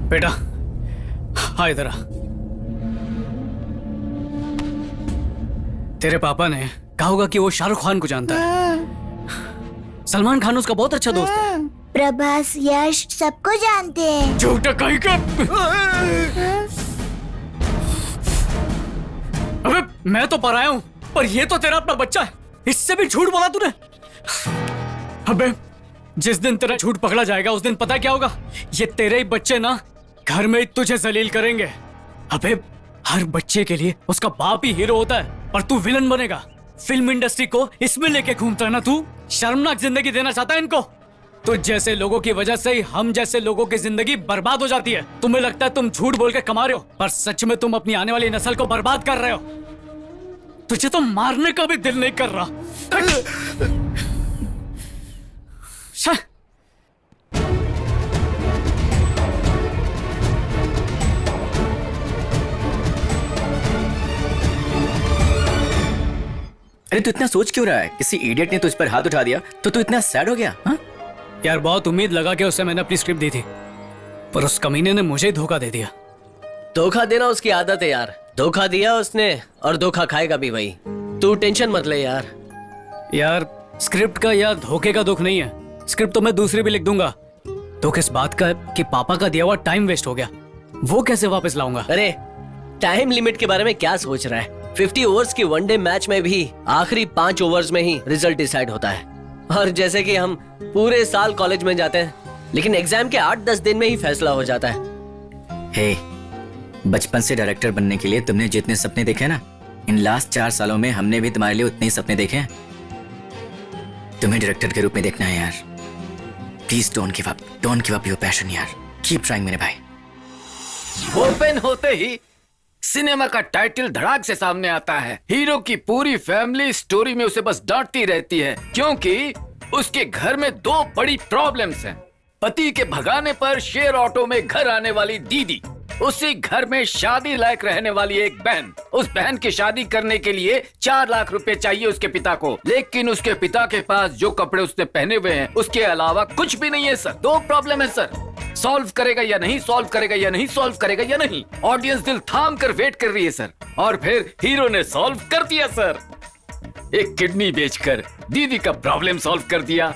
बेटा हाँ इधर आ। तेरे पापा ने कहा होगा कि वो शाहरुख खान को जानता है। सलमान खान उसका बहुत अच्छा दोस्त है। प्रभास, यश सबको जानते हैं। झूठा कहीं का। अबे मैं तो पराया हूं, पर ये तो तेरा अपना बच्चा है, इससे भी झूठ बोला तूने। अबे जिस दिन तेरा झूठ पकड़ा जाएगा उस दिन पता क्या होगा? ये तेरे ही बच्चे ना घर में तुझे जलील करेंगे। अबे हर बच्चे के लिए उसका बाप ही हीरो होता है, पर तू विलन बनेगा। फिल्म इंडस्ट्री को इसमें लेके घूमता है ना तू। शर्मनाक जिंदगी देना चाहता है इनको। तुझ जैसे लोगों की वजह से ही हम जैसे लोगों की जिंदगी बर्बाद हो जाती है। तुम्हें लगता है तुम झूठ बोल के कमा रहे हो, पर सच में तुम अपनी आने वाली नस्ल को बर्बाद कर रहे हो। तुझे तो मारने का भी दिल नहीं कर रहा। अरे तू इतना सोच क्यों रहा है? किसी इडियट ने तुझ पर हाथ उठा दिया तो तू इतना सैड हो गया? हाँ? यार बहुत उम्मीद लगा के उससे मैंने अपनी स्क्रिप्ट दी थी, पर उस कमीने ने मुझे ही धोखा दे दिया। धोखा देना उसकी आदत है यार। धोखा दिया उसने और धोखा खाएगा भी वही। तू टेंशन मत ले यार। यार स्क्रिप्ट का या धोखे का दुख नहीं है, स्क्रिप्ट तो मैं दूसरी भी लिख दूंगा। दुख इस बात का है कि पापा का दिया हुआ टाइम वेस्ट हो गया, वो कैसे वापस लाऊंगा? अरे टाइम लिमिट के बारे में क्या सोच रहा है? 50 ओवर्स की वनडे मैच में भी आखिरी 5 ओवर्स में ही रिजल्ट डिसाइड होता है। और जैसे कि हम पूरे साल कॉलेज में जाते हैं, लेकिन एग्जाम के 8-10 दिन में ही फैसला हो जाता है। हे, बचपन से डायरेक्टर बनने के लिए तुमने जितने सपने देखे ना, इन लास्ट 4 सालों में हमने भी तुम्हारे लिए उतने ही सपने देखे हैं। तुम्हें डायरेक्टर के रूप में देखना है यार। Please don't give up your passion यार। कीप ट्राइंग मेरे भाई। ओपन होते ही सिनेमा का टाइटल धड़ाक से सामने आता है। हीरो की पूरी फैमिली स्टोरी में उसे बस डांटती रहती है, क्योंकि उसके घर में 2 बड़ी प्रॉब्लम्स हैं। पति के भगाने पर शेयर ऑटो में घर आने वाली दीदी, उसी घर में शादी लायक रहने वाली एक बहन। उस बहन की शादी करने के लिए 4 लाख रुपए चाहिए उसके पिता को, लेकिन उसके पिता के पास जो कपड़े उसने पहने हुए हैं उसके अलावा कुछ भी नहीं है सर। 2 प्रॉब्लम है सर। सॉल्व करेगा या नहीं, सॉल्व करेगा या नहीं, सॉल्व करेगा या नहीं। ऑडियंस दिल थाम कर वेट कर रही है सर, और फिर हीरो ने सॉल्व कर दिया सर। एक किडनी बेचकर दीदी का प्रॉब्लम सॉल्व कर दिया,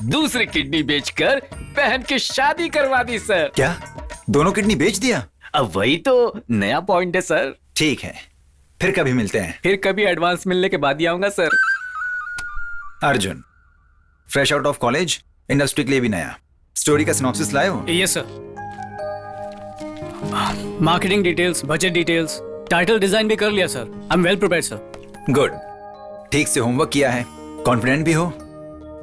दूसरी किडनी बेचकर बहन की शादी करवा दी सर। क्या दोनों किडनी बेच दिया? अब वही तो नया पॉइंट है सर। ठीक है, फिर कभी मिलते हैं। फिर कभी एडवांस मिलने के बाद ही आऊंगा sir. Arjun, fresh out of college, industry के लिए भी नया। स्टोरी का सिनॉप्सिस लाए हो? Yes sir. Marketing details, budget details, title design भी कर लिया sir. I am well prepared sir. Good, ठीक से होमवर्क किया है, कॉन्फिडेंट भी हो,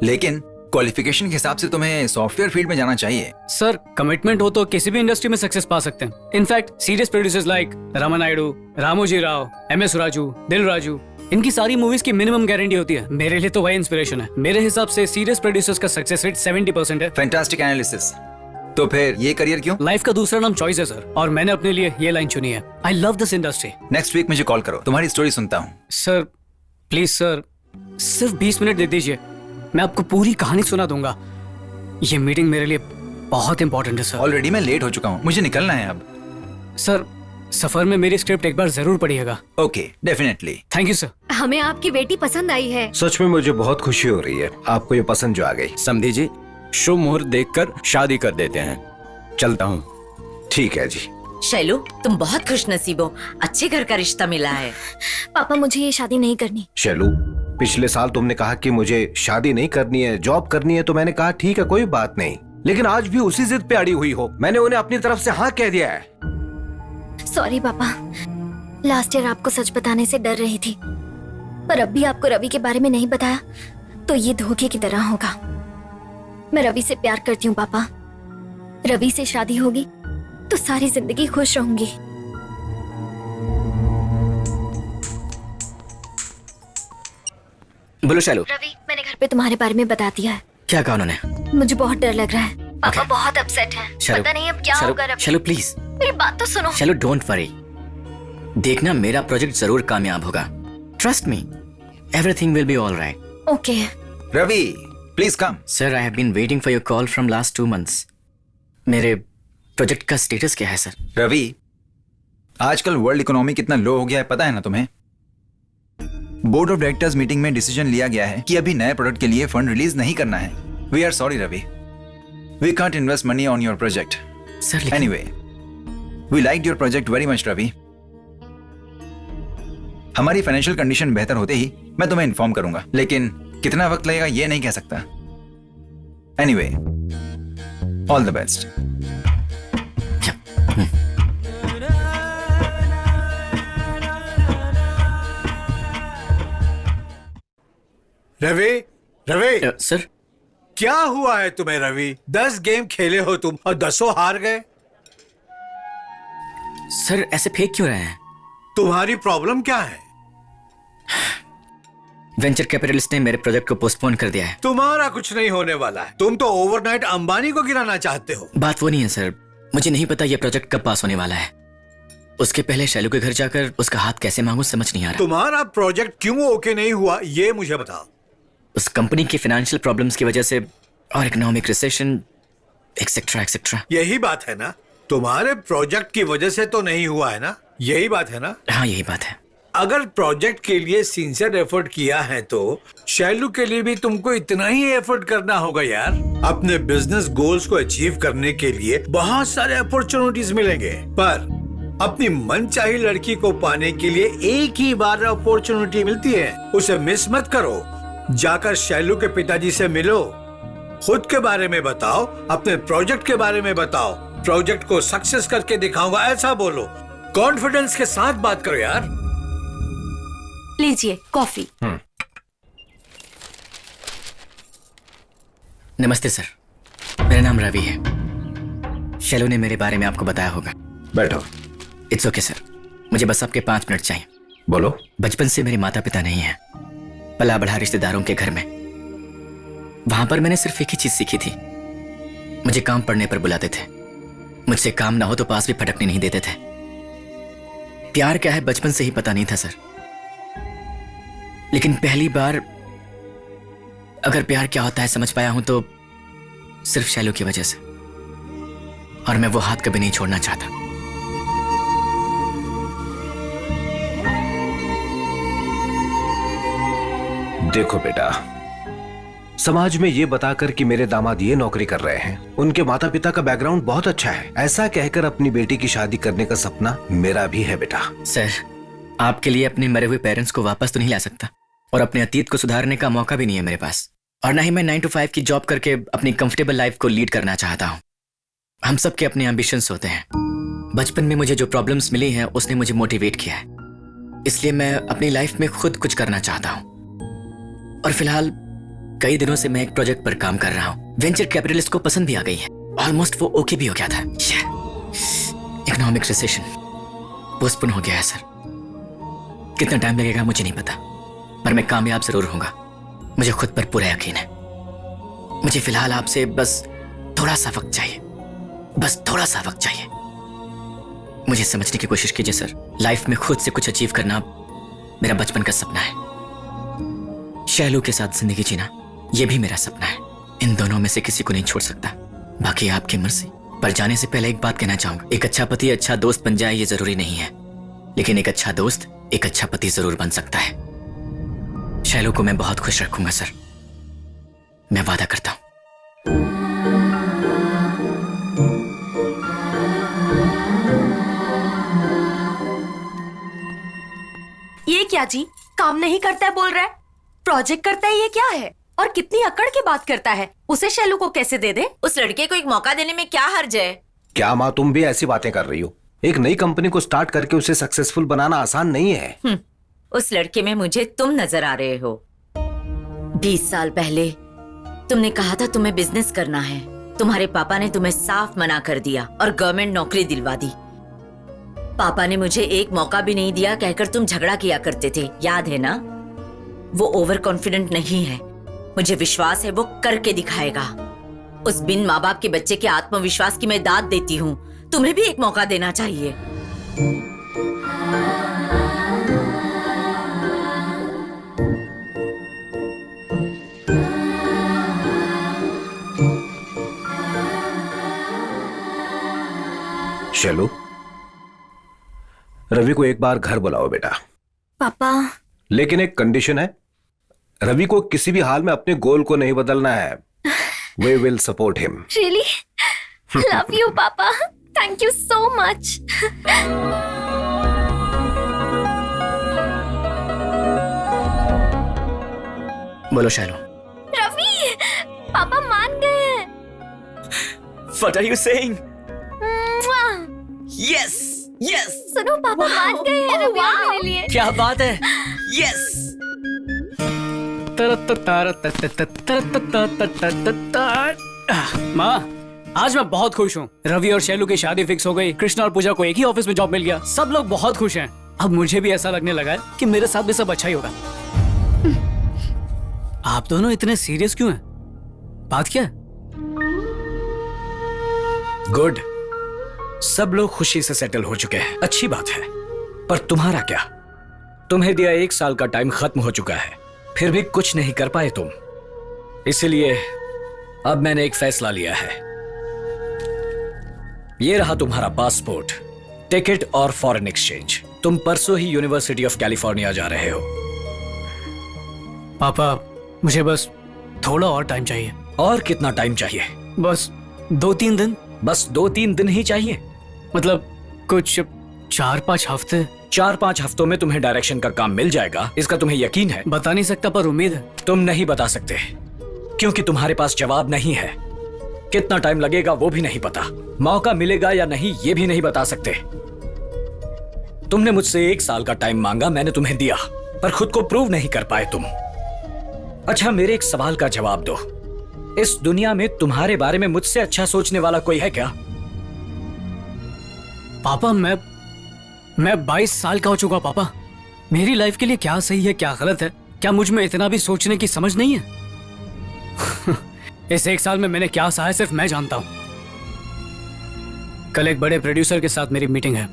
लेकिन क्वालिफिकेशन के हिसाब से तुम्हें सॉफ्टवेयर फील्ड में जाना चाहिए। सर कमिटमेंट हो तो किसी भी इंडस्ट्री में सक्सेस पा सकते हैं। In fact serious producers like Rama Naidu, Ramoji Rao, MS Raju, दिल राजू, इनकी सारी मूवीज की मिनिमम गारंटी होती है। मेरे लिए तो वही इंस्पिरेशन है। मेरे हिसाब से सीरियस प्रोड्यूसर्स का सक्सेस रेट 70% है। Fantastic analysis. तो फिर ये करियर क्यों? लाइफ का दूसरा नाम चॉइस है सर, और मैंने अपने लिए ये लाइन चुनी है। I love this industry. Next week मुझे कॉल करो, तुम्हारी स्टोरी सुनता हूँ। सर प्लीज सर, सिर्फ 20 मिनट दे दीजिए, मैं आपको पूरी कहानी सुना दूंगा। ये मीटिंग मेरे लिए बहुत इंपॉर्टेंट है सर। ऑलरेडी मैं लेट हो चुका हूँ, मुझे निकलना है अब। सर सफर में मेरी स्क्रिप्ट एक बार जरूर पढ़िएगा। Okay, definitely. Thank you sir. हमें आपकी बेटी पसंद आई है। सच में मुझे बहुत खुशी हो रही है, आपको ये पसंद जो आ गई। समधी जी, शुभ मुहूर्त देखकर शादी कर देते हैं। चलता हूँ। ठीक है जी। शैलू, तुम बहुत खुशनसीब हो, अच्छे घर का रिश्ता मिला है। पापा मुझे ये शादी नहीं करनी। शैलू, पिछले साल तुमने कहा कि मुझे शादी नहीं करनी है, जॉब करनी है, तो मैंने कहा ठीक है कोई बात नहीं, लेकिन आज भी उसी जिद पे अड़ी हुई हो। मैंने उन्हें अपनी तरफ से हाँ कह दिया है। सॉरी पापा, लास्ट ईयर आपको सच बताने से डर रही थी, पर अब भी आपको रवि के बारे में नहीं बताया तो ये धोखे की तरह होगा। मैं रवि से प्यार करती हूँ पापा। रवि से शादी होगी तो सारी जिंदगी खुश रहूंगी। बोलो शैलू। रवि, मैंने घर पे तुम्हारे बारे में बता दिया है। क्या कहा उन्होंने? मुझे बहुत डर लग रहा है। पापा बहुत अपसेट हैं। पता नहीं अब क्या होगा। रवि, शैलू प्लीज, मेरी बात तो सुनो। शैलू डोंट वरी, देखना मेरा प्रोजेक्ट जरूर कामयाब होगा। Trust me, everything will be alright. Okay. Ravi, please come. Sir, I have been waiting for your call from last 2 months। मेरे प्रोजेक्ट का स्टेटस क्या है सर? रवि, आजकल वर्ल्ड इकोनॉमी कितना लो हो गया है पता है ना तुम्हें? बोर्ड ऑफ डायरेक्टर्स मीटिंग में डिसीजन लिया गया है कि अभी नए प्रोडक्ट के लिए फंड रिलीज नहीं करना है। We are sorry Ravi, we can't invest money on your project. Sir anyway, we like your project very much Ravi. हमारी फाइनेंशियल कंडीशन बेहतर होते ही मैं तुम्हें इन्फॉर्म करूंगा, लेकिन कितना वक्त लगेगा ये नहीं कह सकता। Anyway, all the best. Ravi, Ravi. Sir क्या हुआ है तुम्हें रवि? 10 गेम खेले हो तुम और 10 हार गए। सर ऐसे फेंक क्यों रहे हैं? तुम्हारी प्रॉब्लम क्या है? वेंचर कैपिटलिस्ट ने मेरे प्रोजेक्ट को पोस्टपोन कर दिया है। तुम्हारा कुछ नहीं होने वाला है। तुम तो ओवरनाइट अंबानी को गिराना चाहते हो। बात वो नहीं है सर, मुझे नहीं पता ये प्रोजेक्ट कब पास होने वाला है। उसके पहले शैलू के घर जाकर उसका हाथ कैसे मांगू समझ नहीं आ रहा। तुम्हारा प्रोजेक्ट क्यों ओके नहीं हुआ ये मुझे बताओ। उस कंपनी की फाइनेंशियल प्रॉब्लम्स की वजह से और इकोनॉमिक रिसेशन एक्सेट्रा एक्सेट्रा। यही बात है ना, तुम्हारे प्रोजेक्ट की वजह से तो नहीं हुआ है ना, यही बात है ना। हाँ यही बात है। अगर प्रोजेक्ट के लिए सिंसियर एफर्ट किया है तो शैलू के लिए भी तुमको इतना ही एफर्ट करना होगा यार। अपने बिजनेस गोल्स को अचीव करने के लिए बहुत सारे अपॉर्चुनिटीज मिलेंगे, पर अपनी मनचाही लड़की को पाने के लिए एक ही बार अपॉर्चुनिटी मिलती है, उसे मिस मत करो। जाकर शैलू के पिताजी से मिलो, खुद के बारे में बताओ, अपने प्रोजेक्ट के बारे में बताओ, प्रोजेक्ट को सक्सेस करके दिखाऊंगा ऐसा बोलो। कॉन्फिडेंस के साथ बात करो यार। लीजिए कॉफी। नमस्ते सर, मेरा नाम रवि है। शैलू ने मेरे बारे में आपको बताया होगा। बैठो। इट्स ओके सर, मुझे बस आपके 5 मिनट चाहिए। बोलो। बचपन से मेरे माता पिता नहीं है, पला बढ़ा रिश्तेदारों के घर में। वहां पर मैंने सिर्फ एक ही चीज सीखी थी, मुझे काम पढ़ने पर बुलाते थे। मुझसे काम ना हो तो पास भी फटकने नहीं देते थे। प्यार क्या है बचपन से ही पता नहीं था सर, लेकिन पहली बार अगर प्यार क्या होता है समझ पाया हूं तो सिर्फ शैलू की वजह से, और मैं वो हाथ कभी नहीं छोड़ना चाहता। देखो बेटा, समाज में ये बताकर कि मेरे दामाद ये नौकरी कर रहे हैं, उनके माता पिता का बैकग्राउंड बहुत अच्छा है, ऐसा कहकर अपनी बेटी की शादी करने का सपना मेरा भी है बेटा। सर, आपके लिए अपने मरे हुए पेरेंट्स को वापस तो नहीं ला सकता, और अपने अतीत को सुधारने का मौका भी नहीं है मेरे पास, और ना ही मैं 9 to 5 की जॉब करके अपनी कंफर्टेबल लाइफ को लीड करना चाहता हूँ। हम सब के अपने एम्बिशंस होते हैं। बचपन में मुझे जो प्रॉब्लम्स मिली हैं उसने मुझे मोटिवेट किया है, इसलिए मैं अपनी लाइफ में खुद कुछ करना चाहता हूँ। और फिलहाल कई दिनों से मैं एक प्रोजेक्ट पर काम कर रहा हूँ। वेंचर कैपिटलिस्ट को पसंद भी आ गई है, ऑलमोस्ट वो ओके भी हो गया था। इकोनॉमिक रिसेशन पोस्टपोन हो गया है सर। कितना टाइम लगेगा मुझे नहीं पता, पर मैं कामयाब जरूर होऊंगा, मुझे खुद पर पूरा यकीन है। मुझे फिलहाल आपसे बस थोड़ा सा वक्त चाहिए, बस थोड़ा सा वक्त चाहिए। मुझे समझने की कोशिश कीजिए सर, लाइफ में खुद से कुछ अचीव करना मेरा बचपन का सपना है। शैलू के साथ जिंदगी जीना यह भी मेरा सपना है। इन दोनों में से किसी को नहीं छोड़ सकता, बाकी आपकी मर्जी। पर जाने से पहले एक बात कहना चाहूंगा, एक अच्छा पति अच्छा दोस्त बन जाए ये जरूरी नहीं है, लेकिन एक अच्छा दोस्त एक अच्छा पति जरूर बन सकता है। शैलू को मैं बहुत खुश रखूंगा सर, मैं वादा करता हूं। ये क्या जी, काम नहीं करता है बोल रहा है, प्रोजेक्ट करता है, ये क्या है? और कितनी अकड़ की बात करता है। उसे शैलू को कैसे दे दे? उस लड़के को एक मौका देने में क्या हर्ज है? क्या माँ, तुम भी ऐसी बातें कर रही हो? एक नई कंपनी को स्टार्ट करके उसे सक्सेसफुल बनाना आसान नहीं है। उस लड़के में मुझे तुम नजर आ रहे हो। 20 साल पहले तुमने कहा था तुम्हें बिजनेस करना है, तुम्हारे पापा ने तुम्हें साफ मना कर दिया और गवर्नमेंट नौकरी दिलवा दी। पापा ने मुझे एक मौका भी नहीं दिया कहकर तुम झगड़ा किया करते थे, याद है ना? वो ओवर कॉन्फिडेंट नहीं है, मुझे विश्वास है वो करके दिखाएगा। उस बिन माँ बाप के बच्चे के आत्मविश्वास की मैं दाद देती हूँ, तुम्हें भी एक मौका देना चाहिए। शैलू, रवि को एक बार घर बुलाओ बेटा। पापा, लेकिन एक कंडीशन है, रवि को किसी भी हाल में अपने गोल को नहीं बदलना है। We will support him. Really? Love you papa, thank you so much. बोलो शैलू। रवि, पापा मान गए हैं। What are you saying? Yes yes, सुनो पापा मान गए हैं रवि मेरे लिए। क्या बात है। यस। माँ, आज मैं बहुत खुश हूँ। रवि और शैलू की शादी फिक्स हो गई, कृष्णा और पूजा को एक ही ऑफिस में जॉब मिल गया, सब लोग बहुत खुश हैं। अब मुझे भी ऐसा लगने लगा है कि मेरे साथ भी सब अच्छा ही होगा। आप दोनों इतने सीरियस क्यों हैं? बात क्या है? गुड, सब लोग खुशी से सेटल हो चुके हैं, अच्छी बात है। पर तुम्हारा क्या? तुम्हें दिया 1 साल का टाइम खत्म हो चुका है, फिर भी कुछ नहीं कर पाए तुम। इसलिए अब मैंने एक फैसला लिया है। ये रहा तुम्हारा पासपोर्ट, टिकट और फॉरेन एक्सचेंज। तुम परसों ही यूनिवर्सिटी ऑफ कैलिफोर्निया जा रहे हो। पापा, मुझे बस थोड़ा और टाइम चाहिए। और कितना टाइम चाहिए? बस 2-3 दिन। बस 2-3 दिन ही चाहिए? मतलब कुछ 4-5 हफ्ते। 4-5 हफ्तों में तुम्हें डायरेक्शन का काम मिल जाएगा, इसका तुम्हें यकीन है? बता नहीं सकता, पर उम्मीद है। तुम नहीं बता सकते क्योंकि तुम्हारे पास जवाब नहीं है। कितना टाइम लगेगा वो भी नहीं पता, मौका मिलेगा या नहीं ये भी नहीं बता सकते। तुमने मुझसे 1 साल का टाइम मांगा, मैंने तुम्हें दिया, पर खुद को प्रूव नहीं कर पाए तुम। अच्छा, मेरे एक सवाल का जवाब दो। इस दुनिया में तुम्हारे बारे में मुझसे अच्छा सोचने वाला कोई है क्या? पापा, मैं 22 साल का हो चुका। पापा, मेरी लाइफ के लिए क्या सही है क्या गलत है, क्या मुझ में इतना भी सोचने की समझ नहीं है? इस 1 साल में मैंने क्या सहा है सिर्फ मैं जानता हूं। कल एक बड़े प्रोड्यूसर के साथ मेरी मीटिंग है,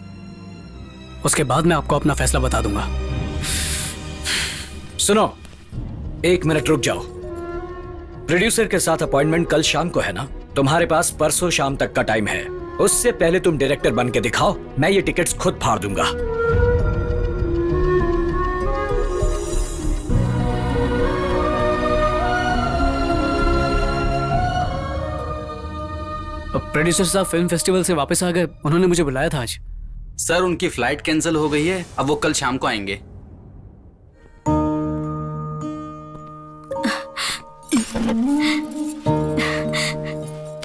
उसके बाद मैं आपको अपना फैसला बता दूंगा। सुनो, 1 मिनट रुक जाओ। प्रोड्यूसर के साथ अपॉइंटमेंट कल शाम को है ना? तुम्हारे पास परसों शाम तक का टाइम है। उससे पहले तुम डायरेक्टर बन के दिखाओ, मैं ये टिकट्स खुद फाड़ दूंगा। प्रोड्यूसर साहब फिल्म फेस्टिवल से वापस आ गए, उन्होंने मुझे बुलाया था आज। सर, उनकी फ्लाइट कैंसिल हो गई है, अब वो कल शाम को आएंगे।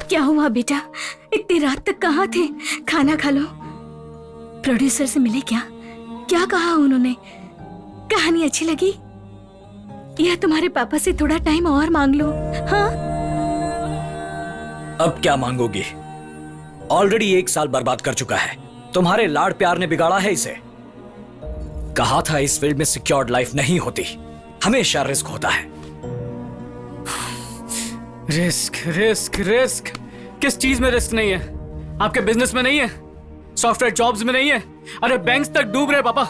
क्या हुआ बेटा, इतनी रात तक कहाँ थे? खाना खा लो। प्रोड्यूसर से मिले क्या? क्या कहा उन्होंने? कहानी अच्छी लगी? या तुम्हारे पापा से थोड़ा टाइम और मांग लो? हाँ, अब क्या मांगोगी? ऑलरेडी 1 साल बर्बाद कर चुका है। तुम्हारे लाड़ प्यार ने बिगाड़ा है इसे। कहा था इस फील्ड में सिक्योर्ड लाइफ नहीं होती, हमेशा रिस्क होता है। रिस्क रिस्क रिस्क, किस चीज में रिस्क नहीं है? आपके बिजनेस में नहीं है, सॉफ्टवेयर जॉब्स में नहीं है, अरे बैंक्स तक डूब रहे पापा।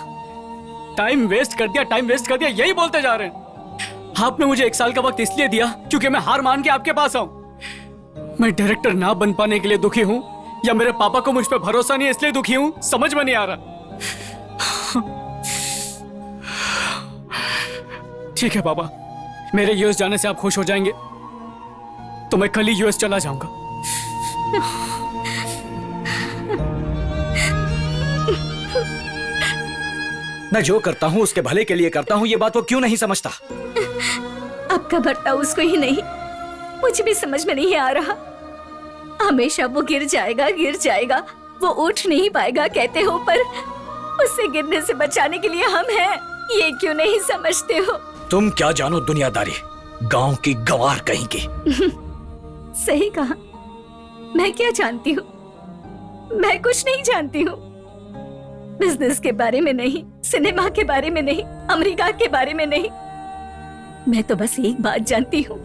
टाइम वेस्ट कर दिया, टाइम वेस्ट कर दिया, यही बोलते जा रहे हैं। आपने मुझे 1 साल का वक्त इसलिए दिया क्योंकि मैं हार मान के आपके पास आऊं। मैं डायरेक्टर ना बन पाने के लिए दुखी हूं या मेरे पापा को मुझ पर भरोसा नहीं है इसलिए दुखी हूं, समझ में नहीं आ रहा। ठीक है पापा, मेरे यूएस जाने से आप खुश हो जाएंगे तो मैं कल ही यूएस चला जाऊंगा। मैं जो करता हूं उसके भले के लिए करता हूं, ये बात वो क्यों नहीं समझता? आपका बर्ताव उसको ही नहीं, मुझे भी समझ में नहीं आ रहा। हमेशा वो गिर जाएगा, वो उठ नहीं पाएगा कहते हो, पर उसे गिरने से बचाने के लिए हम हैं, ये क्यों नहीं समझते हो? तुम क्या जानो दुनियादारी, गांव की गंवार कहीं की। सही कहा, मैं क्या जानती हूँ? मैं कुछ नहीं जानती हूँ। बिजनेस के बारे में नहीं, सिनेमा के बारे में नहीं, अमेरिका के बारे में नहीं। मैं तो बस एक बात जानती हूँ,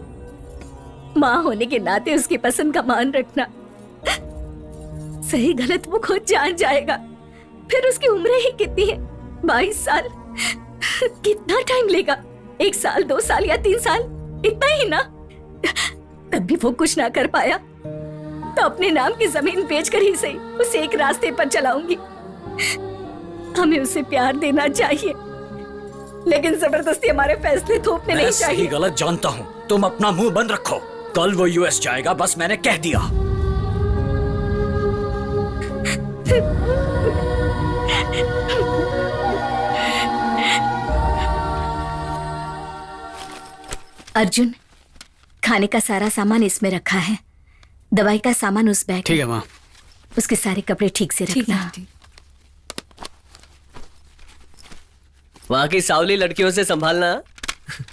माँ होने के नाते उसकी पसंद का मान रखना। सही गलत वो खुद जान जाएगा। फिर उसकी उम्र ही कितनी है? 22 साल। कितना टाइम लेगा? 1 साल, 2 साल या 3 साल? इतना ही ना? तब भी वो कुछ ना कर पाया तो अपने नाम की जमीन बेचकर ही सही उसे एक रास्ते पर चलाऊंगी। हमें उसे प्यार देना चाहिए, लेकिन जबरदस्ती हमारे फैसले थोपने नहीं चाहिए। सही गलत जानता हूँ, तुम अपना मुंह बंद रखो। कल वो यूएस जाएगा, बस मैंने कह दिया। अर्जुन, खाने का सारा सामान इसमें रखा है, दवाई का सामान उस बैग। ठीक है माँ। उसके सारे कपड़े ठीक से रखना। वहाँ की सावली लड़कियों से संभालना।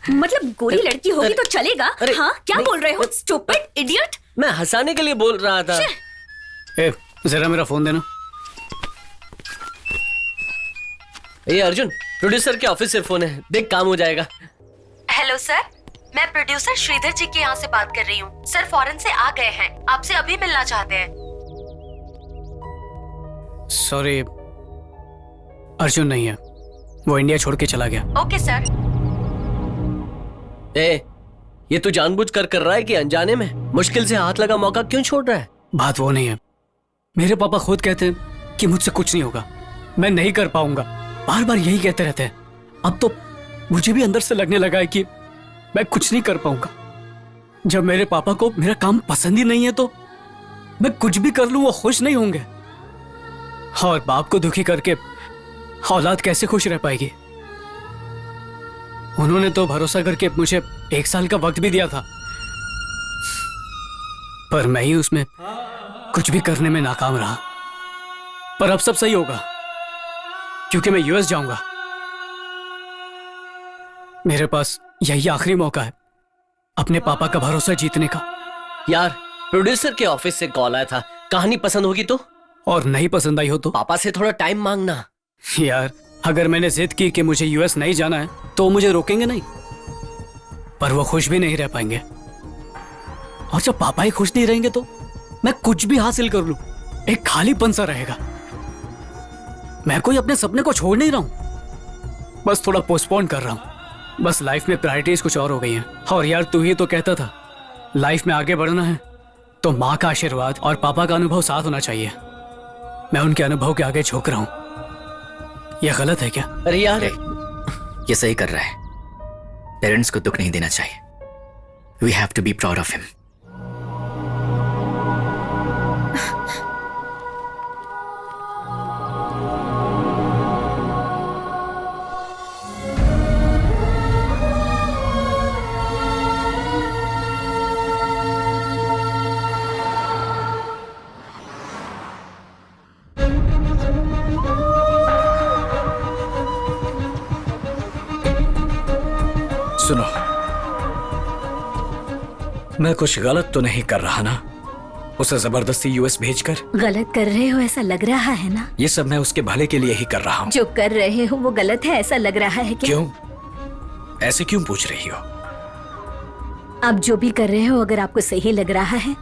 मतलब गोरी लड़की होगी तो चलेगा? हाँ, क्या बोल रहे हो? Stupid idiot. मैं हंसाने के लिए बोल रहा था। ए, जरा मेरा फोन देना। ये अर्जुन, प्रोड्यूसर के ऑफिस से फोन है, देख काम हो जाएगा। हेलो सर, मैं प्रोड्यूसर श्रीधर जी के यहाँ से बात कर रही हूँ। सर फॉरेन से आ गए हैं, आपसे अभी मिलना चाहते हैं। सॉरी, अर्जुन नहीं है, वो इंडिया छोड़ के चला गया। Okay sir. ये तू जानबूझ कर रहा है कि अनजाने में? मुश्किल से हाथ लगा मौका क्यों छोड़ रहा है? बात वो नहीं है, मेरे पापा खुद कहते हैं कि मुझसे कुछ नहीं होगा, मैं नहीं कर पाऊंगा, बार बार यही कहते रहते हैं। अब तो मुझे भी अंदर से लगने लगा है कि मैं कुछ नहीं कर पाऊंगा। जब मेरे पापा को मेरा काम पसंद ही नहीं है तो मैं कुछ भी कर लूं वो खुश नहीं होंगे, और बाप को दुखी करके औलाद कैसे खुश रह पाएगी? उन्होंने तो भरोसा करके मुझे 1 साल का वक्त भी दिया था, पर मैं ही उसमें कुछ भी करने में नाकाम रहा। पर अब सब सही होगा, क्योंकि मैं यूएस जाऊंगा। मेरे पास यही आखिरी मौका है अपने पापा का भरोसा जीतने का। यार, प्रोड्यूसर के ऑफिस से कॉल आया था, कहानी पसंद होगी तो? और नहीं पसंद आई हो तो? पापा से थोड़ा टाइम मांगना। यार, अगर मैंने जिद की कि मुझे यूएस नहीं जाना है तो मुझे रोकेंगे नहीं, पर वो खुश भी नहीं रह पाएंगे। और जब पापा ही खुश नहीं रहेंगे तो मैं कुछ भी हासिल कर लूं, एक खालीपन सा रहेगा। मैं कोई अपने सपने को छोड़ नहीं रहा हूं, बस थोड़ा पोस्टपोन कर रहा हूं। बस लाइफ में प्रायोरिटीज कुछ और हो गई हैं। और यार, तू ही तो कहता था लाइफ में आगे बढ़ना है तो माँ का आशीर्वाद और पापा का अनुभव साथ होना चाहिए। मैं उनके अनुभव के आगे झुक रहा हूं। यह गलत है क्या? अरे यार, ये सही कर रहा है। पेरेंट्स को दुख नहीं देना चाहिए। We have to be proud of him. सुनो, मैं कुछ गलत तो नहीं कर रहा ना, उसे जबरदस्ती यूएस भेजकर? गलत कर रहे हो ऐसा लग रहा है ना? ये सब मैं उसके भले के लिए ही कर रहा हूँ। जो कर रहे हो वो गलत है ऐसा लग रहा है क्या? क्यों? ऐसे क्यों पूछ रही हो? आप जो भी कर रहे हो अगर आपको सही लग रहा है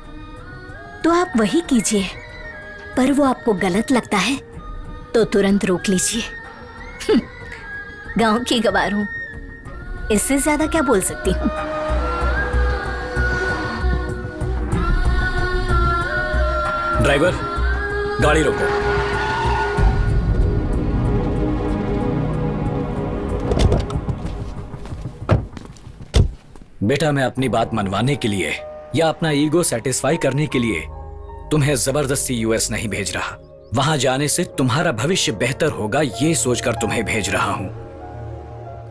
तो आप वही कीजिए, पर वो आपको गलत लगता है तो तुरंत रोक लीजिए। गांव की गवार हूँ, इससे ज्यादा क्या बोल सकती हूँ? ड्राइवर, गाड़ी रोको। बेटा, मैं अपनी बात मनवाने के लिए या अपना ईगो सेटिस्फाई करने के लिए तुम्हें जबरदस्ती यूएस नहीं भेज रहा। वहां जाने से तुम्हारा भविष्य बेहतर होगा ये सोचकर तुम्हें भेज रहा हूं।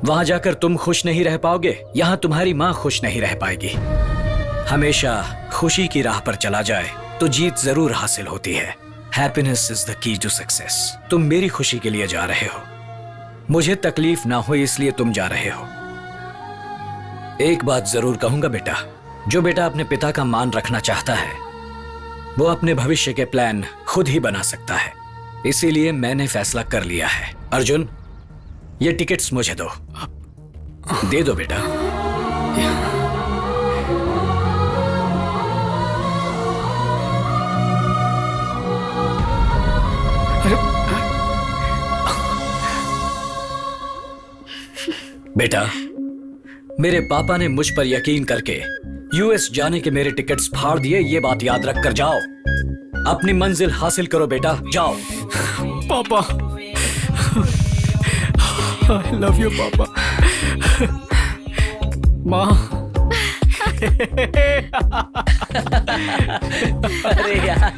वहां जाकर तुम खुश नहीं रह पाओगे, यहां तुम्हारी मां खुश नहीं रह पाएगी। हमेशा खुशी की राह पर चला जाए तो जीत जरूर हासिल होती है। Happiness is the key to success. तुम मेरी खुशी के लिए जा रहे हो, मुझे तकलीफ ना हो इसलिए तुम जा रहे हो। एक बात जरूर कहूंगा बेटा, जो बेटा अपने पिता का मान रखना चाहता है वो अपने भविष्य के प्लान खुद ही बना सकता है। इसीलिए मैंने फैसला कर लिया है। अर्जुन, ये टिकट्स मुझे दो। दे दो बेटा। बेटा, मेरे पापा ने मुझ पर यकीन करके यूएस जाने के मेरे टिकट्स फाड़ दिए, ये बात याद रख कर जाओ। अपनी मंजिल हासिल करो बेटा, जाओ। पापा, I love you, पापा। माँ। अरे यार।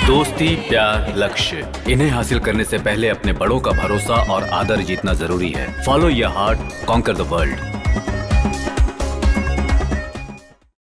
दोस्ती, प्यार, लक्ष्य, इन्हें हासिल करने से पहले अपने बड़ों का भरोसा और आदर जीतना जरूरी है। Follow your heart, conquer the world.